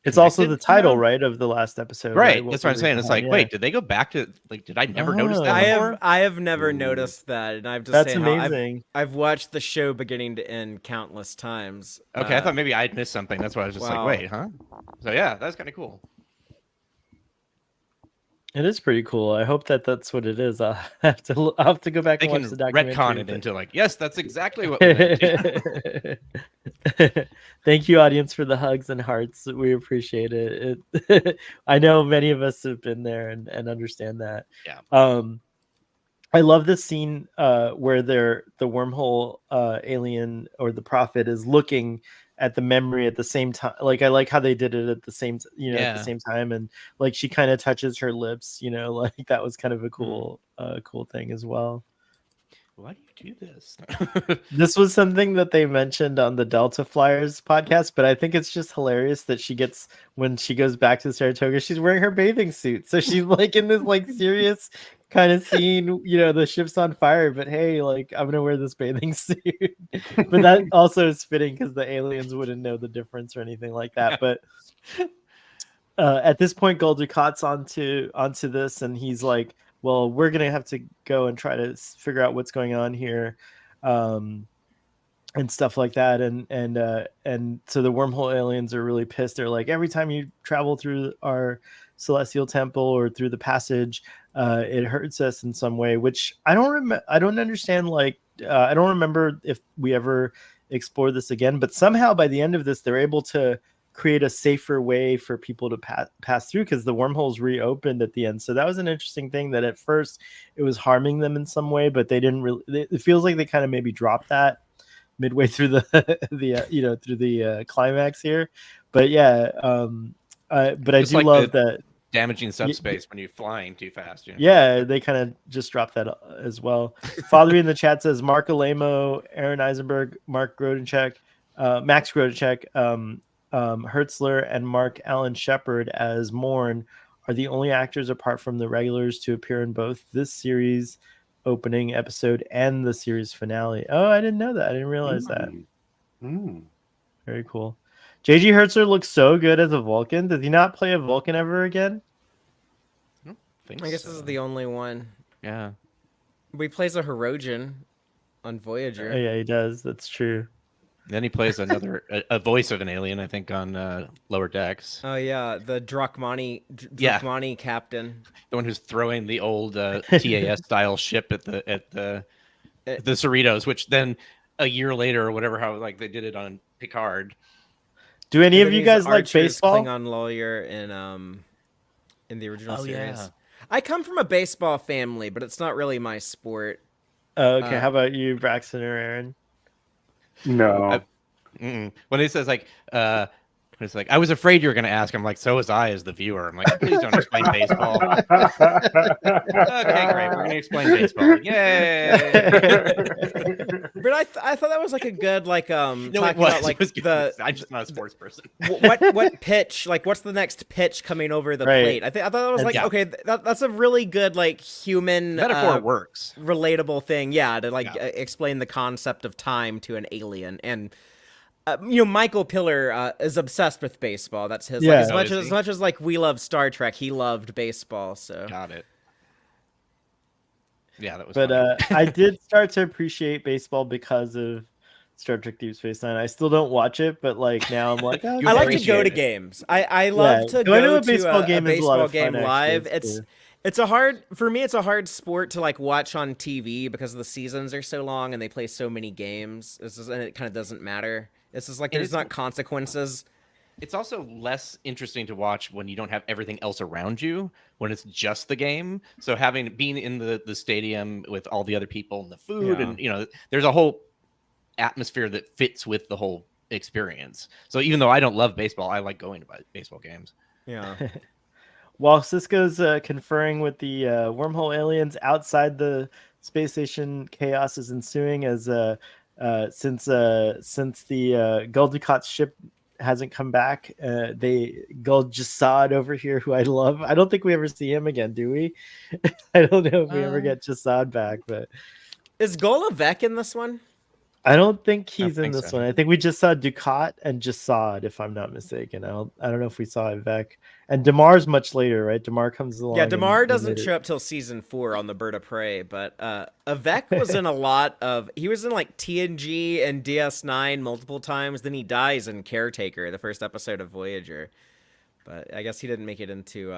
it's also the title, right, of the last episode. Right. That's what I'm saying. It's like, yeah. wait, did they go back to like? Did I never notice that before? I have never noticed that, and I've just that's amazing. I've watched the show beginning to end countless times. Okay, I thought maybe I'd missed something. That's why I was just like, wait, huh? So yeah, that's kind of cool. It is pretty cool. I hope that that's what it is. I'll have to go back and watch the documentary. Retcon it into like, yes, that's exactly what we meant. Thank you, audience, for the hugs and hearts. We appreciate it. I know many of us have been there and understand that. Yeah. I love this scene where the wormhole alien or the prophet is looking at the memory at the same time. Like I like how they did it at the same at the same time, and like she kind of touches her lips, like that was kind of a cool cool thing as well. Why do you do this? This was something that they mentioned on the Delta Flyers podcast, but I think it's just hilarious that she gets, when she goes back to Saratoga, she's wearing her bathing suit. So she's like in this like serious kind of scene, the ship's on fire, but hey, like I'm gonna wear this bathing suit. But that also is fitting because the aliens wouldn't know the difference or anything like that. But at this point, Gul Dukat's onto this, and he's like, well, we're going to have to go and try to figure out what's going on here, and stuff like that. And so the wormhole aliens are really pissed. They're like, every time you travel through our celestial temple or through the passage, it hurts us in some way, which I don't understand. Like, I don't remember if we ever explored this again, but somehow by the end of this, they're able to create a safer way for people to pass through because the wormholes reopened at the end. So that was an interesting thing, that at first it was harming them in some way, but they didn't really. It feels like they kind of maybe dropped that midway through the through the climax here. But yeah, but I do like love that damaging subspace when you're flying too fast. Yeah, they kind of just dropped that as well. Father in the chat says Mark Alamo, Aaron Eisenberg, Max Grodenchek, Hertzler, and Mark Allen Shepard as Morn are the only actors apart from the regulars to appear in both this series opening episode and the series finale. Oh, I didn't know that. I didn't realize that. Mm. Very cool. J.G. Hertzer looks so good as a Vulcan. Does he not play a Vulcan ever again? I guess this is the only one. Yeah. He plays a Hirogen on Oh, Voyager. yeah, he does. That's true. Then he plays a voice of an alien, I think, on Lower Decks. Oh yeah, the Drakmani Yeah. captain. The one who's throwing the old TAS style ship at the Cerritos, which then a year later or whatever, how like they did it on Picard. Do any And of then you he's guys like Archer's baseball? Klingon lawyer in the original Oh, series. yeah. I come from a baseball family, but it's not really my sport. Oh, okay. How about you, Braxton or Aaron? No. When he says like, it's like I was afraid you were going to ask. I'm like, so was I as the viewer. I'm like, please don't explain baseball. Okay, great. We're going to explain baseball. Yay! But I thought that was like a good like No, it talking was. about like It was good. the I'm just not a sports person. what pitch, like what's the next pitch coming over the Right. plate. I thought that was like Yeah. okay, that's a really good like human Metaphor works. relatable thing, yeah, to like explain the concept of time to an alien. And Michael Piller is obsessed with baseball. That's his Yeah. like, Oh, as much as like we love Star Trek, he loved baseball. So Got it. Yeah, that was. But funny. I did start to appreciate baseball because of Star Trek Deep Space Nine. I still don't watch it, but like now I'm like, oh, You I like to appreciate go to it. games. I love to Going go to a baseball game is a lot baseball of game fun, live. actually, It's a hard for me. It's a hard sport to like watch on TV because the seasons are so long and they play so many games. And it kind of doesn't matter. It's just like there's not consequences. It's also less interesting to watch when you don't have everything else around you, when it's just the game. So being in the stadium with all the other people and the food, Yeah. and there's a whole atmosphere that fits with the whole experience. So even though I don't love baseball, I like going to baseball games. Yeah. While Cisco's conferring with the wormhole aliens outside the space station, chaos is ensuing as since the Gul Dukat's ship hasn't come back, Gul Jassad over here, who I love. I don't think we ever see him again, do we? I don't know if we ever get Jassad back, but Is Golovec in this one? I don't think he's don't in think this so. one. I think we just saw Ducat and Jassad, if I'm not mistaken. I don't know if we saw Ivek. And Damar's much later, right? Damar comes along. Yeah, Damar and doesn't later. show up till season 4 on the Bird of Prey, but Avec was in a lot of. He was in like TNG and DS9 multiple times. Then he dies in Caretaker, the first episode of Voyager. But I guess he didn't make it into.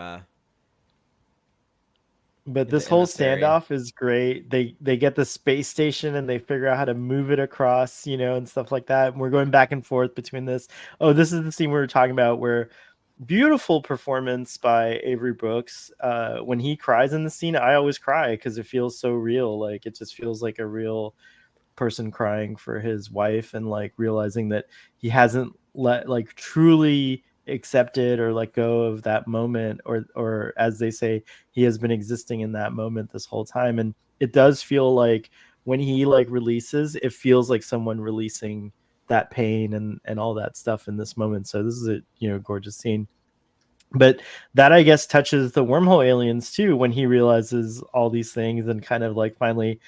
But the this whole Emissary. standoff is great. They get the space station and they figure out how to move it across, and stuff like that. And we're going back and forth between this. Oh, this is the scene we were talking about where beautiful performance by Avery Brooks. When he cries in the scene, I always cry because it feels so real. Like it just feels like a real person crying for his wife and like realizing that he hasn't truly accepted or let go of that moment, or as they say, he has been existing in that moment this whole time. And it does feel like when he like releases, it feels like someone releasing that pain and all that stuff in this moment. So this is a gorgeous scene. But that, I guess, touches the wormhole aliens too, when he realizes all these things and kind of like finally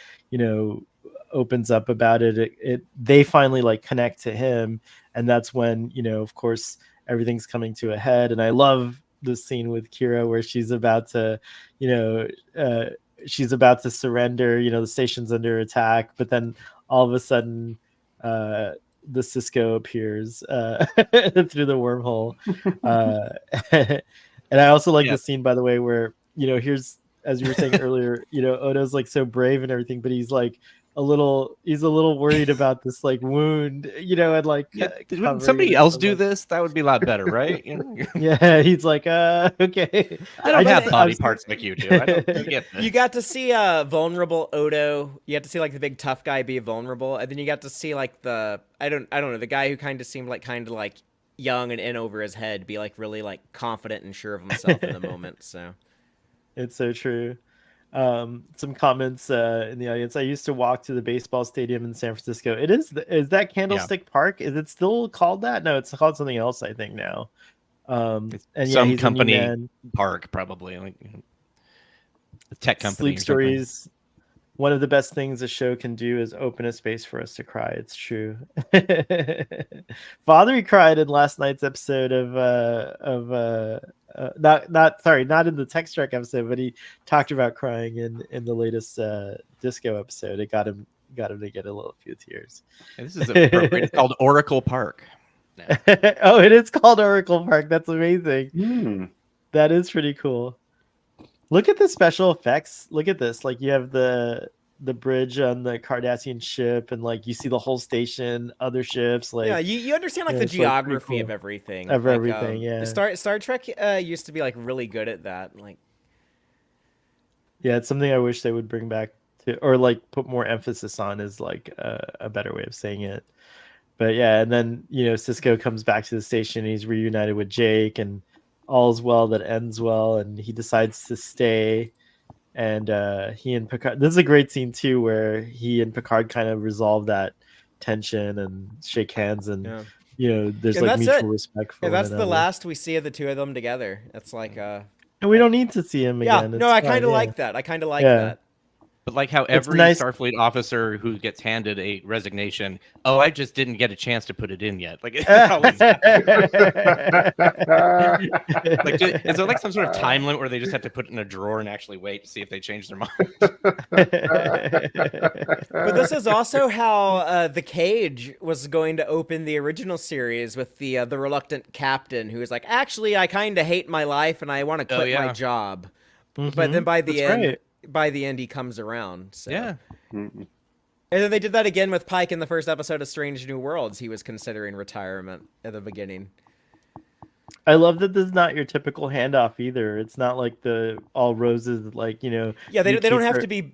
opens up about it. They finally like connect to him, and that's when of course everything's coming to a head. And I love the scene with Kira where she's about to surrender. The station's under attack, but then all of a sudden the Cisco appears through the wormhole. And I also like the scene, by the way, where here's, as you were saying earlier, Odo's like so brave and everything, but he's like he's a little worried about this like wound, and like Wouldn't somebody else do this? That would be a lot better, right? Yeah, he's like okay. I don't have body parts like you do. I don't get this. You got to see vulnerable Odo. You got to see like the big tough guy be vulnerable, and then you got to see like the I don't know, the guy who kind of seemed like young and in over his head be like really like confident and sure of himself in the moment. So it's so true. Some comments in the audience. I used to walk to the baseball stadium in San Francisco. Is that Candlestick Park? Is it still called that? No, it's called something else, I think now. And some he's company park, probably like a tech company. Sleep Stories. one of the best things a show can do is open a space for us to cry. It's true. Father cried in last night's episode not in the Tech Strike episode, but he talked about crying in the latest Disco episode. It got him to get a few tears. And this is appropriate. It's called Oracle Park. No. Oh, it is called Oracle Park. That's amazing. Mm. That is pretty cool. Look at the special effects. Look at this. Like you have the bridge on the Cardassian ship, and like you see the whole station, other ships. Like yeah, you understand like yeah, the it's, like, pretty geography cool. of everything. Of Like, everything, yeah. Star Trek used to be like really good at that. Like, yeah, it's something I wish they would bring back to, or like put more emphasis on, is like a better way of saying it. But yeah, and then Sisko comes back to the station. And he's reunited with Jake, and all's well that ends well, and he decides to stay. And he and Picard, this is a great scene too, where he and Picard kind of resolve that tension and shake hands, and there's And like that's mutual it. respect for yeah, one that's the another. last we see of the two of them together. It's like, And we don't need to see him yeah, again. no, It's I fine, kind of yeah. like that. I kind of like Yeah. that. But like how It's every nice- Starfleet officer who gets handed a resignation, oh, I just didn't get a chance to put it in yet. Like, it's always, like is there like some sort of time limit where they just have to put it in a drawer and actually wait to see if they change their mind? But this is also how the Cage was going to open the original series, with the reluctant captain who was like, actually, I kind of hate my life and I want to quit my yeah. job. But Mhm. then by the That's end, right. he comes around. So. Yeah. Mm-mm. And then they did that again with Pike in the first episode of Strange New Worlds. He was considering retirement at the beginning. I love that this is not your typical handoff either. It's not like the all roses, like Yeah, you they don't keep have her- to be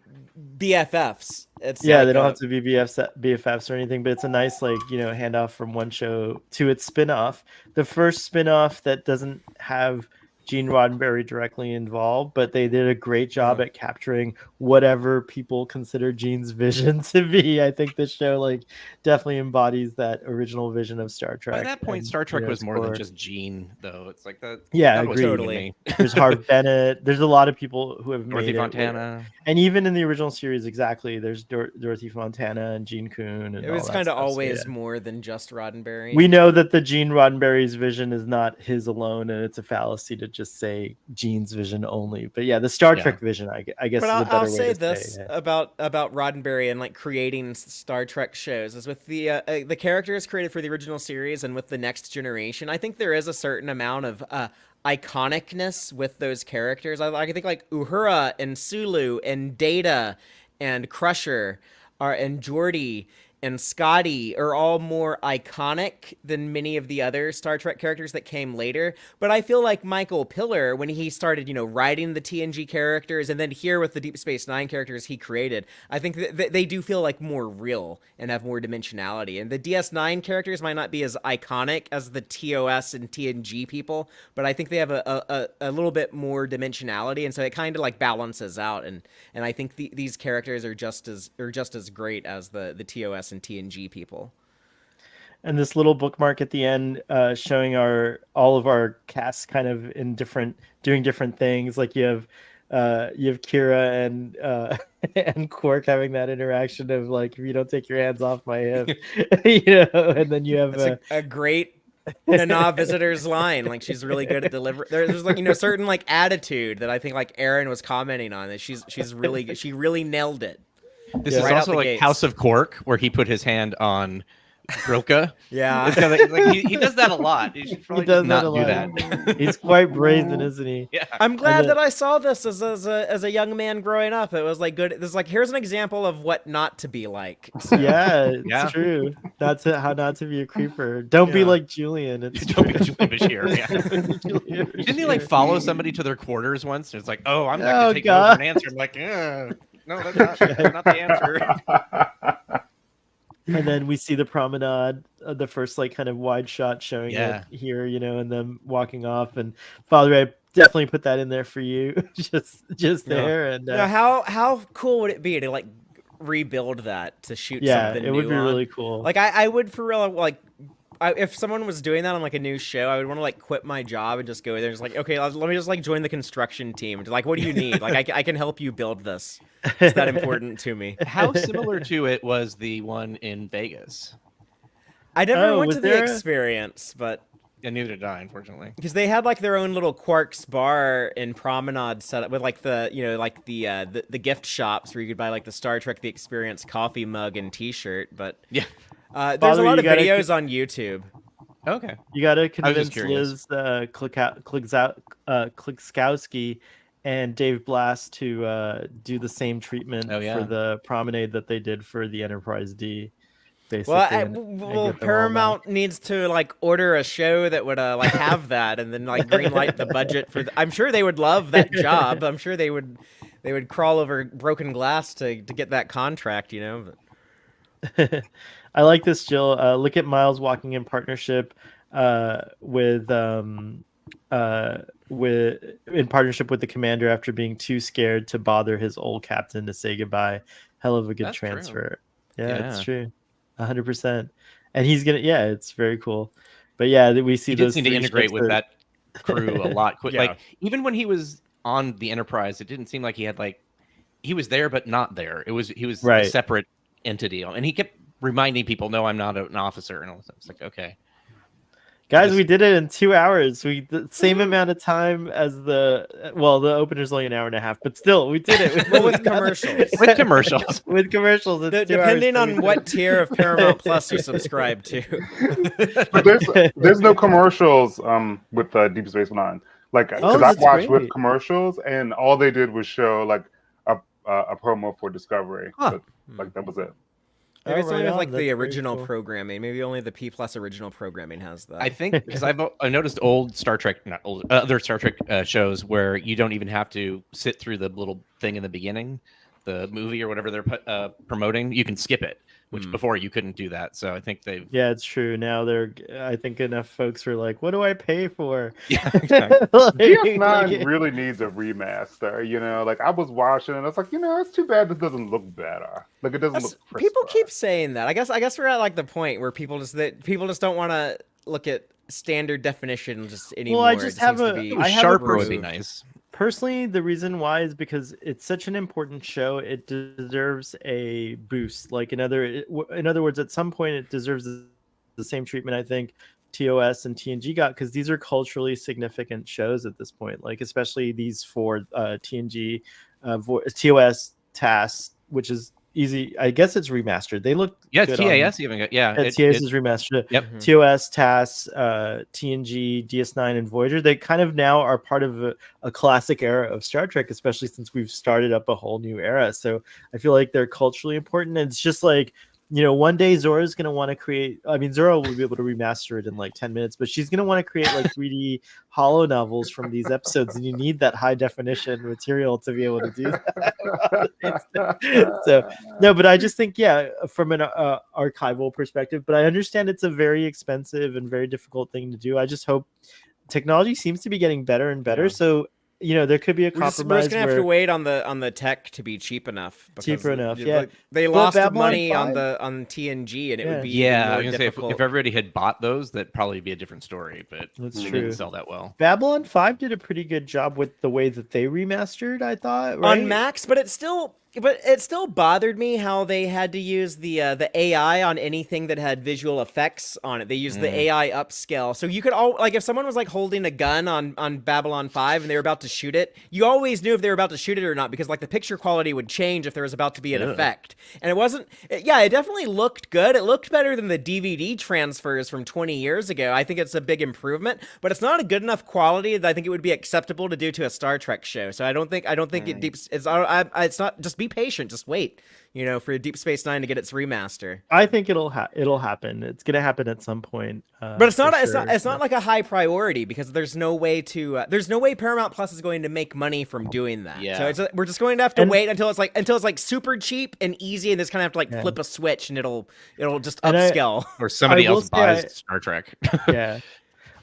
BFFs. It's Yeah, like they don't have to be BFFs or anything, but it's a nice handoff from one show to its spin-off. The first spin-off that doesn't have Gene Roddenberry directly involved, but they did a great job at capturing whatever people consider Gene's vision to be. I think this show definitely embodies that original vision of Star Trek. By that point, and, Star Trek was more than core. just Gene, though. It's like that. Yeah, that was agreed. new to Totally. me. There's Harv Bennett. There's a lot of people who have Dorothy made Fontana. and even in the original series, exactly. There's Dorothy Fontana and Gene Kuhn. And It was kind of always yeah. more than just Roddenberry. We know that the Gene Roddenberry's vision is not his alone, and it's a fallacy to just say Gene's vision only. But yeah, the Star Trek vision, I guess, But is a better I'll way say to this say. about Roddenberry and creating Star Trek shows is with the characters created for the original series and with the Next Generation. I think there is a certain amount of iconicness with those characters. I think like Uhura and Sulu and Data and Crusher and Geordi and Scotty are all more iconic than many of the other Star Trek characters that came later. But I feel like Michael Piller, when he started, writing the TNG characters, and then here with the Deep Space Nine characters he created, I think that they do feel like more real and have more dimensionality. And the DS9 characters might not be as iconic as the TOS and TNG people, but I think they have a little bit more dimensionality, and so it kind of balances out. And I think these characters are just as great as the TOS and TNG people. And this little bookmark at the end showing all of our casts kind of doing different things. Like you have Kira and and Quark having that interaction of if you don't take your hands off my hip, and then you have That's a great Nana visitor's line. She's really good at delivering. There's certain attitude that I think Aaron was commenting on, that she's really good. She really nailed it. This Yeah. is Right out also the like gates. House of Quark, where he put his hand on Broca. Yeah. It's kinda he does that a lot. He should probably does just that not a do lot. that. He's quite brazen, isn't he? Yeah. I'm glad then- that I saw this as a young man growing up. It was good. This is here's an example of what not to be like. So, Yeah, it's Yeah. true. How not to be a creeper. Don't be Yeah. like Julian. It's Don't be Julian Bashir. Yeah. Julian Didn't he Bashir. follow somebody to their quarters once? And it's oh, I'm not Oh, gonna take no God. for an answer. I'm like, no, that's not the answer. And then we see the promenade, the first kind of wide shot showing Yeah. it here, and them walking off. And Father, I definitely put that in there for you, just there. And how cool would it be to rebuild that, to shoot yeah, something it new would be on? really cool. I would for real if someone was doing that on like a new show, I would want to like quit my job and just go there and just like, okay, let me just like join the construction team. Like, what do you need? Like, I can help you build this. It's that important to me. How similar to it was the one in Vegas? I never went was to the there experience, but And neither did I, unfortunately. because they had like their own little Quarks bar in Promenade set up with like the like the gift shops where you could buy like the Star Trek The Experience coffee mug and T-shirt. But Yeah. there's Father, a lot you of gotta videos on YouTube. Okay. You got to I was just convince curious. Liz Klikowski and Dave Blass to do the same treatment Oh, yeah. for the promenade that they did for the Enterprise D. Basically, Well, and get them all Paramount needs to like order a show that would like have that, and then like greenlight the budget for. I'm sure they would love that job. I'm sure they would crawl over broken glass to get that contract. You know. back. I like this, Jill. Look at Miles walking in partnership with in partnership with the commander after being too scared to bother his old captain to say goodbye. Hell of a good That's true. transfer. Yeah, it's Yeah. true. 100%. And he's gonna, yeah, it's very cool. But yeah, we see He did those seem to three integrate ships with that crew a lot. Yeah. Like even when he was on the Enterprise, it didn't seem like he had like he was there but not there. He was a Right. separate entity, and he kept reminding people, "No, I'm not an officer." And all that. It's like, okay, Guys, Just- we did it in 2 hours. The same amount of time as the opener's only an hour and a half, but still, we did it. Well, with commercials. with commercials. With commercials, it's 2 hours, Depending so on we what did tier of Paramount Plus you subscribe to. But there's no commercials with Deep Space Nine. Like, because that's I've watched great. with commercials, and all they did was show like a promo for Discovery. Huh. But, like that was it. Maybe it's Oh, only right with like on. the That's very original cool. programming. Maybe only the P Plus original programming has that. I think because I noticed old Star Trek, not old, other Star Trek shows where you don't even have to sit through the little thing in the beginning, the movie or whatever they're promoting. You can skip it, which before you couldn't do that. So I think they've Yeah, it's true. Now I think enough folks are like, what do I pay for? yeah. Exactly. DS9 really needs a remaster. You know, like I was watching, and I was like, it's too bad this doesn't look better. Like it doesn't look. People crisper. keep saying that. I guess we're at like the point where people just don't want to look at standard definition just anymore. I just It have seems to a- be I have a Sharper would be removed. nice. Personally, the reason why is because it's such an important show. It deserves a boost. Like in other words, at some point, it deserves the same treatment I think TOS and TNG got, because these are culturally significant shows at this point. Like especially these four TNG, TOS, TAS, which is easy. I guess it's remastered. They look Yeah, good TAS even got TAS is remastered. Yep. TOS, TAS, TNG, DS9, and Voyager, they kind of now are part of a classic era of Star Trek, especially since we've started up a whole new era. So I feel like they're culturally important. And it's just like, one day Zora's going to want to create, Zora will be able to remaster it in like 10 minutes, but she's going to want to create like 3D holo novels from these episodes. And you need that high definition material to be able to do that. So, no, but I just think, from an archival perspective, but I understand it's a very expensive and very difficult thing to do. I just hope technology seems to be getting better and better. Yeah. So, there could be a We're just compromise gonna have to wait on the tech to be cheap enough. Because Cheaper enough, yeah. like, they But lost Babylon money 5? on TNG, and it Yeah. would be Yeah, I more was gonna say if difficult. everybody had bought those, that'd probably be a different story. But That's they true. didn't sell that well. Babylon 5 did a pretty good job with the way that they remastered, I thought, right? On Max, but it still bothered me how they had to use the AI on anything that had visual effects on it. They used the AI upscale, so you could if someone was like holding a gun on Babylon 5 and they were about to shoot it, you always knew if they were about to shoot it or not, because like the picture quality would change if there was about to be an effect. And it wasn't. It definitely looked good. It looked better than the DVD transfers from 20 years ago. I think it's a big improvement, but it's not a good enough quality that I think it would be acceptable to do to a Star Trek show. So I don't think it's not. Just be patient. Just wait. For Deep Space Nine to get its remaster. I think it'll happen. It's gonna happen at some point. But it's not. for sure. It's not like a high priority, because there's no way Paramount Plus is going to make money from doing that. Yeah. So we're just going to have to And- wait until it's like super cheap and easy, and just kind of have to like Yeah. flip a switch and it'll just And upscale. Or somebody I will else say buys Star Trek. Yeah.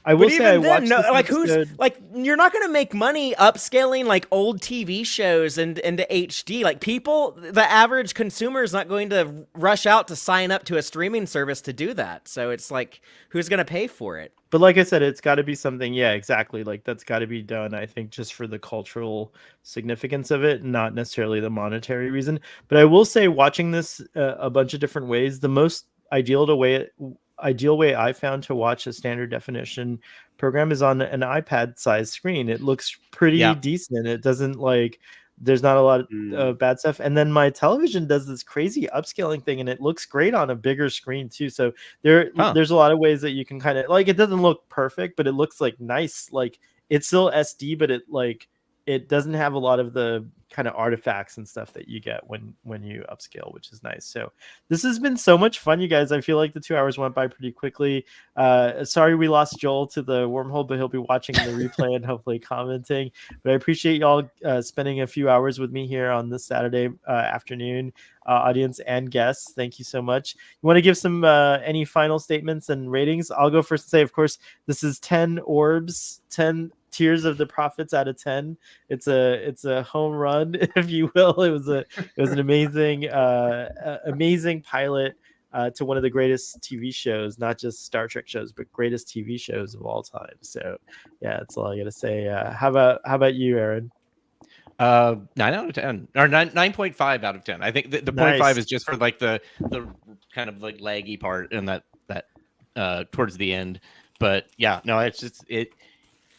I will But say I even then, watched no, this like who's episode. like you're not gonna make money upscaling like old TV shows and into HD. Like people, the average consumer is not going to rush out to sign up to a streaming service to do that. So it's like, who's gonna pay for it? But like I said, it's got to be something. Yeah, exactly. Like that's got to be done. I think just for the cultural significance of it, not necessarily the monetary reason. But I will say, watching this a bunch of different ways, the most ideal way I found to watch a standard definition program is on an iPad size screen. It looks pretty Yeah. decent. It doesn't like there's not a lot of bad stuff. And then my television does this crazy upscaling thing, and it looks great on a bigger screen too. So there's a lot of ways that you can kind of like it doesn't look perfect, but it looks like nice. Like it's still SD, but it doesn't have a lot of the kind of artifacts and stuff that you get when you upscale, which is nice. So this has been so much fun, you guys. I feel like the 2 hours went by pretty quickly. Sorry we lost Joel to the wormhole, but he'll be watching the replay and hopefully commenting. But I appreciate y'all spending a few hours with me here on this Saturday afternoon. Audience and guests, thank you so much. You want to give some any final statements and ratings? I'll go first and say, of course, this is 10 orbs, 10 tears of the prophets out of 10. It's a home run, if you will. It was an amazing amazing pilot to one of the greatest TV shows, not just Star Trek shows, but greatest TV shows of all time. So yeah, that's all I gotta say. How about you, Aaron? 9 out of 10 or 9.5 out of 10. I think the 0.5 is just for like the kind of like laggy part and that towards the end. But yeah, no, it's just it.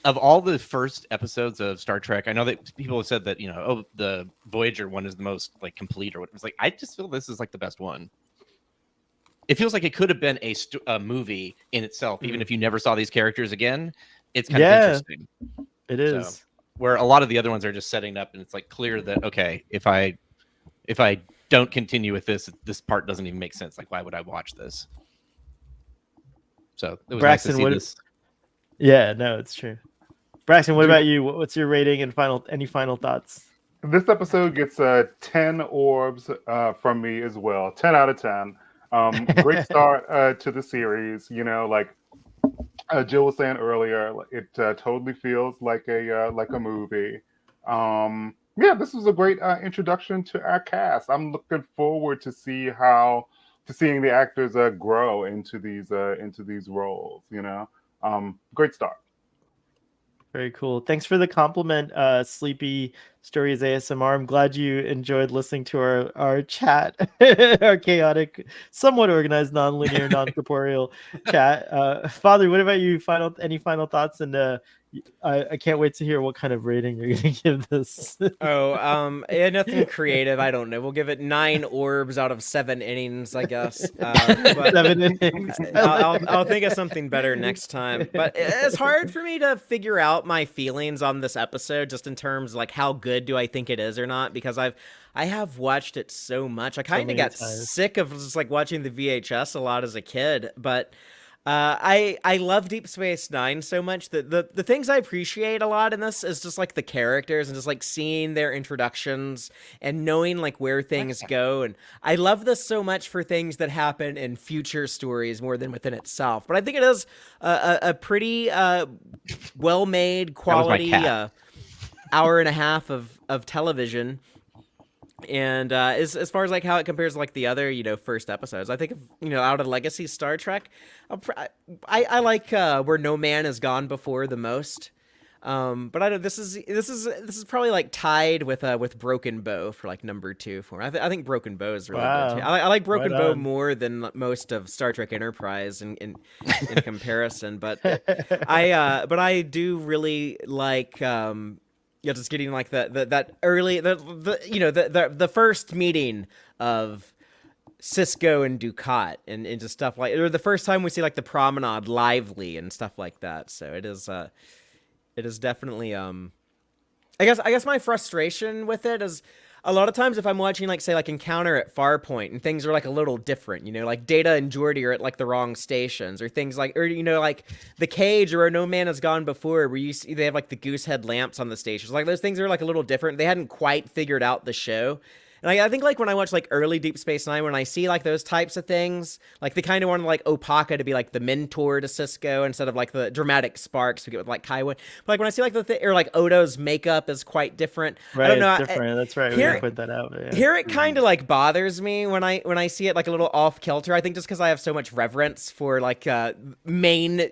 Of all the first episodes of Star Trek, I know that people have said that, the Voyager one is the most like complete or what. It's like, I just feel this is like the best one. It feels like it could have been a movie in itself, even if you never saw these characters again. It's kind of interesting. It is. So, where a lot of the other ones are just setting up, and it's like clear that, okay, if I don't continue with this part doesn't even make sense. Like, why would I watch this? So it was Braxton, nice to see this. Yeah, no, it's true. Braxton, what about you? What's your rating and any final thoughts? This episode gets 10 orbs from me as well. 10 out of 10. Great start to the series. Like Jill was saying earlier, it totally feels like a movie. Yeah, this was a great introduction to our cast. I'm looking forward to seeing the actors grow into these roles. Great start. Very cool. Thanks for the compliment, Sleepy Stories ASMR. I'm glad you enjoyed listening to our chat, our chaotic, somewhat organized, non-linear, non-corporeal chat. Father, what about you? Any final thoughts? And I can't wait to hear what kind of rating you're going to give this. Nothing creative. I don't know. We'll give it 9 orbs out of 7 innings, I guess. But 7 innings. I'll think of something better next time. But it's hard for me to figure out my feelings on this episode, just in terms of like how good do I think it is or not, because I have watched it so much. I kind of got sick of just like watching the VHS a lot as a kid, but. I love Deep Space Nine so much that the things I appreciate a lot in this is just like the characters and just like seeing their introductions and knowing like where things go. And I love this so much for things that happen in future stories more than within itself. But I think it is a pretty well-made quality hour and a half of television. And as far as like how it compares to like the other first episodes, I think out of Legacy Star Trek, I like Where No Man Has Gone Before the most. But I know this is probably like tied with Broken Bow for like number 2 for me. I think Broken Bow is really good too. I like Broken Bow more than most of Star Trek Enterprise in comparison. But I do really like. Just getting like that early the first meeting of Cisco and Ducat and just stuff like, or the first time we see like the promenade lively and stuff like that. So it is definitely I guess my frustration with it is a lot of times if I'm watching like say like Encounter at Farpoint and things are like a little different, like Data and Geordi are at like the wrong stations, or things like, or like The Cage or No Man Has Gone Before, where you see they have like the goose head lamps on the stations, like those things are like a little different. They hadn't quite figured out the show. And I think like when I watch like early Deep Space Nine, when I see like those types of things, like they kind of wanted like Opaka to be like the mentor to Cisco instead of like the dramatic sparks we get with like Kaiwan. But like when I see like or like Odo's makeup is quite different. Right, I don't know. it's different. That's right. We here- didn't put that out. Yeah. Here it kind of like bothers me when I see it like a little off kilter. I think just because I have so much reverence for like main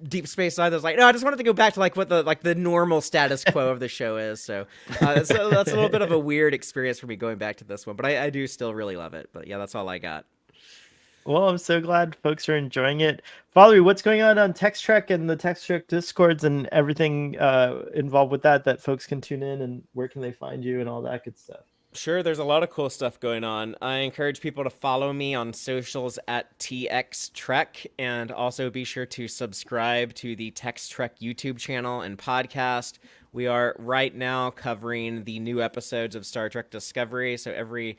Deep Space Nine. That's like, no, I just wanted to go back to like what the normal status quo of the show is. So that's a little bit of a weird experience for me going back to this one, but I do still really love it. But yeah, that's all I got. Well, I'm so glad folks are enjoying it. Valerie, what's going on Text Trek and the Text Trek Discords and everything involved with that folks can tune in, and where can they find you and all that good stuff? Sure, there's a lot of cool stuff going on. I encourage people to follow me on socials at TXTrek, and also be sure to subscribe to the Text Trek YouTube channel and podcast. We are right now covering the new episodes of Star Trek Discovery, so every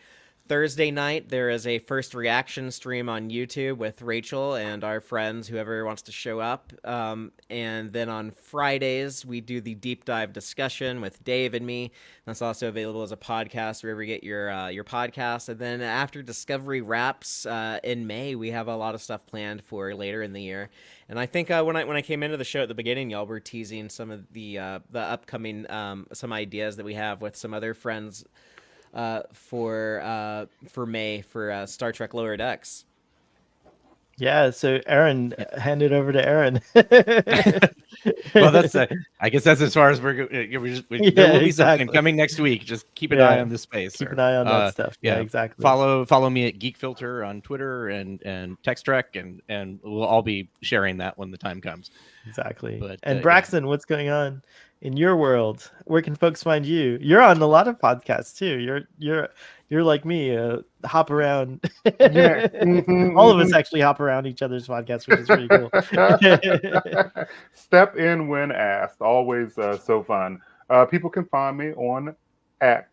Thursday night, there is a first reaction stream on YouTube with Rachel and our friends, whoever wants to show up. And then on Fridays, we do the deep dive discussion with Dave and me. That's also available as a podcast wherever you get your podcast. And then after Discovery wraps in May, we have a lot of stuff planned for later in the year. And I think when I came into the show at the beginning, y'all were teasing some of the upcoming some ideas that we have with some other friends. For May for Star Trek Lower Decks. Yeah, so Aaron, hand it over to Aaron. Well, that's I guess that's as far as there will be something coming next week. Just keep an eye on this space. Keep an eye on that stuff. Yeah, exactly. Follow me at Geek Filter on Twitter and Text Trek, and we'll all be sharing that when the time comes. Exactly. But, and Braxton, what's going on in your world? Where can folks find you? You're on a lot of podcasts too. You're like me, hop around. Yeah. All of us actually hop around each other's podcasts, which is pretty cool. Step in when asked. Always so fun. People can find me on X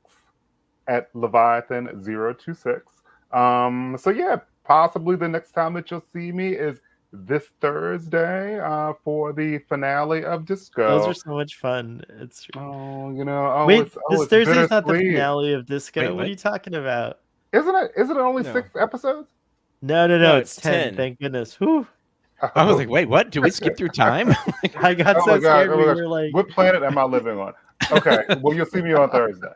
at Leviathan026. So yeah, possibly the next time that you'll see me is this Thursday for the finale of Disco. Those are so much fun. It's wait, this Thursday's not the finale of Disco. Wait, what are you talking about? Isn't it? Isn't it only 6 episodes? No, it's 10. Thank goodness. Whew. I was like, wait, what? Did we skip through time? I got so scared. We were like, what planet am I living on? Okay, well, you'll see me on Thursday.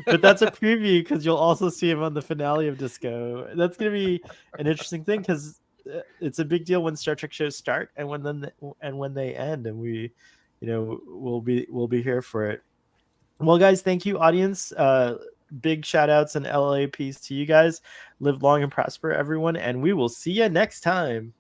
But that's a preview because you'll also see him on the finale of Disco. That's going to be an interesting thing because it's a big deal when Star Trek shows start and when they end, and we, we'll be here for it. Well, guys, thank you, audience. Big shout outs and LAPs to you guys. Live long and prosper, everyone, and we will see you next time.